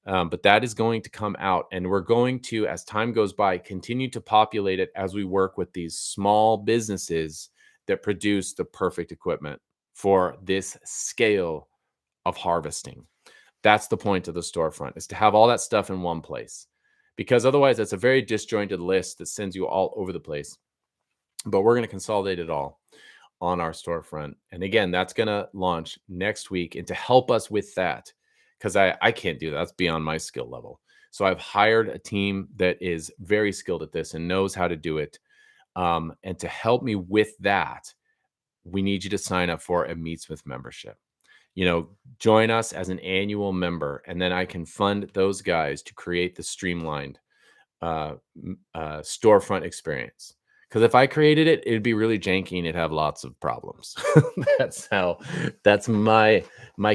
But that is going to come out, and we're going to, as time goes by, continue to populate it as we work with these small businesses that produce the perfect equipment for this scale of harvesting. That's the point of the storefront, is to have all that stuff in one place, because otherwise it's a very disjointed list that sends you all over the place. But we're going to consolidate it all on our storefront. And again, that's going to launch next week. And to help us with that, because I can't do that, that's beyond my skill level. So I've hired a team that is very skilled at this and knows how to do it. And to help me with that, we need you to sign up for a Meatsmith membership. Join us as an annual member, and then I can fund those guys to create the streamlined storefront experience. Because if I created it, it'd be really janky and it'd have lots of problems. That's my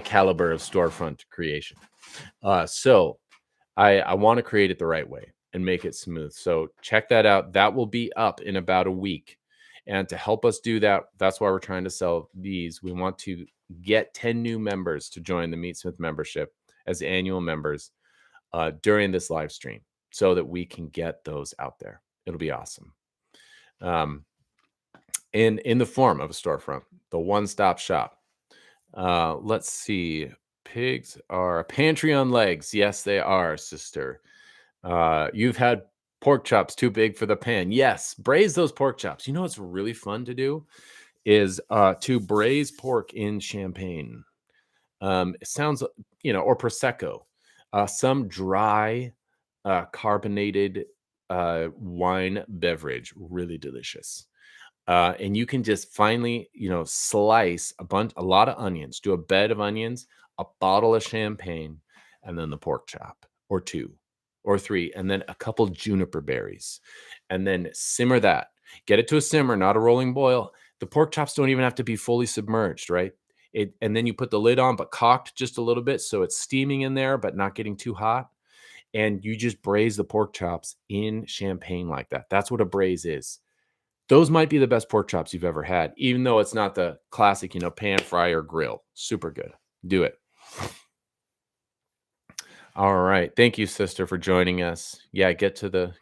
caliber of storefront creation. So I want to create it the right way and make it smooth. So check that out. That will be up in about a week. And to help us do that, that's why we're trying to sell these. We want to get 10 new members to join the Meatsmith membership as annual members during this live stream so that we can get those out there. It'll be awesome. In the form of a storefront, the one-stop shop. Let's see. Pigs are a pantry on legs. Yes, they are, sister. You've had Pork chops too big for the pan. Yes, braise those pork chops. You know what's really fun to do is to braise pork in champagne. It sounds, or prosecco, some dry, carbonated wine beverage, really delicious. And you can just finally, slice a lot of onions, do a bed of onions, a bottle of champagne, and then the pork chop, or two, or three, and then a couple juniper berries, and then simmer that. Get it to a simmer, not a rolling boil. The pork chops don't even have to be fully submerged, right? And then you put the lid on, but cocked just a little bit so it's steaming in there, but not getting too hot. And you just braise the pork chops in champagne like that. That's what a braise is. Those might be the best pork chops you've ever had, even though it's not the classic, pan fry or grill. Super good. Do it. All right. Thank you, sister, for joining us. Yeah, get to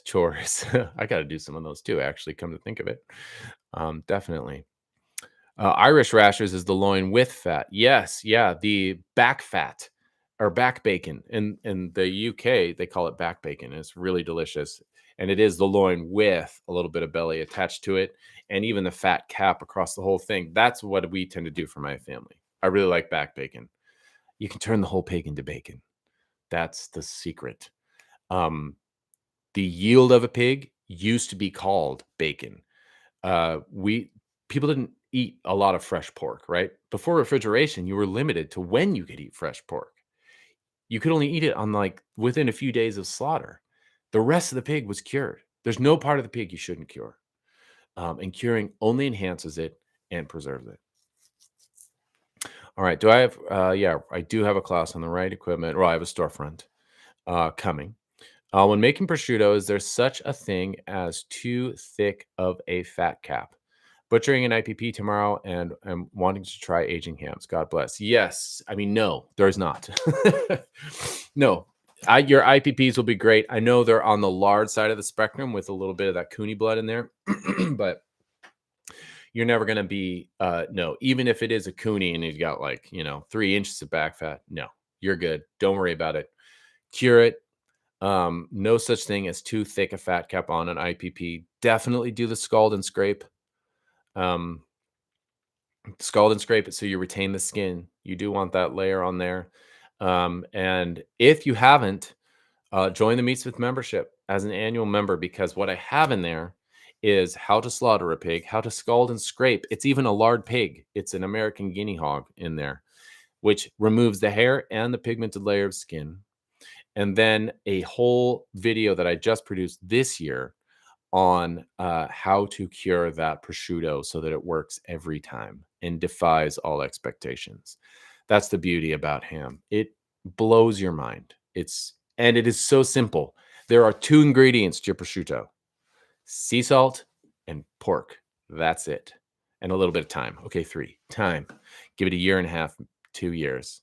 chores. I got to do some of those too, actually, come to think of it. Definitely. Irish rashers is the loin with fat. Yes, yeah, the back fat or back bacon. In the UK, they call it back bacon. It's really delicious. And it is the loin with a little bit of belly attached to it, and even the fat cap across the whole thing. That's what we tend to do for my family. I really like back bacon. You can turn the whole pig into bacon. That's the secret. Um, the yield of a pig used to be called bacon. We People didn't eat a lot of fresh pork, right? Before refrigeration, you were limited to when you could eat fresh pork. You could only eat it on within a few days of slaughter. The rest of the pig was cured. There's no part of the pig you shouldn't cure. And curing only enhances it and preserves it. All right. Do I have, yeah, I do have a class on the right equipment. Well, I have a storefront coming. When making prosciutto, is there such a thing as too thick of a fat cap? Butchering an IPP tomorrow and I'm wanting to try aging hams. God bless. Yes. I mean, no, there's not. No. Your IPPs will be great. I know they're on the large side of the spectrum with a little bit of that Cooney blood in there, but you're never going to be, no, even if it is a Cooney and he's got 3 inches of back fat, no, you're good. Don't worry about it. Cure it. No such thing as too thick a fat cap on an IPP. Definitely do the scald and scrape. Scald and scrape it so you retain the skin. You do want that layer on there. And if you haven't, join the Meatsmith membership as an annual member, because what I have in there is how to slaughter a pig, how to scald and scrape. It's even a lard pig. It's an American guinea hog in there, which removes the hair and the pigmented layer of skin. And then a whole video that I just produced this year on how to cure that prosciutto so that it works every time and defies all expectations. That's the beauty about ham. It blows your mind. And it is so simple. There are 2 ingredients to your prosciutto: sea salt and pork. That's it. And a little bit of time. Okay, 3. Time. Give it a year and a half, 2 years,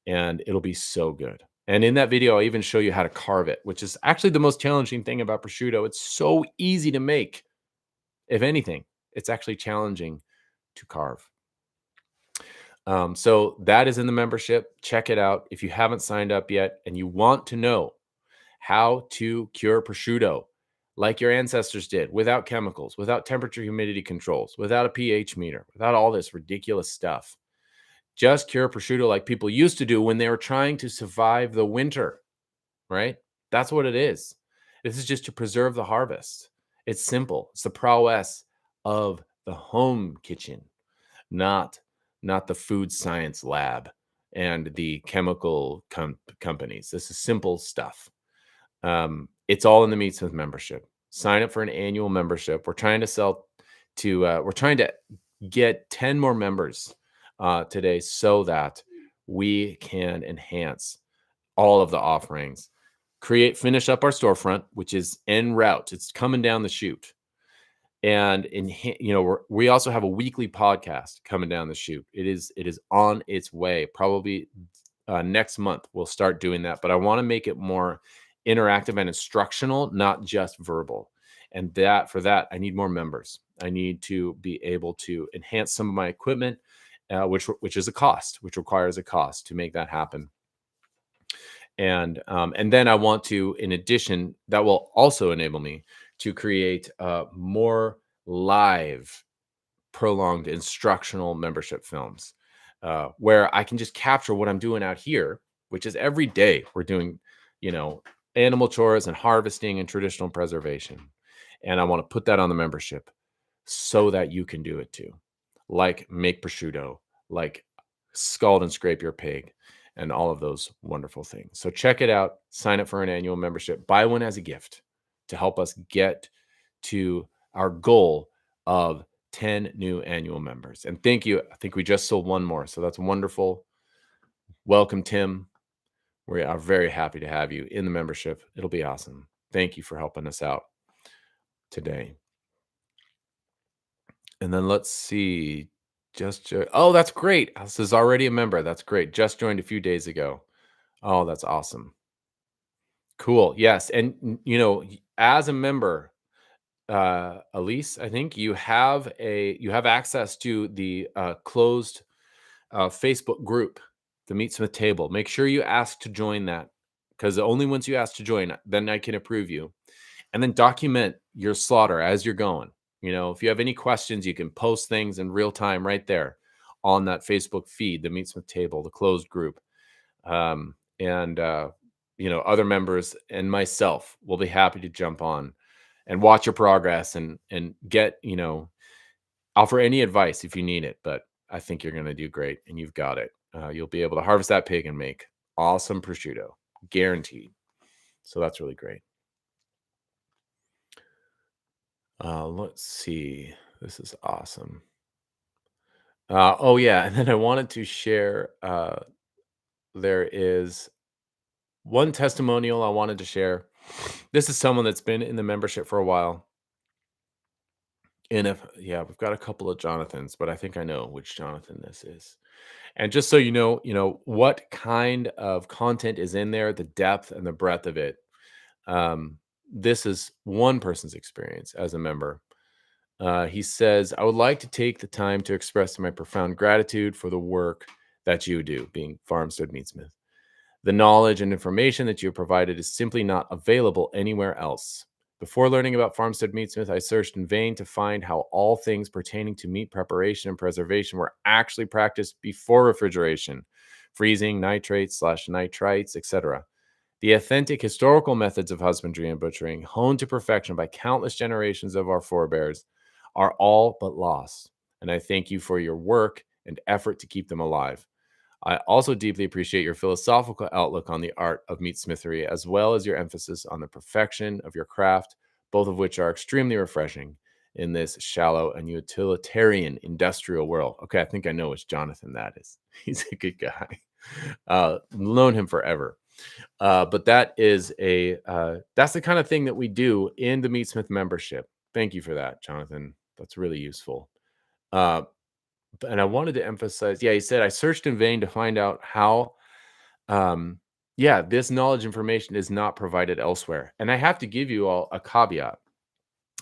and it'll be so good. And in that video, I even show you how to carve it, which is actually the most challenging thing about prosciutto. It's so easy to make. If anything, it's actually challenging to carve. So that is in the membership. Check it out. If you haven't signed up yet and you want to know how to cure prosciutto like your ancestors did, without chemicals, without temperature humidity controls, without a pH meter, without all this ridiculous stuff, just cure prosciutto like people used to do when they were trying to survive the winter, right? That's what it is. This is just to preserve the harvest. It's simple. It's the prowess of the home kitchen, not the food science lab and the chemical companies. This is simple stuff. It's all in the Meatsmith membership. Sign up for an annual membership. We're trying to get 10 more members today so that we can enhance all of the offerings, finish up our storefront, which is en route. It's coming down the chute. And we also have a weekly podcast coming down the chute. It is on its way. Probably next month we'll start doing that, but I want to make it more interactive and instructional, not just verbal. And for that, I need more members. I need to be able to enhance some of my equipment, which is a cost, which requires a cost to make that happen. And then I want to, in addition, that will also enable me to create more live, prolonged instructional membership films, where I can just capture what I'm doing out here, which is every day we're doing, you know, animal chores and harvesting and traditional preservation. And I want to put that on the membership so that you can do it too. Like make prosciutto, like scald and scrape your pig, and all of those wonderful things. So check it out, sign up for an annual membership, buy one as a gift to help us get to our goal of 10 new annual members. And thank you. I think we just sold one more. So that's wonderful. Welcome, Tim. We are very happy to have you in the membership. It'll be awesome. Thank you for helping us out today. And then let's see. Oh, that's great. This is already a member. That's great. Just joined a few days ago. Oh, that's awesome. Cool. Yes. And as a member, Elise, I think you have access to the closed Facebook group, the Meatsmith table. Make sure you ask to join that, because only once you ask to join, then I can approve you. And then document your slaughter as you're going. If you have any questions, you can post things in real time right there on that Facebook feed, the Meatsmith table, the closed group. And other members and myself will be happy to jump on and watch your progress and get, offer any advice if you need it. But I think you're going to do great, and you've got it. You'll be able to harvest that pig and make awesome prosciutto, guaranteed. So that's really great. Let's see. This is awesome. Oh yeah, and then I wanted to share. There is one testimonial I wanted to share. This is someone that's been in the membership for a while. And we've got a couple of Jonathans, but I think I know which Jonathan this is. And just so you know what kind of content is in there, the depth and the breadth of it. This is one person's experience as a member. He says, I would like to take the time to express my profound gratitude for the work that you do, being Farmstead Meatsmith. The knowledge and information that you have provided is simply not available anywhere else. Before learning about Farmstead Meatsmith, I searched in vain to find how all things pertaining to meat preparation and preservation were actually practiced before refrigeration, freezing, nitrates/nitrites, etc. The authentic historical methods of husbandry and butchering, honed to perfection by countless generations of our forebears, are all but lost, and I thank you for your work and effort to keep them alive. I also deeply appreciate your philosophical outlook on the art of meatsmithery, as well as your emphasis on the perfection of your craft, both of which are extremely refreshing in this shallow and utilitarian industrial world. Okay, I think I know which Jonathan that is. He's a good guy. Known him forever. But that is that's the kind of thing that we do in the Meatsmith membership. Thank you for that, Jonathan. That's really useful. And I wanted to emphasize, he said, I searched in vain to find out how, this knowledge information is not provided elsewhere. And I have to give you all a caveat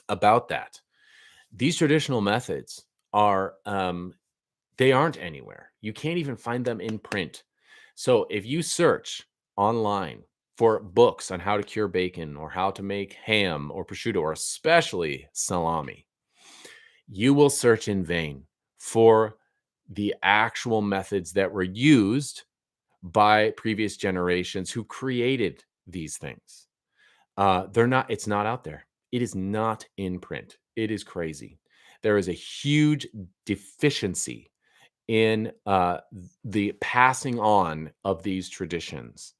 about that. These traditional methods are, they aren't anywhere. You can't even find them in print. So if you search online for books on how to cure bacon or how to make ham or prosciutto, or especially salami, you will search in vain for the actual methods that were used by previous generations who created these things. It's not out there. It is not in print. It is crazy. There is a huge deficiency in the passing on of these traditions.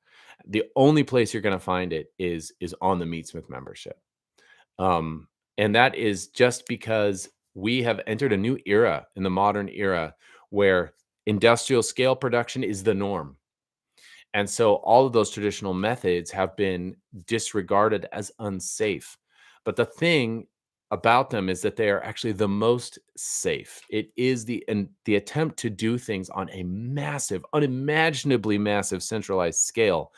The only place you're going to find it is on the Meatsmith membership. And that is just because we have entered a new era in the modern era where industrial scale production is the norm. And so all of those traditional methods have been disregarded as unsafe. But the thing about them is that they are actually the most safe. It is the attempt to do things on a massive, unimaginably massive centralized scale.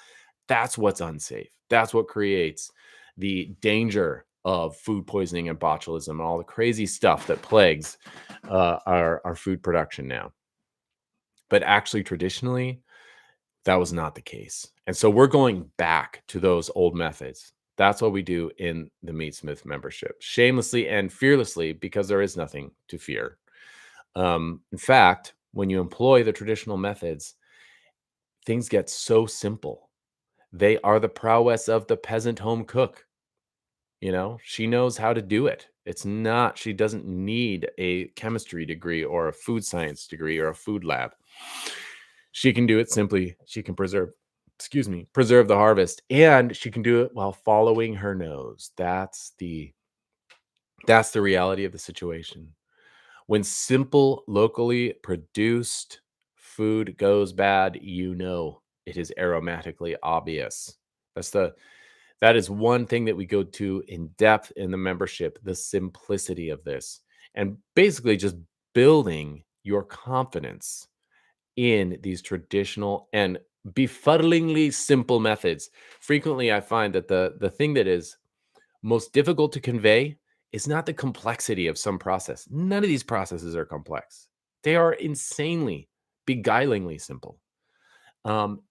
That's what's unsafe. That's what creates the danger of food poisoning and botulism and all the crazy stuff that plagues our food production now. But actually, traditionally, That was not the case. And so we're going back to those old methods. That's what we do in the Meatsmith membership, shamelessly and fearlessly, because there is nothing to fear. In fact, when you employ the traditional methods, things get so simple. They are the prowess of the peasant home cook. She knows how to do it. It's not, she doesn't need a chemistry degree or a food science degree or a food lab. She can do it simply. She can preserve the harvest, and she can do it while following her nose. That's the reality of the situation. When simple, locally produced food goes bad, it is aromatically obvious. That is one thing that we go to in depth in the membership, the simplicity of this, and basically just building your confidence in these traditional and befuddlingly simple methods. Frequently, I find that the thing that is most difficult to convey is not the complexity of some process. None of these processes are complex. They are insanely, beguilingly simple.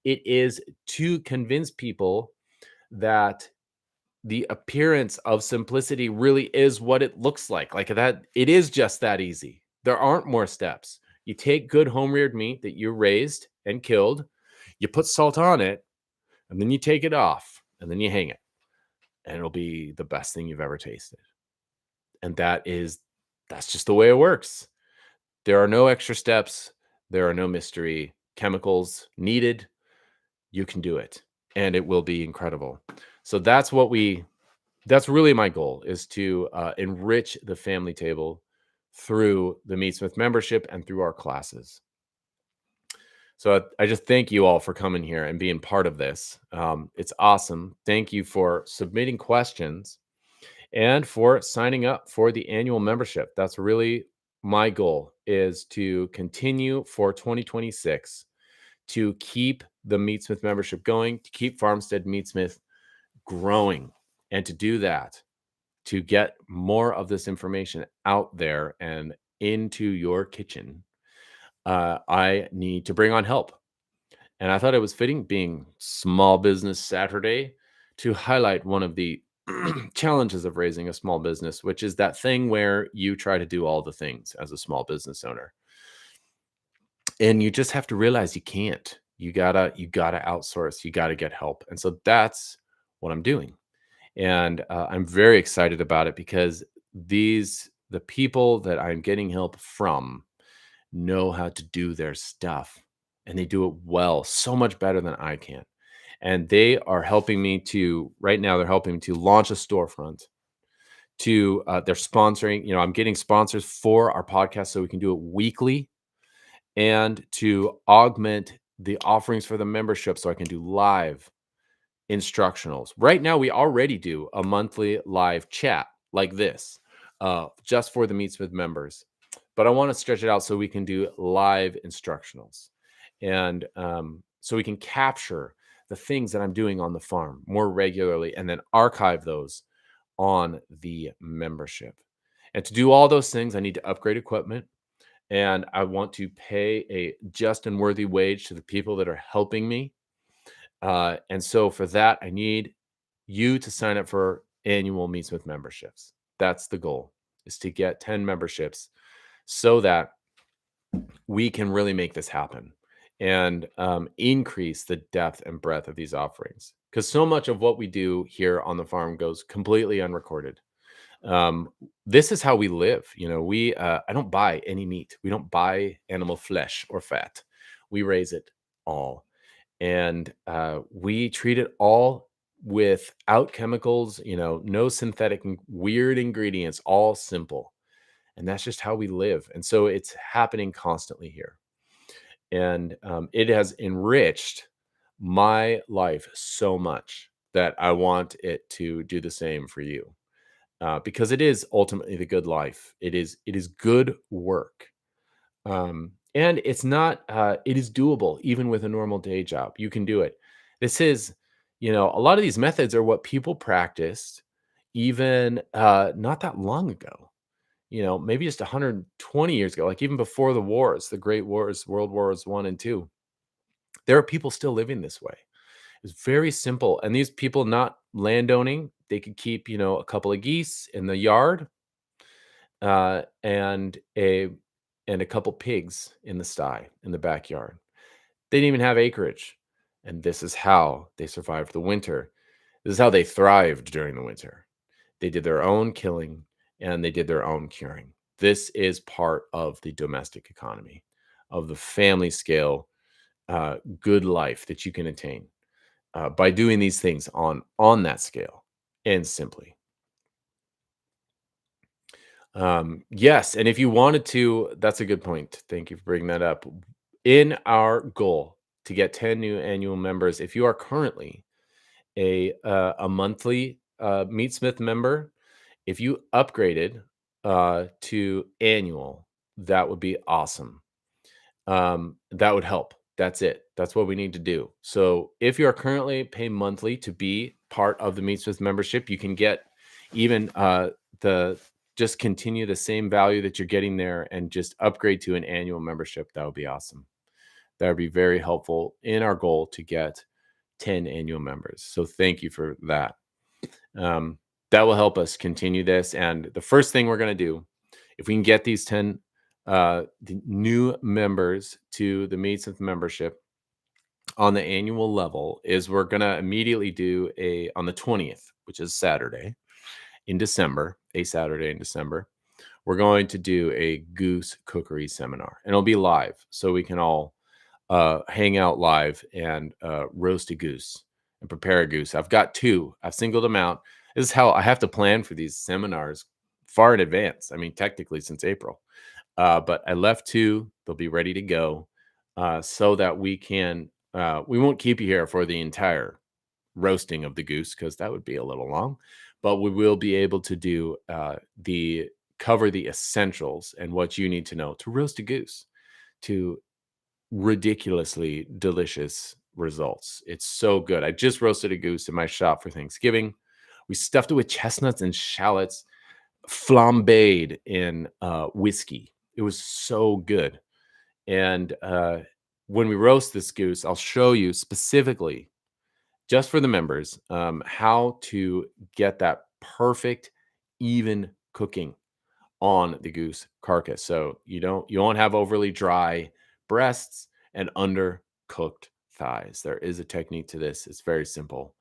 It is to convince people that the appearance of simplicity really is what it looks like that. It is just that easy. There aren't more steps. You take good home reared meat that you raised and killed, you put salt on it, and then you take it off, and then you hang it, and it'll be the best thing you've ever tasted. And that's just the way it works. There are no extra steps. There are no mystery chemicals needed. You can do it, and it will be incredible. So that's really my goal, is to enrich the family table through the Meatsmith membership and through our classes. So I just thank you all for coming here and being part of this. It's awesome. Thank you for submitting questions and for signing up for the annual membership. That's really my goal, is to continue for 2026 to keep the Meatsmith membership going, to keep Farmstead Meatsmith growing, and to do that, to get more of this information out there and into your kitchen, I need to bring on help. And I thought it was fitting, being Small Business Saturday, to highlight one of the challenges of raising a small business, which is that thing where you try to do all the things as a small business owner. And you just have to realize you can't. You gotta outsource. You gotta get help. And so that's what I'm doing. And I'm very excited about it, because the people that I'm getting help from know how to do their stuff, and they do it well, so much better than I can. And they are helping me to right now. They're helping me to launch a storefront. They're sponsoring. I'm getting sponsors for our podcast so we can do it weekly, and to augment the offerings for the membership so I can do live instructionals. Right now, we already do a monthly live chat like this, just for the Meatsmith members. But I want to stretch it out so we can do live instructionals, and so we can capture the things that I'm doing on the farm more regularly, and then archive those on the membership. And to do all those things, I need to upgrade equipment, and I want to pay a just and worthy wage to the people that are helping me. And so for that, I need you to sign up for annual Meatsmith memberships. That's the goal, is to get 10 memberships so that we can really make this happen, and increase the depth and breadth of these offerings. Because so much of what we do here on the farm goes completely unrecorded. This is how we live. I don't buy any meat. We don't buy animal flesh or fat. We raise it all. And we treat it all without chemicals, no synthetic weird ingredients, all simple. And that's just how we live. And so it's happening constantly here. And it has enriched my life so much that I want it to do the same for you, because it is ultimately the good life. It is good work. And it's not, it is doable even with a normal day job. You can do it. This is, a lot of these methods are what people practiced even not that long ago, maybe just 120 years ago, like even before the wars, the great wars, World Wars 1 and 2. There are people still living this way. It's very simple. And these people not landowning, they could keep, a couple of geese in the yard, uh, and a and a couple pigs in the sty in the backyard. They didn't even have acreage. And this is how they survived the winter. This is how they thrived during the winter. They did their own killing and they did their own curing. This is part of the domestic economy, of the family scale, good life that you can attain by doing these things on that scale and simply. Yes, and if you wanted to, that's a good point. Thank you for bringing that up. In our goal to get 10 new annual members, if you are currently a monthly Meatsmith member, if you upgraded to annual, that would be awesome. That would help. That's it. That's what we need to do. So if you are currently paying monthly to be part of the Meatsmith membership, you can get even the just continue the same value that you're getting there and just upgrade to an annual membership. That would be awesome. That would be very helpful in our goal to get 10 annual members. So thank you for that. Um, that will help us continue this. And the first thing we're going to do, if we can get these 10 the new members to the Meatsmith membership on the annual level, is we're going to immediately do on the 20th, which is Saturday in December, a Saturday in December. We're going to do a goose cookery seminar, and it'll be live, so we can all hang out live and roast a goose and prepare a goose. I've got two. I've singled them out. This is how I have to plan for these seminars far in advance. I mean, technically since April, but I left two. They'll be ready to go, so that we can. We won't keep you here for the entire roasting of the goose because that would be a little long, but we will be able to do the cover the essentials and what you need to know to roast a goose to ridiculously delicious results. It's so good. I just roasted a goose in my shop for Thanksgiving. We stuffed it with chestnuts and shallots, flambéed in whiskey. It was so good. And when we roast this goose, I'll show you specifically, just for the members, how to get that perfect, even cooking on the goose carcass. So you won't have overly dry breasts and undercooked thighs. There is a technique to this. It's very simple.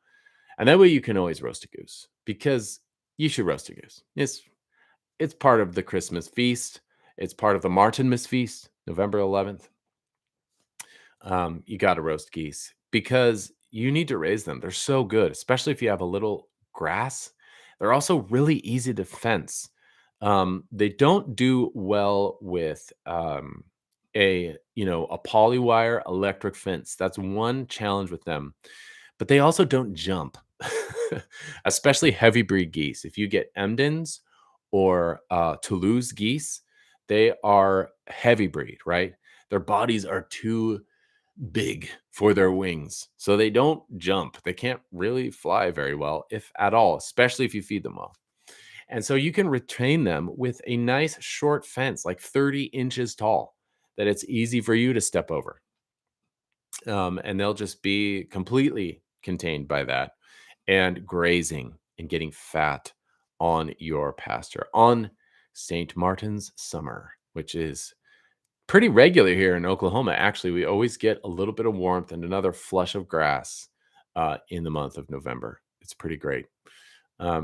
And that way you can always roast a goose, because you should roast a goose. It's part of the Christmas feast. It's part of the Martinmas feast, November 11th. You got to roast geese because you need to raise them. They're so good, especially if you have a little grass. They're also really easy to fence. They don't do well with a polywire electric fence. That's one challenge with them. But they also don't jump, especially heavy breed geese. If you get Emdens or Toulouse geese, they are heavy breed, right? Their bodies are too big for their wings. So they don't jump. They can't really fly very well, if at all, especially if you feed them well. And so you can retain them with a nice short fence, like 30 inches tall, that it's easy for you to step over. And they'll just be completely contained by that and grazing and getting fat on your pasture on St. Martin's summer, which is pretty regular here in Oklahoma. Actually, we always get a little bit of warmth and another flush of grass in the month of November. It's pretty great.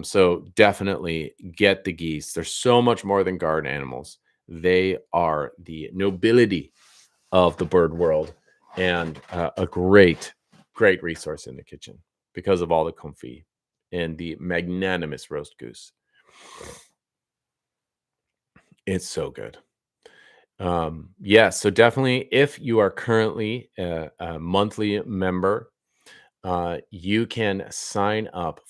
So definitely get the geese. They're so much more than garden animals. They are the nobility of the bird world, and a great, great resource in the kitchen because of all the confit and the magnanimous roast goose. It's so good. Yes, so definitely, if you are currently a monthly member, you can sign up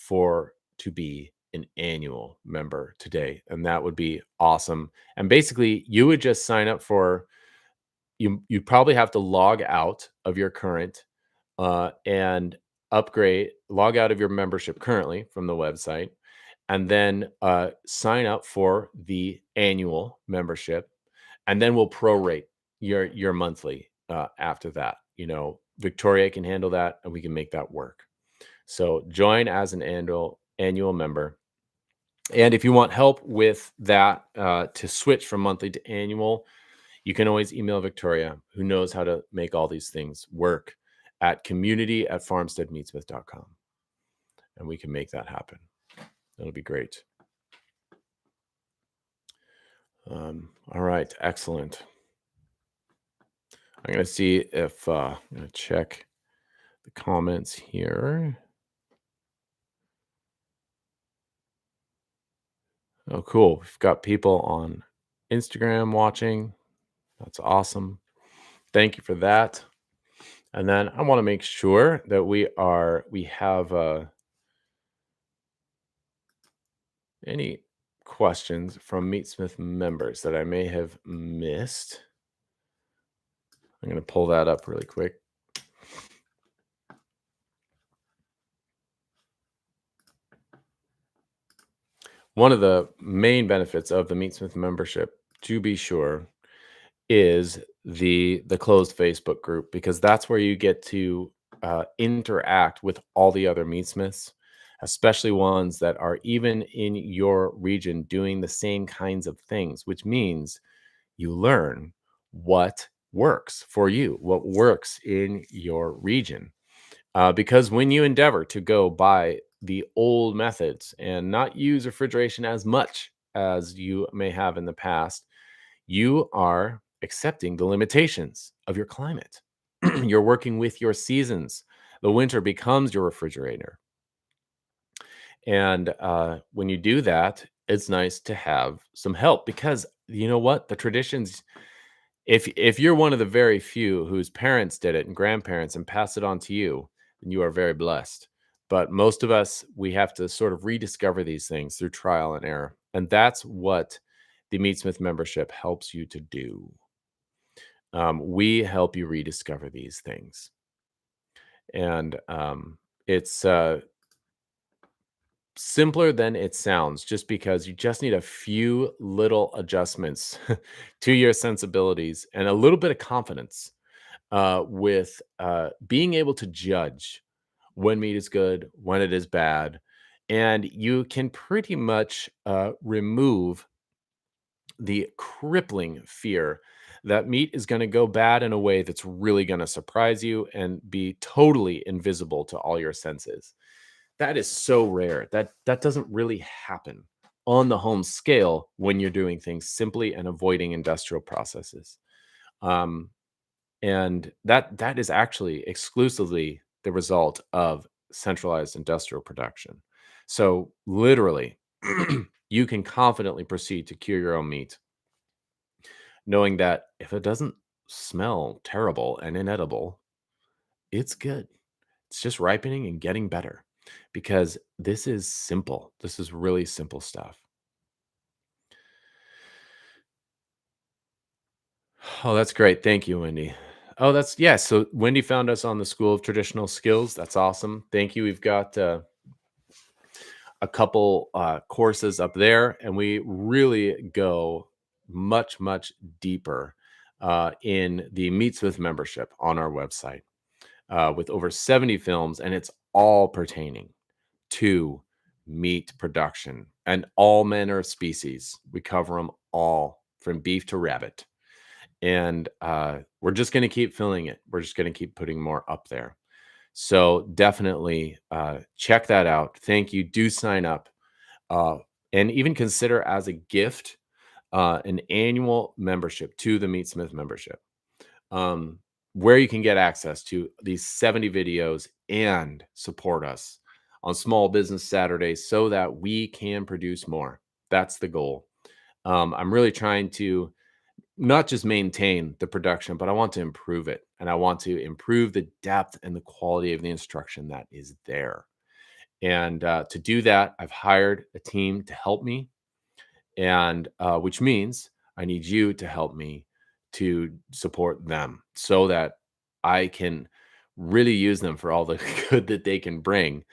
to be an annual member today, and that would be awesome. And basically, you would just sign up for you probably have to log out of your current and log out of your membership currently from the website, and then sign up for the annual membership, and then we'll prorate your monthly after that. Victoria can handle that, and we can make that work. So join as an annual member. And if you want help with that, to switch from monthly to annual, you can always email Victoria, who knows how to make all these things work, at community@farmsteadmeatsmith.com. And we can make that happen. That'll be great. All right, excellent. I'm going to see if I'm going to check the comments here. Oh, cool. We've got people on Instagram watching. That's awesome. Thank you for that. And then I want to make sure that we have any questions from Meatsmith members that I may have missed. I'm going to pull that up really quick. One of the main benefits of the Meatsmith membership, to be sure, is the closed Facebook group, because that's where you get to interact with all the other meatsmiths, especially ones that are even in your region doing the same kinds of things, which means you learn what works for you, what works in your region. Because when you endeavor to go by the old methods and not use refrigeration as much as you may have in the past, you are accepting the limitations of your climate. You're working with your seasons. The winter becomes your refrigerator. And when you do that, it's nice to have some help, because you know what? The traditions, if you're one of the very few whose parents did it and grandparents and pass it on to you, then you are very blessed. But most of us, we have to sort of rediscover these things through trial and error. And that's what the Meatsmith membership helps you to do. We help you rediscover these things. And it's simpler than it sounds, just because you just need a few little adjustments to your sensibilities and a little bit of confidence with being able to judge when meat is good, when it is bad. And you can pretty much remove the crippling fear that meat is going to go bad in a way that's really going to surprise you and be totally invisible to all your senses. That is so rare. That doesn't really happen on the home scale when you're doing things simply and avoiding industrial processes. Um, and that is actually exclusively the result of centralized industrial production. So literally, you can confidently proceed to cure your own meat, knowing that if it doesn't smell terrible and inedible, it's good. It's just ripening and getting better, because this is simple. This is really simple stuff. Oh, that's great. Thank you, Wendy. Oh, that's, yeah. So Wendy found us on the School of Traditional Skills. That's awesome. Thank you. We've got a couple courses up there, and we really go much, much deeper in the Meatsmith membership on our website, with over 70 films, and it's all pertaining to meat production and all manner of species. We cover them all, from beef to rabbit. And we're just going to keep filling it. We're just going to keep putting more up there. So definitely check that out. Thank you. Do sign up, uh, and even consider as a gift an annual membership to the Meatsmith membership, um, where you can get access to these 70 videos and support us on Small Business Saturdays so that we can produce more. That's the goal. I'm really trying to not just maintain the production, but I want to improve it. And I want to improve the depth and the quality of the instruction that is there. And to do that, I've hired a team to help me, and which means I need you to help me to support them so that I can really use them for all the good that they can bring.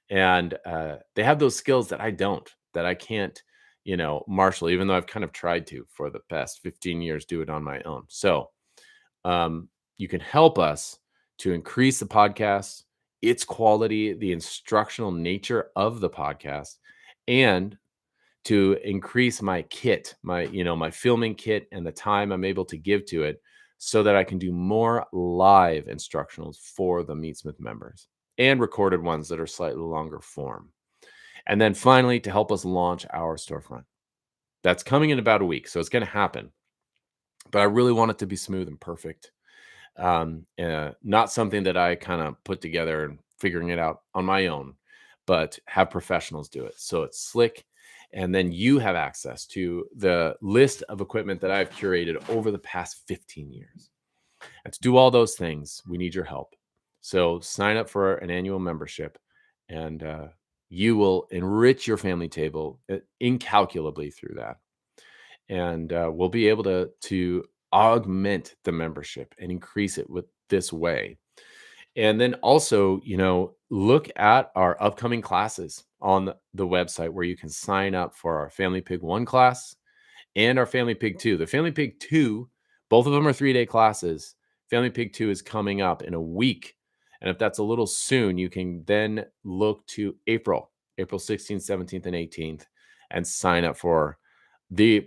And they have those skills that I don't, that I can't, marshal, even though I've kind of tried to for the past 15 years do it on my own. So you can help us to increase the podcast, its quality, the instructional nature of the podcast, and to increase my kit, my filming kit and the time I'm able to give to it so that I can do more live instructionals for the Meatsmith members and recorded ones that are slightly longer form. And then finally, to help us launch our storefront. That's coming in about a week, so it's going to happen. But I really want it to be smooth and perfect. Not something that I kind of put together and figuring it out on my own, but have professionals do it. So it's slick. And then you have access to the list of equipment that I've curated over the past 15 years. And to do all those things, we need your help. So sign up for an annual membership, and you will enrich your family table incalculably through that. And we'll be able to augment the membership and increase it with this way. And then also, look at our upcoming classes on the website where you can sign up for our Family Pig 1 class and our Family Pig 2. The Family Pig 2, both of them are 3-day classes. Family Pig 2 is coming up in a week. And if that's a little soon, you can then look to April 16th, 17th, and 18th, and sign up for the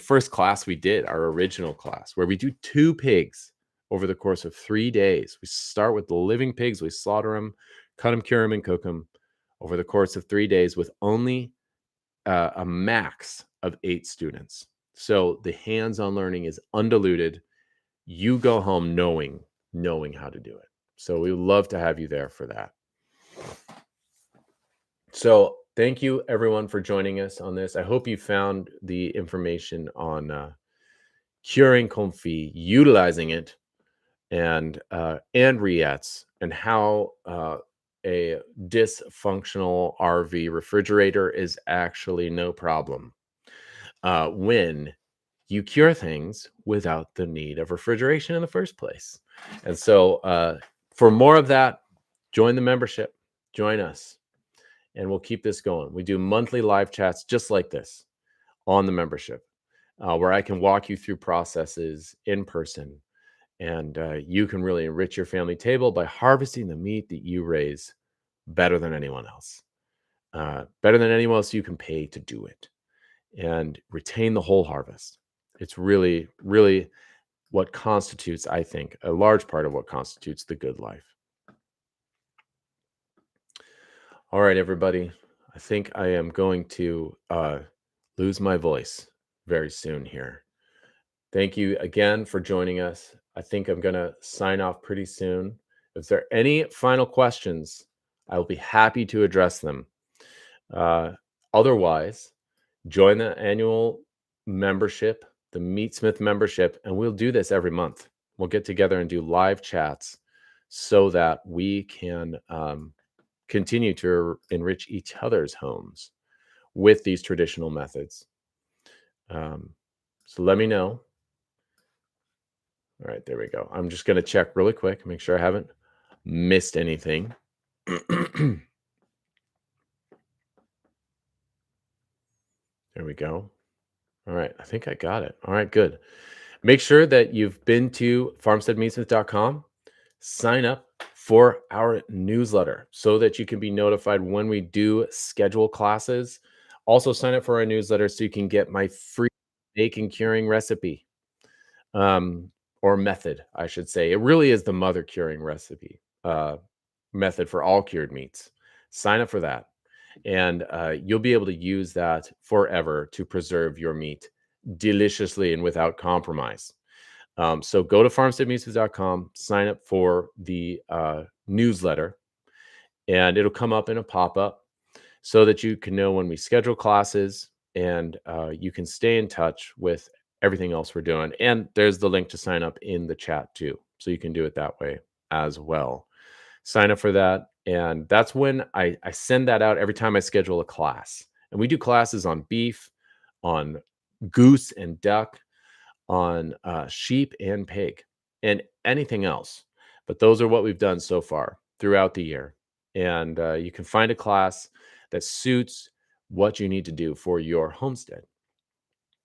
first class we did, our original class, where we do 2 pigs over the course of 3 days. We start with the living pigs, we slaughter them, cut them, cure them, and cook them over the course of 3 days with only a max of 8 students. So the hands-on learning is undiluted. You go home knowing how to do it. So we would love to have you there for that. So thank you everyone for joining us on this. I hope you found the information on curing confit, utilizing it, and rillettes, and how a dysfunctional RV refrigerator is actually no problem when you cure things without the need of refrigeration in the first place. And so for more of that, join the membership, join us, and we'll keep this going. We do monthly live chats just like this on the membership, where I can walk you through processes in person. And you can really enrich your family table by harvesting the meat that you raise better than anyone else. Better than anyone else you can pay to do it, and retain the whole harvest. It's really, really what constitutes, I think, a large part of what constitutes the good life. All right, everybody. I think I am going to lose my voice very soon here. Thank you again for joining us. I think I'm going to sign off pretty soon. If there are any final questions, I will be happy to address them. Otherwise, join the annual membership, the Meatsmith membership, and we'll do this every month. We'll get together and do live chats so that we can continue to enrich each other's homes with these traditional methods. So let me know. All right, there we go. I'm just going to check really quick, make sure I haven't missed anything. There we go. All right, I think I got it. All right, good. Make sure that you've been to farmsteadmeatsmith.com, sign up for our newsletter so that you can be notified when we do schedule classes. Also, sign up for our newsletter so you can get my free bacon curing recipe, or method, I should say. It really is the mother curing recipe method for all cured meats. Sign up for that, and you'll be able to use that forever to preserve your meat deliciously and without compromise. So go to farmsteadmeatsmith.com, sign up for the newsletter, and it'll come up in a pop-up so that you can know when we schedule classes, and you can stay in touch with everything else we're doing. And there's the link to sign up in the chat too, so you can do it that way as well. Sign up for that, and that's when I send that out every time I schedule a class. And we do classes on beef, on goose and duck, on sheep and pig, and anything else. But those are what we've done so far throughout the year. And you can find a class that suits what you need to do for your homestead,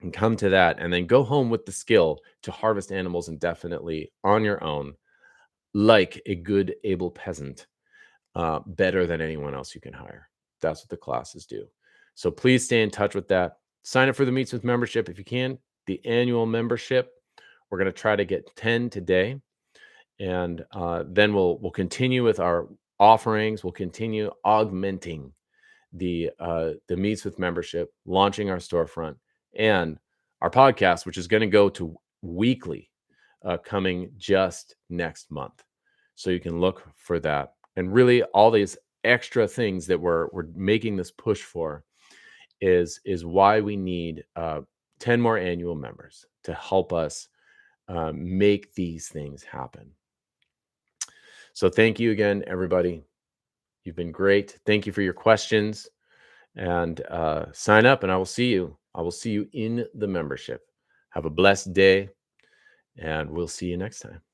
and come to that, and then go home with the skill to harvest animals indefinitely on your own, like a good, able peasant better than anyone else you can hire. That's what the classes do. So please stay in touch with that. Sign up for the Meatsmith membership if you can. The annual membership, we're going to try to get 10 today, and then we'll continue with our offerings. We'll continue augmenting the Meatsmith membership, launching our storefront, and our podcast, which is going to go to weekly, coming just next month. So you can look for that. And really, all these extra things that we're making this push for is why we need 10 more annual members to help us make these things happen. So thank you again, everybody. You've been great. Thank you for your questions, and sign up, and I will see you. I will see you in the membership. Have a blessed day, and we'll see you next time.